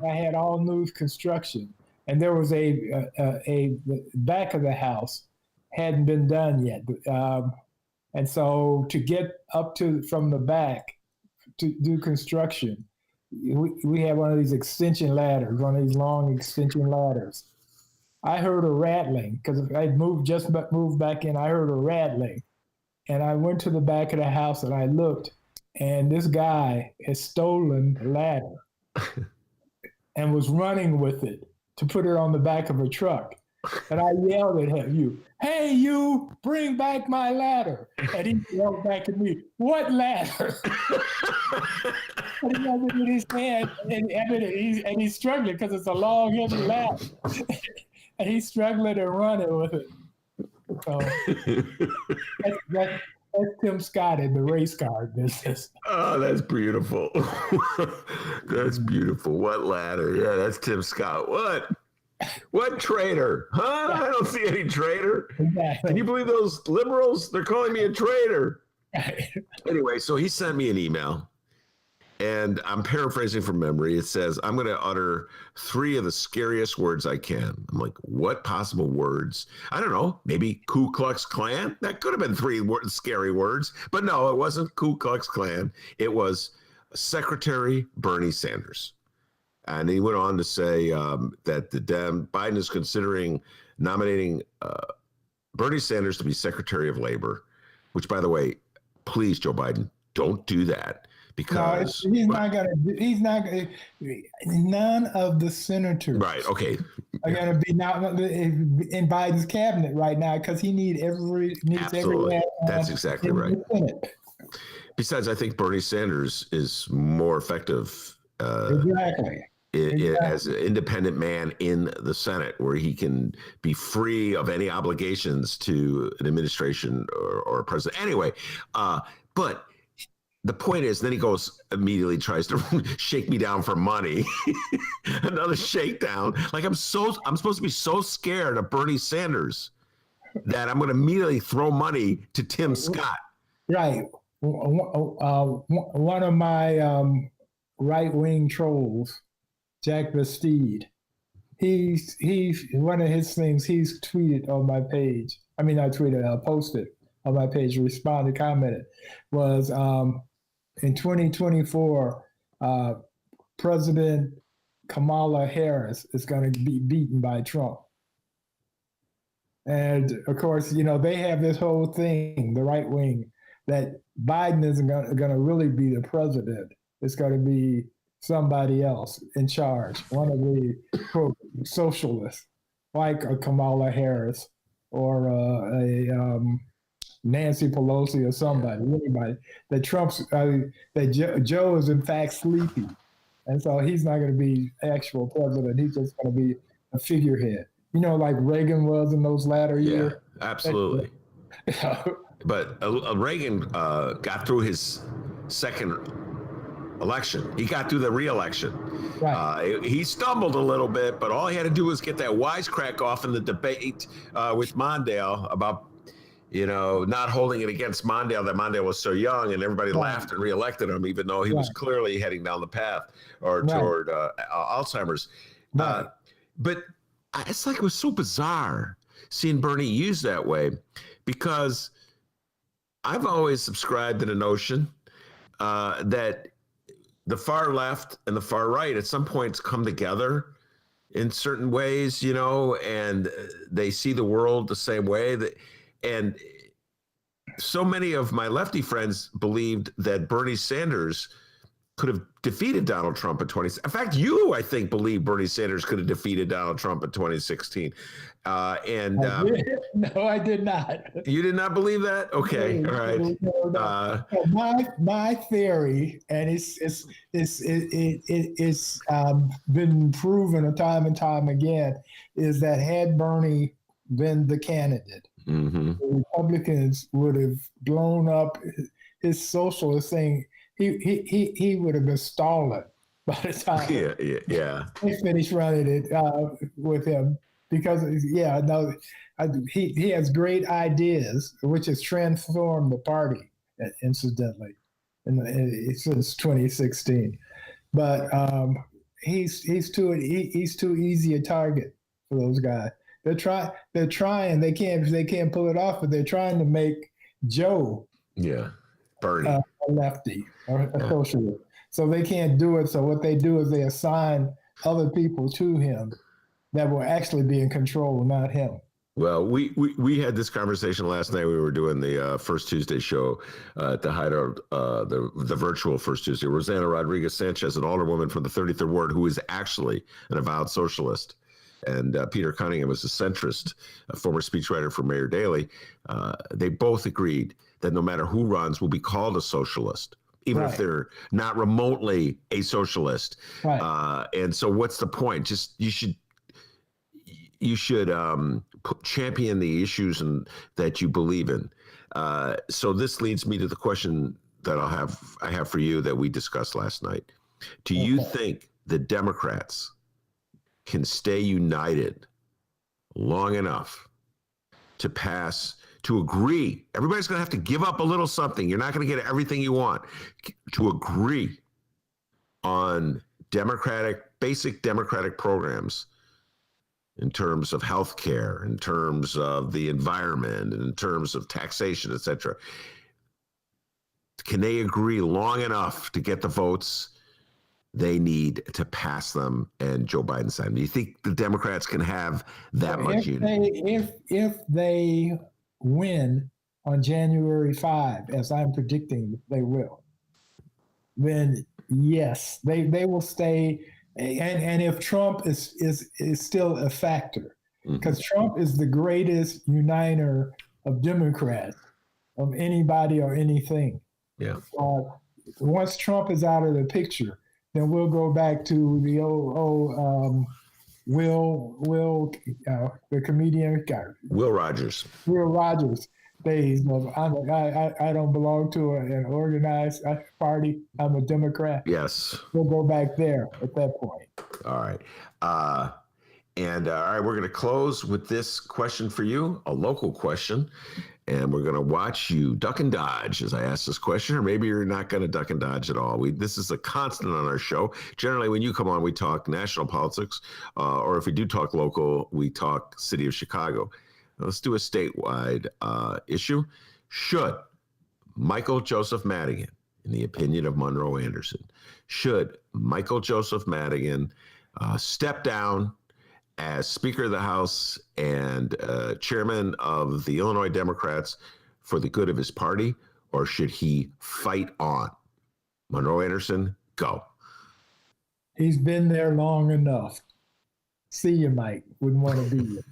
I had all new construction, and there was a back of the house hadn't been done yet, and so to get up from the back to do construction, we had one of these extension ladders, one of these long extension ladders. I heard a rattling because I just moved back in. I heard a rattling, and I went to the back of the house and I looked. And this guy has stolen the ladder and was running with it to put it on the back of a truck. And I yelled at him, hey, you, bring back my ladder. And he yelled back at me, what ladder? And he has it in his hand, and he's struggling because it's a long, heavy ladder. And he's struggling and running with it. So that's Tim Scott in the race car business. Oh, that's beautiful. That's beautiful. What ladder? Yeah, that's Tim Scott. What traitor? Huh? I don't see any traitor. Exactly. Can you believe those liberals? They're calling me a traitor. Anyway, so he sent me an email, and I'm paraphrasing from memory. It says, I'm going to utter 3 of the scariest words I can. I'm like, what possible words? I don't know. Maybe Ku Klux Klan? That could have been 3 scary words. But no, it wasn't Ku Klux Klan. It was Secretary Bernie Sanders. And he went on to say that Biden is considering nominating Bernie Sanders to be Secretary of Labor, which, by the way, please, Joe Biden, don't do that. Because he's not going to. None of the senators, right? Okay, are going to be in Biden's cabinet right now because he needs every. Absolutely, that's exactly right. Besides, I think Bernie Sanders is more effective. Exactly. As an independent man in the Senate, where he can be free of any obligations to an administration or a president. Anyway, but. The point is, then he immediately tries to shake me down for money. Another shakedown. Like I'm supposed to be so scared of Bernie Sanders that I'm going to immediately throw money to Tim Scott. Right. One of my right-wing trolls, Jack Bastide, he's one of his things he's tweeted on my page. I mean, I posted on my page, responded, commented, was in 2024, President Kamala Harris is going to be beaten by Trump. And of course, they have this whole thing, the right wing, that Biden isn't going to really be the president. It's going to be somebody else in charge, one of the quote socialists, like a Kamala Harris or Nancy Pelosi or somebody, anybody. That Joe is in fact sleepy, and so he's not going to be actual president. He's just going to be a figurehead. Like Reagan was in those latter years. Yeah, absolutely. But Reagan got through his second election. He got through the re-election. Right. He stumbled a little bit, but all he had to do was get that wisecrack off in the debate with Mondale about not holding it against Mondale that Mondale was so young and everybody laughed and reelected him, even though he was clearly heading down the path or toward Alzheimer's. But it's like it was so bizarre seeing Bernie used that way, because I've always subscribed to the notion that the far left and the far right at some points come together in certain ways, and they see the world the same way. And so many of my lefty friends believed that Bernie Sanders could have defeated Donald Trump in 20. In fact, I think, believe Bernie Sanders could have defeated Donald Trump in 2016. No, I did not. You did not believe that? Okay, all right. My theory, and it's been proven time and time again, is that had Bernie been the candidate, the Republicans would have blown up his socialist thing. He would have been stalling by the time they finished running it with him, because he has great ideas, which has transformed the party, incidentally, since 2016. But he's too easy a target for those guys. They're trying. They can't pull it off, but they're trying to make Joe Bernie a lefty or a socialist. So they can't do it. So what they do is they assign other people to him that will actually be in control, not him. Well, we had this conversation last night. We were doing the First Tuesday show at the Hideout, the virtual First Tuesday. Rosanna Rodriguez Sanchez, an alderwoman from the 33rd Ward, who is actually an avowed socialist, and Peter Cunningham is a centrist, a former speechwriter for Mayor Daley. They both agreed that no matter who runs, will be called a socialist, even if they're not remotely a socialist. And so, what's the point? Just you should champion the issues that you believe in. So this leads me to the question that I have for you that we discussed last night. Do you think the Democrats can stay united long enough to agree? Everybody's going to have to give up a little something. You're not going to get everything you want. To agree on basic democratic programs in terms of health care, in terms of the environment, in terms of taxation, etc. Can they agree long enough to get the votes they need to pass them and Joe Biden sign? Do you think the Democrats can have that much unity? If they win on January 5, as I'm predicting they will, then yes, they will stay. And if Trump is still a factor, because Trump is the greatest uniter of Democrats, of anybody or anything. Once Trump is out of the picture, then we'll go back to the old the comedian guy, Will Rogers days of I don't belong to an organized party. I'm a Democrat. Yes, we'll go back there at that point. All right. All right, we're going to close with this question for you, a local question, and we're going to watch you duck and dodge as I ask this question, or maybe you're not going to duck and dodge at all. This is a constant on our show. Generally, when you come on, we talk national politics, or if we do talk local, we talk city of Chicago. Let's do a statewide issue. Should Michael Joseph Madigan, in the opinion of Monroe Anderson, should Michael Joseph Madigan step down as Speaker of the House and Chairman of the Illinois Democrats for the good of his party, or should he fight on? Monroe Anderson, go. He's been there long enough. See you, Mike. Wouldn't want to be here.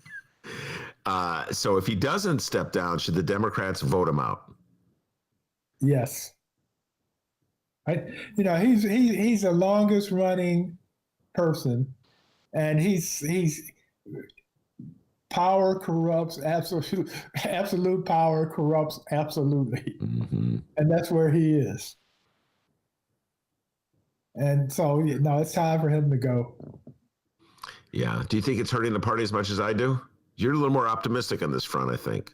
So if he doesn't step down, should the Democrats vote him out? Yes. He's the longest running person, and he's power corrupts absolute power corrupts absolutely, and that's where he is. And so it's time for him to go. Yeah. Do you think it's hurting the party as much as I do? You're a little more optimistic on this front, I think.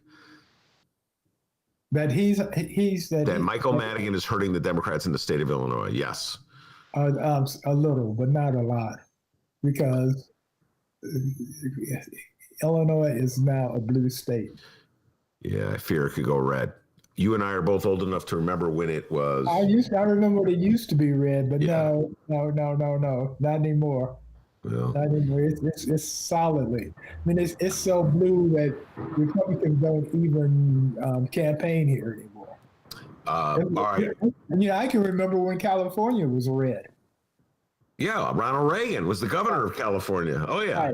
That that Michael Madigan is hurting the Democrats in the state of Illinois. Yes. A little, but not a lot, because Illinois is now a blue state. Yeah, I fear it could go red. You and I are both old enough to remember when it was. I remember it used to be red, but no, not anymore. Well, Not anymore. It's solidly. I mean, it's so blue that Republicans don't even campaign here anymore. All right. I can remember when California was red. Yeah, Ronald Reagan was the governor of California. Oh yeah.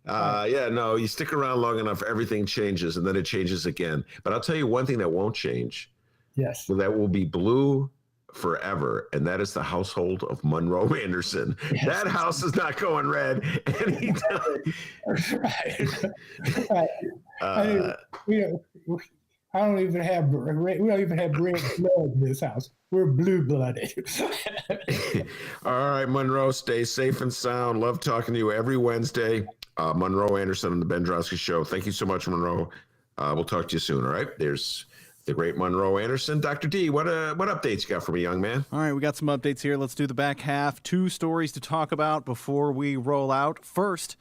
Right. No, you stick around long enough, everything changes, and then it changes again. But I'll tell you one thing that won't change. Yes. That will be blue forever, and that is the household of Monroe Anderson. Yes. That house is not going red anytime. Right. I don't even have we don't even have red blood in this house. We're blue-blooded. All right, Monroe, stay safe and sound. Love talking to you every Wednesday. Monroe Anderson on the Ben Joravsky Show. Thank you so much, Monroe. We'll talk to you soon. All right. There's the great Monroe Anderson. Dr. D, what updates you got for me, young man? All right, we got some updates here. Let's do the back half. 2 stories to talk about before we roll out. First,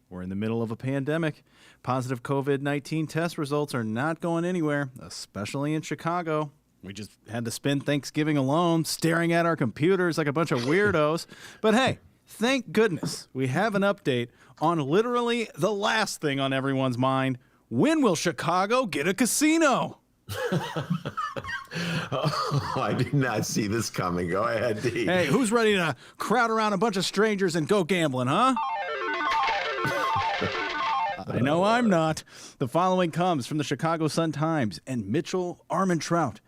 we're in the middle of a pandemic. Positive COVID-19 test results are not going anywhere, especially in Chicago. We just had to spend Thanksgiving alone staring at our computers like a bunch of weirdos. But hey, thank goodness we have an update on literally the last thing on everyone's mind. When will Chicago get a casino? Oh, I did not see this coming. Go ahead, D. Hey, who's ready to crowd around a bunch of strangers and go gambling, huh? I know I'm not. The following comes from the Chicago Sun-Times and Mitchell Armentrout.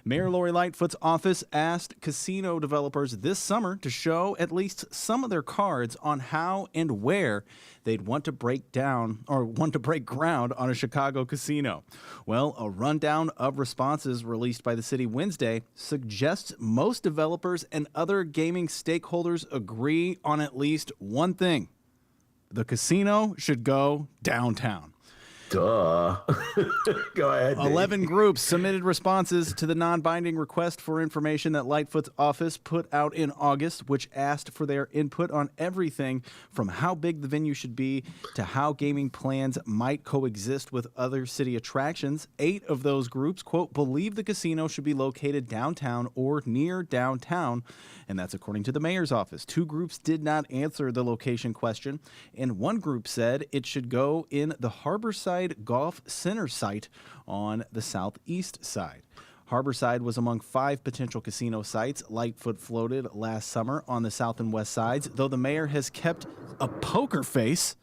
Mayor Lori Lightfoot's office asked casino developers this summer to show at least some of their cards on how and where they'd want to break ground on a Chicago casino. Well, a rundown of responses released by the city Wednesday suggests most developers and other gaming stakeholders agree on at least one thing. The casino should go downtown. Duh. Go ahead, Dave. 11 groups submitted responses to the non-binding request for information that Lightfoot's office put out in August, which asked for their input on everything from how big the venue should be to how gaming plans might coexist with other city attractions. 8 of those groups, quote, believe the casino should be located downtown or near downtown, and that's according to the mayor's office. 2 groups did not answer the location question, and 1 group said it should go in the Harborside Golf Center site on the southeast side. Harborside was among 5 potential casino sites Lightfoot floated last summer on the south and west sides, though the mayor has kept a poker face,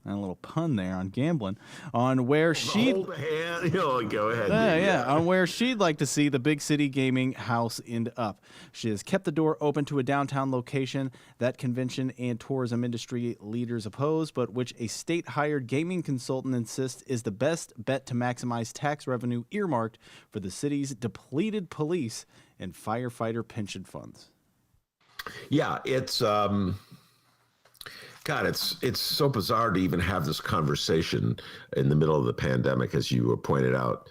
and a little pun there on gambling, on where she'd hold a hand. Go ahead. on where she'd like to see the big city gaming house end up. She has kept the door open to a downtown location that convention and tourism industry leaders oppose, but which a state-hired gaming consultant insists is the best bet to maximize tax revenue earmarked for the city's depleted police and firefighter pension funds. Yeah, it's God, it's so bizarre to even have this conversation in the middle of the pandemic, as you pointed out,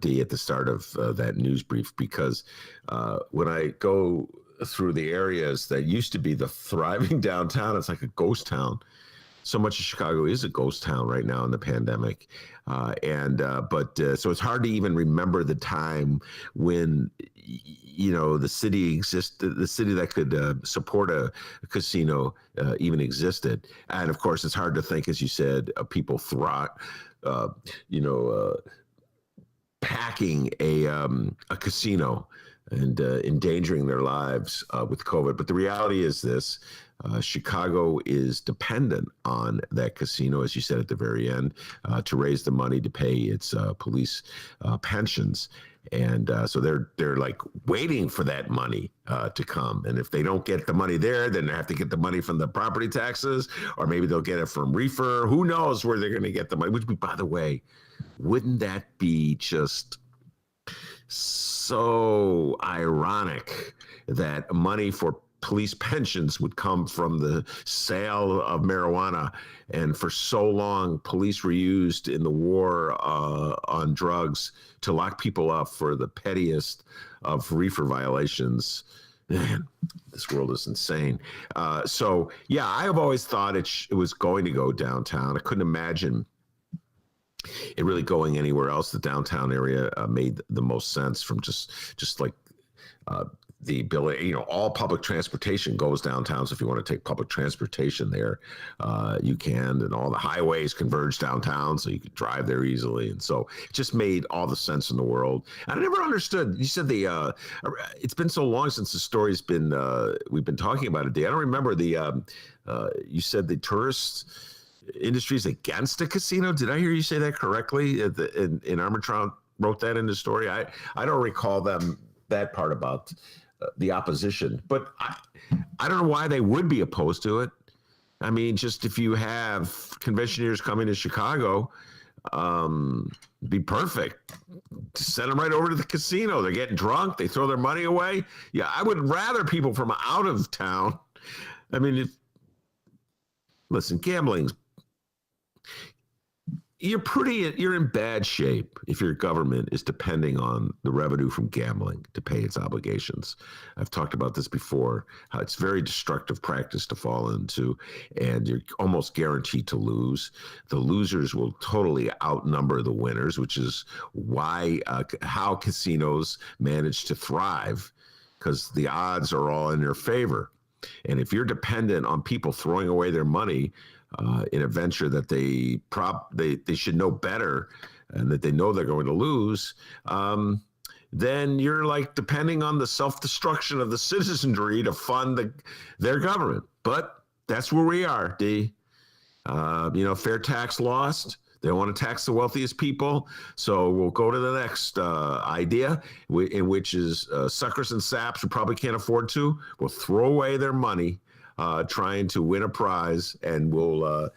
D, at the start of that news brief, because when I go through the areas that used to be the thriving downtown, it's like a ghost town. So much of Chicago is a ghost town right now in the pandemic. So it's hard to even remember the time when, the city existed, the city that could support a casino even existed. And of course, it's hard to think, as you said, of people packing a casino and endangering their lives with COVID. But the reality is this. Chicago is dependent on that casino, as you said at the very end, to raise the money to pay its police pensions. And so they're like waiting for that money to come. And if they don't get the money there, then they have to get the money from the property taxes, or maybe they'll get it from reefer. Who knows where they're going to get the money? Which, by the way, wouldn't that be just so ironic that money for police pensions would come from the sale of marijuana. And for so long, police were used in the war on drugs to lock people up for the pettiest of reefer violations. Man, this world is insane. So, yeah, I have always thought it was going to go downtown. I couldn't imagine it really going anywhere else. The downtown area made the most sense from just like the ability, all public transportation goes downtown. So if you want to take public transportation there, you can, and all the highways converge downtown so you could drive there easily. And so it just made all the sense in the world. And I never understood, you said it's been so long since the story's been, we've been talking about it. I don't remember you said the tourist industry is against a casino. Did I hear you say that correctly? In Armstrong wrote that in the story. I don't recall that part about the opposition, but I don't know why they would be opposed to it. I mean, just if you have conventioneers coming to Chicago, be perfect. Send them right over to the casino. They're getting drunk. They throw their money away. Yeah, I would rather people from out of town. I mean, listen, gambling's, you're in bad shape if your government is depending on the revenue from gambling to pay its obligations. I've talked about this before, how it's very destructive practice to fall into, and you're almost guaranteed to lose. The losers will totally outnumber the winners, which is why how casinos manage to thrive, because the odds are all in their favor. And if you're dependent on people throwing away their money in a venture that they should know better and that they know they're going to lose, then you're like depending on the self-destruction of the citizenry to fund their government. But that's where we are, D. Fair tax lost. They want to tax the wealthiest people. So we'll go to the next idea, in which is suckers and saps who probably can't afford to will throw away their money trying to win a prize, and we'll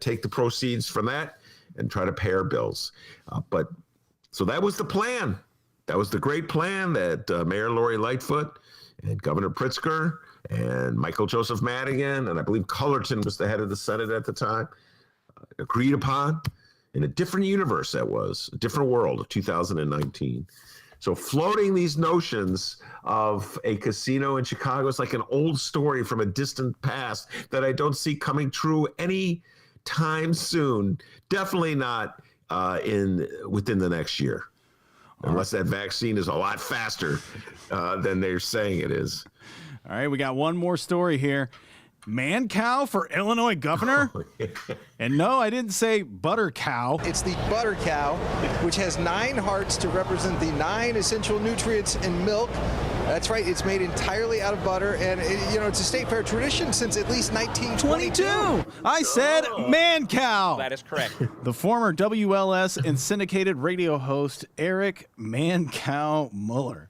take the proceeds from that and try to pay our bills. So that was the plan. That was the great plan that Mayor Lori Lightfoot and Governor Pritzker and Michael Joseph Madigan, and I believe Cullerton was the head of the Senate at the time, agreed upon. In a different universe, that was a different world of 2019. So floating these notions of a casino in Chicago is like an old story from a distant past that I don't see coming true any time soon. Definitely not within the next year, unless that vaccine is a lot faster than they're saying it is. All right, we got one more story here. Man cow for Illinois governor? And no, I didn't say butter cow. It's the butter cow, which has 9 hearts to represent the 9 essential nutrients in milk. That's right, it's made entirely out of butter, and it's a state fair tradition since at least 1922. I said man cow. That is correct. The former WLS and syndicated radio host Eric Man Cow Muller.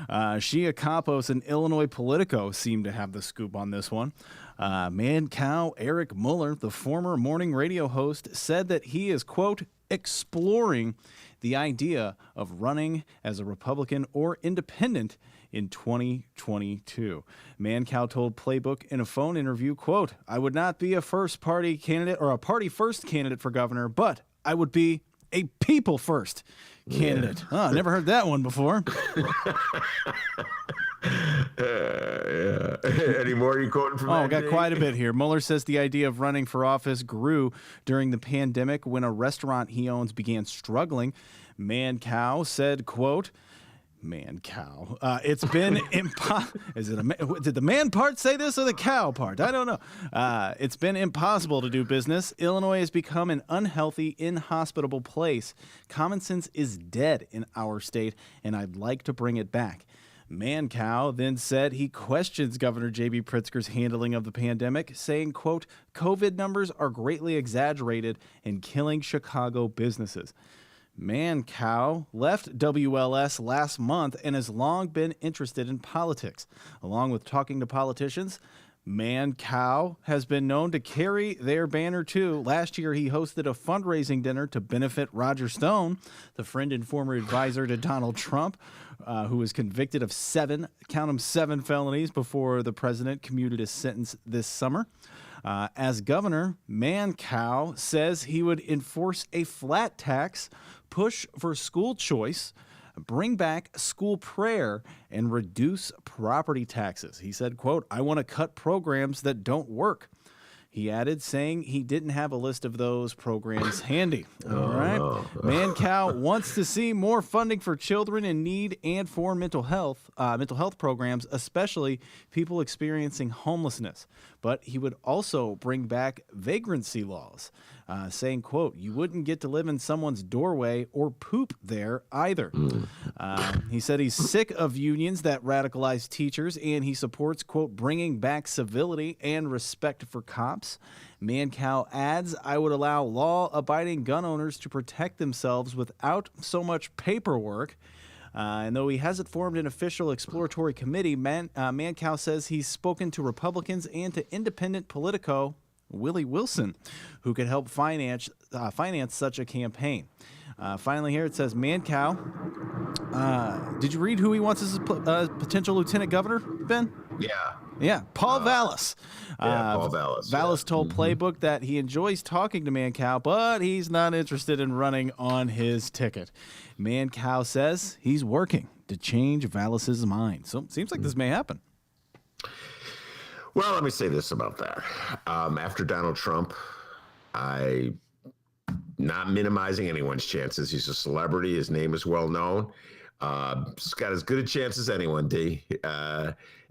Shia Campos and Illinois Politico seem to have the scoop on this one. Man cow Eric Muller, the former morning radio host, said that he is, quote, exploring the idea of running as a Republican or independent in 2022. Man cow told Playbook in a phone interview, quote, I would not be a first party candidate or a party first candidate for governor, but I would be a people first candidate. Yeah. I never heard that one before. Any more you quoting from that? Oh, got quite a bit here. Mueller says the idea of running for office grew during the pandemic when a restaurant he owns began struggling. Man cow said, quote, man cow. It's been did the man part say this or the cow part? I don't know. It's been impossible to do business. Illinois has become an unhealthy, inhospitable place. Common sense is dead in our state, and I'd like to bring it back. Man cow then said he questions Governor J.B. Pritzker's handling of the pandemic, saying, quote, COVID numbers are greatly exaggerated and killing Chicago businesses. Man cow left WLS last month and has long been interested in politics. Along with talking to politicians, Mancow has been known to carry their banner too. Last year, he hosted a fundraising dinner to benefit Roger Stone, the friend and former advisor to Donald Trump, who was convicted of 7 felonies before the president commuted his sentence this summer. As governor, Mancow says he would enforce a flat tax, push for school choice, bring back school prayer, and reduce property taxes. He said, quote, "I want to cut programs that don't work." He added, saying he didn't have a list of those programs handy. All right. Mancow wants to see more funding for children in need and for mental health programs, especially people experiencing homelessness. But he would also bring back vagrancy laws, saying, quote, "You wouldn't get to live in someone's doorway or poop there either." He said he's sick of unions that radicalize teachers, and he supports, quote, "bringing back civility and respect for cops." Mancow adds, "I would allow law-abiding gun owners to protect themselves without so much paperwork." And though he hasn't formed an official exploratory committee, Mancow says he's spoken to Republicans and to independent Politico Willie Wilson, who could help finance such a campaign. Finally, here it says Mancow. Did you read who he wants as a potential lieutenant governor, Ben? Yeah, Paul Vallis. Paul Vallis. Vallis told Playbook that he enjoys talking to Mancow, but he's not interested in running on his ticket. Mancow says he's working to change Vallis's mind. So it seems like this may happen. Well, let me say this about that. After Donald Trump, not minimizing anyone's chances. He's a celebrity. His name is well known. He's got as good a chance as anyone, D.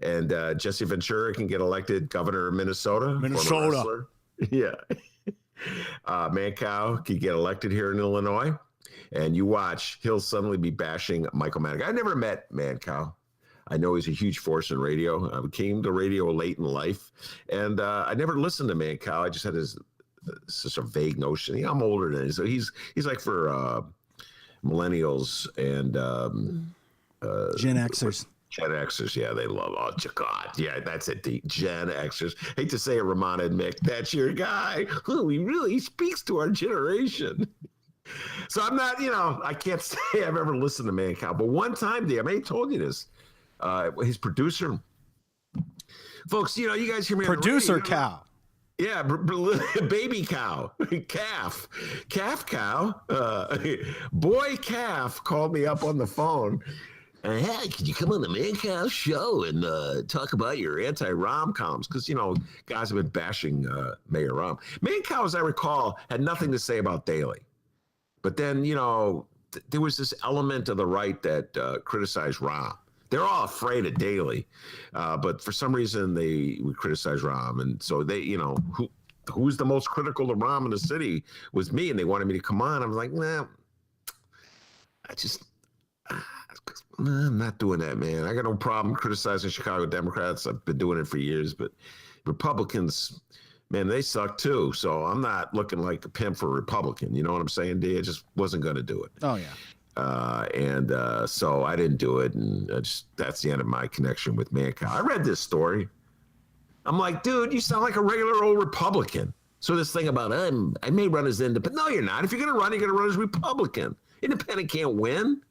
And Jesse Ventura can get elected governor of Minnesota. Yeah. Mancow can get elected here in Illinois. And you watch, he'll suddenly be bashing Michael Madigan. I never met Mancow. I know he's a huge force in radio. I came to radio late in life. And I never listened to Mancow. I just had such a vague notion. Yeah, I'm older than him. So he's like for millennials and Gen Xers. Gen Xers, yeah, they love. Oh God, yeah, that's it. The Gen Xers. Hate to say it, Ramona and Mick. That's your guy. Oh, he really speaks to our generation. So I'm not, I can't say I've ever listened to Mancow, but one time, I may have told you this. His producer, folks, you guys hear me. Producer on the radio, cow. Yeah, baby cow, calf cow, boy calf called me up on the phone. Hey, could you come on the Mancow show and talk about your anti-rom-coms? Because, guys have been bashing Mayor Rahm. Mancow, as I recall, had nothing to say about Daley. But then, there was this element of the right that criticized Rahm. They're all afraid of Daley, but for some reason they would criticize Rahm, and so they, who's the most critical of Rahm in the city was me, and they wanted me to come on. I was like, nah, I'm not doing that, man. I got no problem criticizing Chicago Democrats. I've been doing it for years, but Republicans, man, they suck too. So I'm not looking like a pimp for a Republican. You know what I'm saying, D? I just wasn't going to do it. Oh, yeah. So I didn't do it, and that's the end of my connection with Mancow. I read this story. I'm like, dude, you sound like a regular old Republican. So this thing about I may run as independent. No, you're not. If you're going to run, you're going to run as Republican. Independent can't win.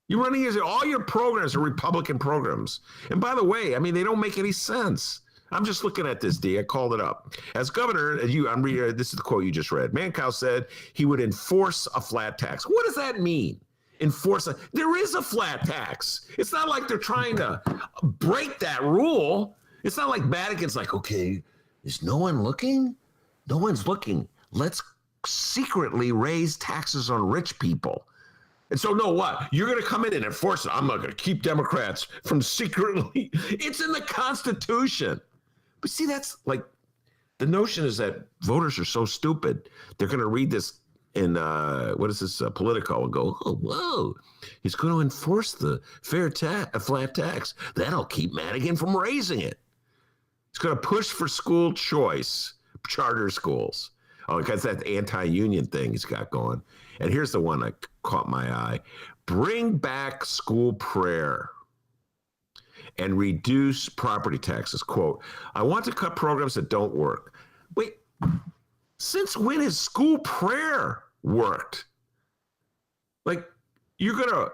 You're running as all your programs are Republican programs. And by the way, they don't make any sense. I'm just looking at this, D. I called it up. As governor, I'm reading, this is the quote you just read. Mancow said he would enforce a flat tax. What does that mean? There is a flat tax. It's not like they're trying to break that rule. It's not like Madigan's like, okay, is no one looking? No one's looking. Let's secretly raise taxes on rich people. And so, no, what? You're going to come in and enforce it. I'm not going to keep Democrats from secretly. It's in the Constitution. But see, that's like the notion is that voters are so stupid. They're going to read this in Politico and go, oh, whoa, he's going to enforce the flat tax. That'll keep Madigan from raising it. He's going to push for school choice, charter schools. Oh, because that anti-union thing he's got going. And here's the one that caught my eye. Bring back school prayer and reduce property taxes. Quote, I want to cut programs that don't work. Wait, since when has school prayer worked? Like, you're going to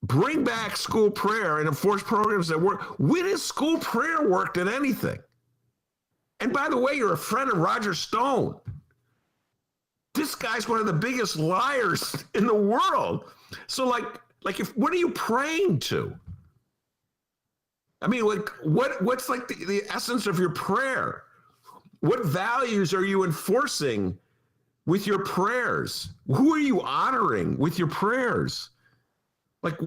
bring back school prayer and enforce programs that work. When has school prayer worked in anything? And by the way, you're a friend of Roger Stone. This guy's one of the biggest liars in the world. So what are you praying to? I mean, what's like the essence of your prayer? What values are you enforcing with your prayers? Who are you honoring with your prayers? Like,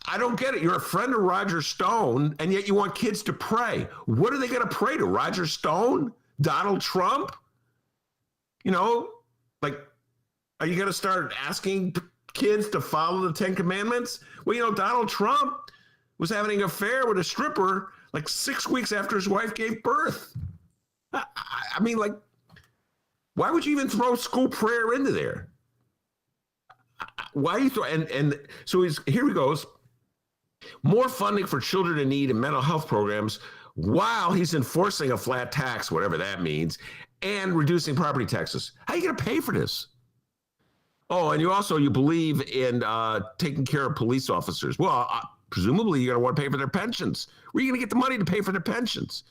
I don't get it. You're a friend of Roger Stone, and yet you want kids to pray. What are they going to pray to? Roger Stone? Donald Trump? You know, like, are you going to start asking kids to follow the 10 Commandments? Well, you know, Donald Trump was having an affair with a stripper like 6 weeks after his wife gave birth. I mean, like, why would you even throw school prayer into there? Why are you throwing? And so here he goes. More funding for children in need and mental health programs while he's enforcing a flat tax, whatever that means, and reducing property taxes. How are you going to pay for this? Oh, and you believe in taking care of police officers. Well, presumably you're going to want to pay for their pensions. Where are you going to get the money to pay for their pensions?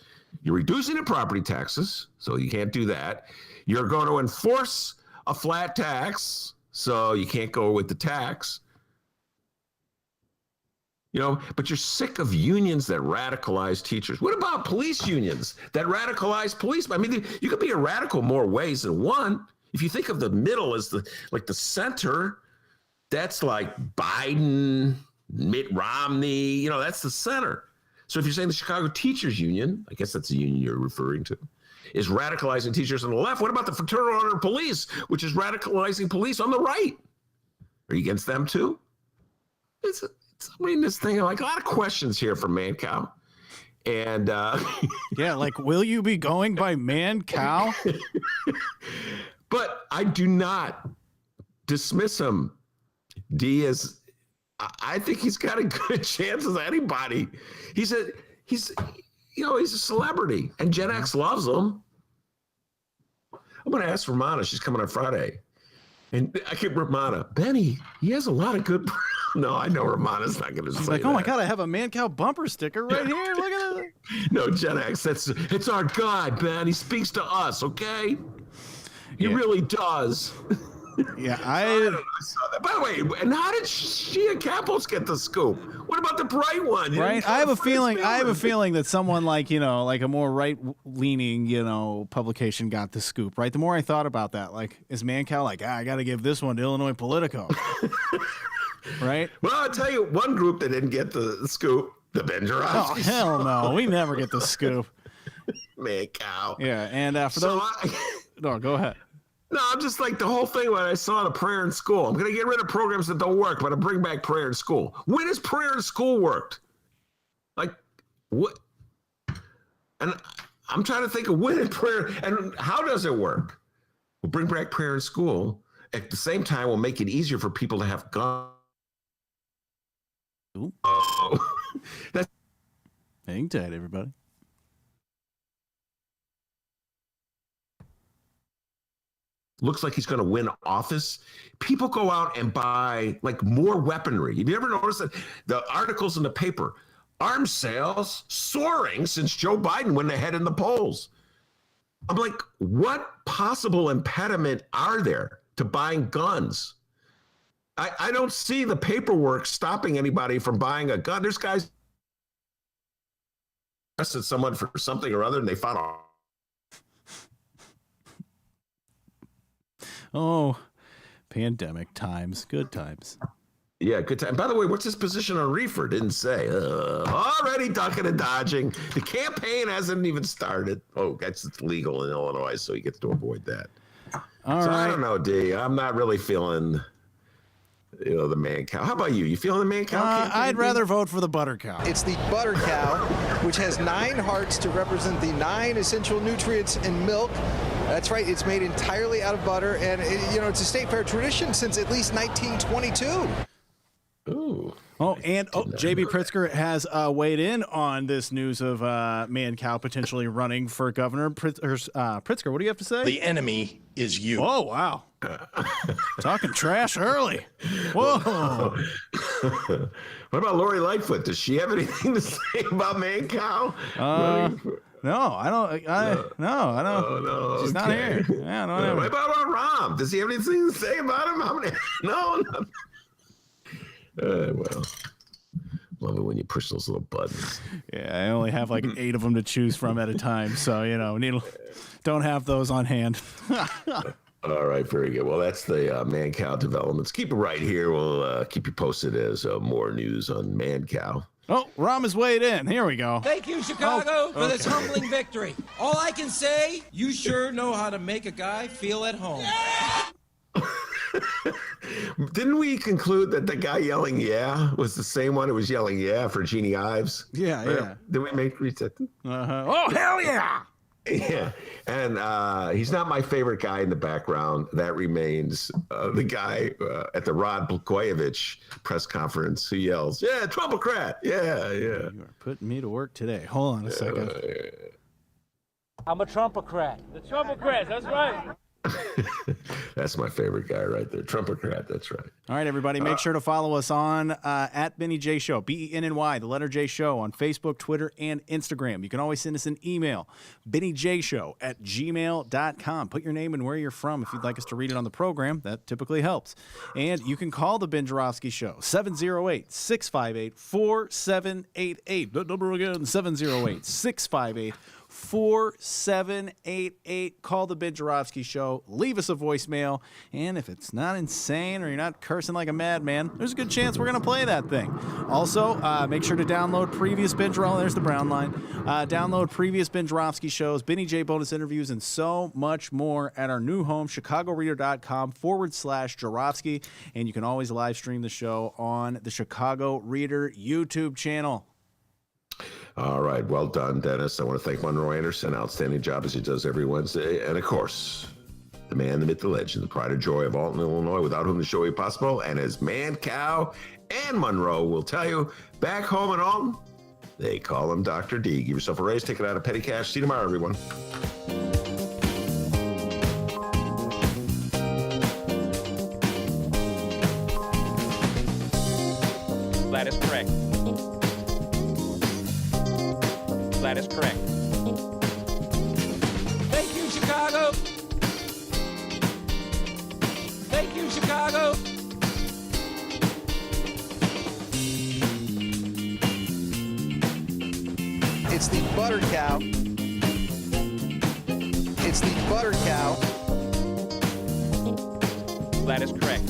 You're reducing the property taxes, so you can't do that. You're going to enforce a flat tax, so you can't go with the tax. You know, but you're sick of unions that radicalize teachers. What about police unions that radicalize policemen? I mean, you could be a radical more ways than one. If you think of the middle as the center, that's like Biden, Mitt Romney, you know, that's the center. So if you're saying the Chicago Teachers Union, I guess that's the union you're referring to, is radicalizing teachers on the left, what about the Fraternal Order of Police, which is radicalizing police on the right? Are you against them too? I'm reading this thing, like a lot of questions here from Mancow. And yeah, like, will you be going by Mancow? But I do not dismiss him. I think he's got a good chance as anybody. He's a celebrity, and Gen X loves him. I'm going to ask Romana. She's coming on Friday. And I keep Romana, Benny, he has a lot of good. No, I know Romana's not going to say like, that. oh my God, I have a Mancow bumper sticker right here. Look at it. No, Gen X, it's our guy, Ben. He speaks to us, okay? He really does. Yeah, I saw that. By the way, and how did Shia Kapos get the scoop? What about the bright one? Right, I have a feeling that someone like a more right-leaning, publication got the scoop. Right, the more I thought about that, like, is Mancow like, I got to give this one to Illinois Politico? Right. Well, I'll tell you one group that didn't get the scoop: the Ben Joravsky. Oh hell no, we never get the scoop. Mancow. Yeah, and for those, no, go ahead. No, I'm just like the whole thing when I saw the prayer in school. I'm going to get rid of programs that don't work, but I bring back prayer in school. When has prayer in school worked? Like, what? And I'm trying to think of when in prayer, and how does it work? We'll bring back prayer in school. At the same time, we'll make it easier for people to have guns. Oh, that's hang tight, everybody. Looks like he's going to win office. People go out and buy like more weaponry. You ever notice that the articles in the paper, arms sales soaring since Joe Biden went ahead in the polls? I'm like, what possible impediment are there to buying guns? I don't see the paperwork stopping anybody from buying a gun. There's guys arrested someone for something or other, and they found a Oh, pandemic times, good times. Yeah, good time. By the way, what's his position on reefer? Didn't say. Already ducking and dodging. The campaign hasn't even started. Oh, it's legal in Illinois, so he gets to avoid that. All right. I don't know, D. I'm not really feeling, the man cow. How about you? You feeling the man cow? I'd rather vote for the butter cow. It's the butter cow, which has 9 hearts to represent the 9 essential nutrients in milk. That's right. It's made entirely out of butter, and it's a state fair tradition since at least 1922. Ooh. Oh, and J.B. Pritzker has weighed in on this news of Mancow potentially running for governor. Pritzker, what do you have to say? The enemy is you. Oh, wow. Talking trash early. Whoa. What about Lori Lightfoot? Does she have anything to say about Mancow? No, I don't. No, I don't. No, she's not here. Yeah, no. What about Rahm? Does he have anything to say about him? How many? No. Well, love it when you push those little buttons. Yeah, I only have like 8 of them to choose from at a time, so don't have those on hand. All right, very good. Well, that's the Mancow developments. Keep it right here. We'll keep you posted as more news on Mancow. Oh, Rahm is weighed in. Here we go. Thank you, Chicago, for this humbling victory. All I can say, you sure know how to make a guy feel at home. Didn't we conclude that the guy yelling "yeah" was the same one who was yelling "yeah" for Jeannie Ives? Yeah. Did we make reset? Oh, hell yeah! Yeah, and he's not my favorite guy in the background. That remains the guy at the Rod Blagojevich press conference who yells, "Yeah, Trumpocrat! Yeah." You are putting me to work today. Hold on a second. I'm a Trumpocrat. The Trumpocrat, that's right. That's my favorite guy right there. Trumpocrat, that's right. All right, everybody, make sure to follow us on at Benny J Show, BENNY, the letter J Show, on Facebook, Twitter, and Instagram. You can always send us an email, BennyJShow@gmail.com. Put your name and where you're from if you'd like us to read it on the program. That typically helps. And you can call the Ben Joravsky Show, 708-658-4788. That number again, 708-658-4788. Call the Ben Joravsky Show, leave us a voicemail, and if it's not insane or you're not cursing like a madman, there's a good chance we're going to play that thing. Also, make sure to download previous Ben Joravsky, there's the brown line, download previous Ben Joravsky shows, Benny J bonus interviews, and so much more at our new home, chicagoreader.com/Joravsky, and you can always live stream the show on the Chicago Reader YouTube channel. All right. Well done, Dennis. I want to thank Monroe Anderson. Outstanding job as he does every Wednesday. And, of course, the man, the myth, the legend, the pride and joy of Alton, Illinois, without whom the show ain't possible. And as Mancow and Monroe will tell you, back home in Alton, they call him Dr. D. Give yourself a raise. Take it out of petty cash. See you tomorrow, everyone. That is correct. That is correct. Thank you, Chicago. Thank you, Chicago. It's the butter cow. It's the butter cow. That is correct.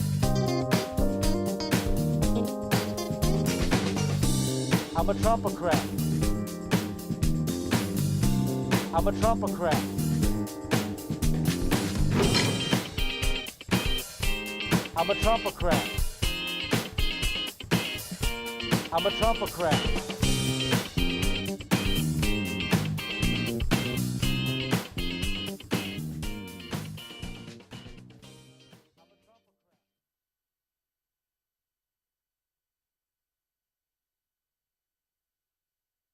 I'm a Trumpocrat. I'm a Trumpocrat. I'm a Trumpocrat. I'm a Trumpocrat.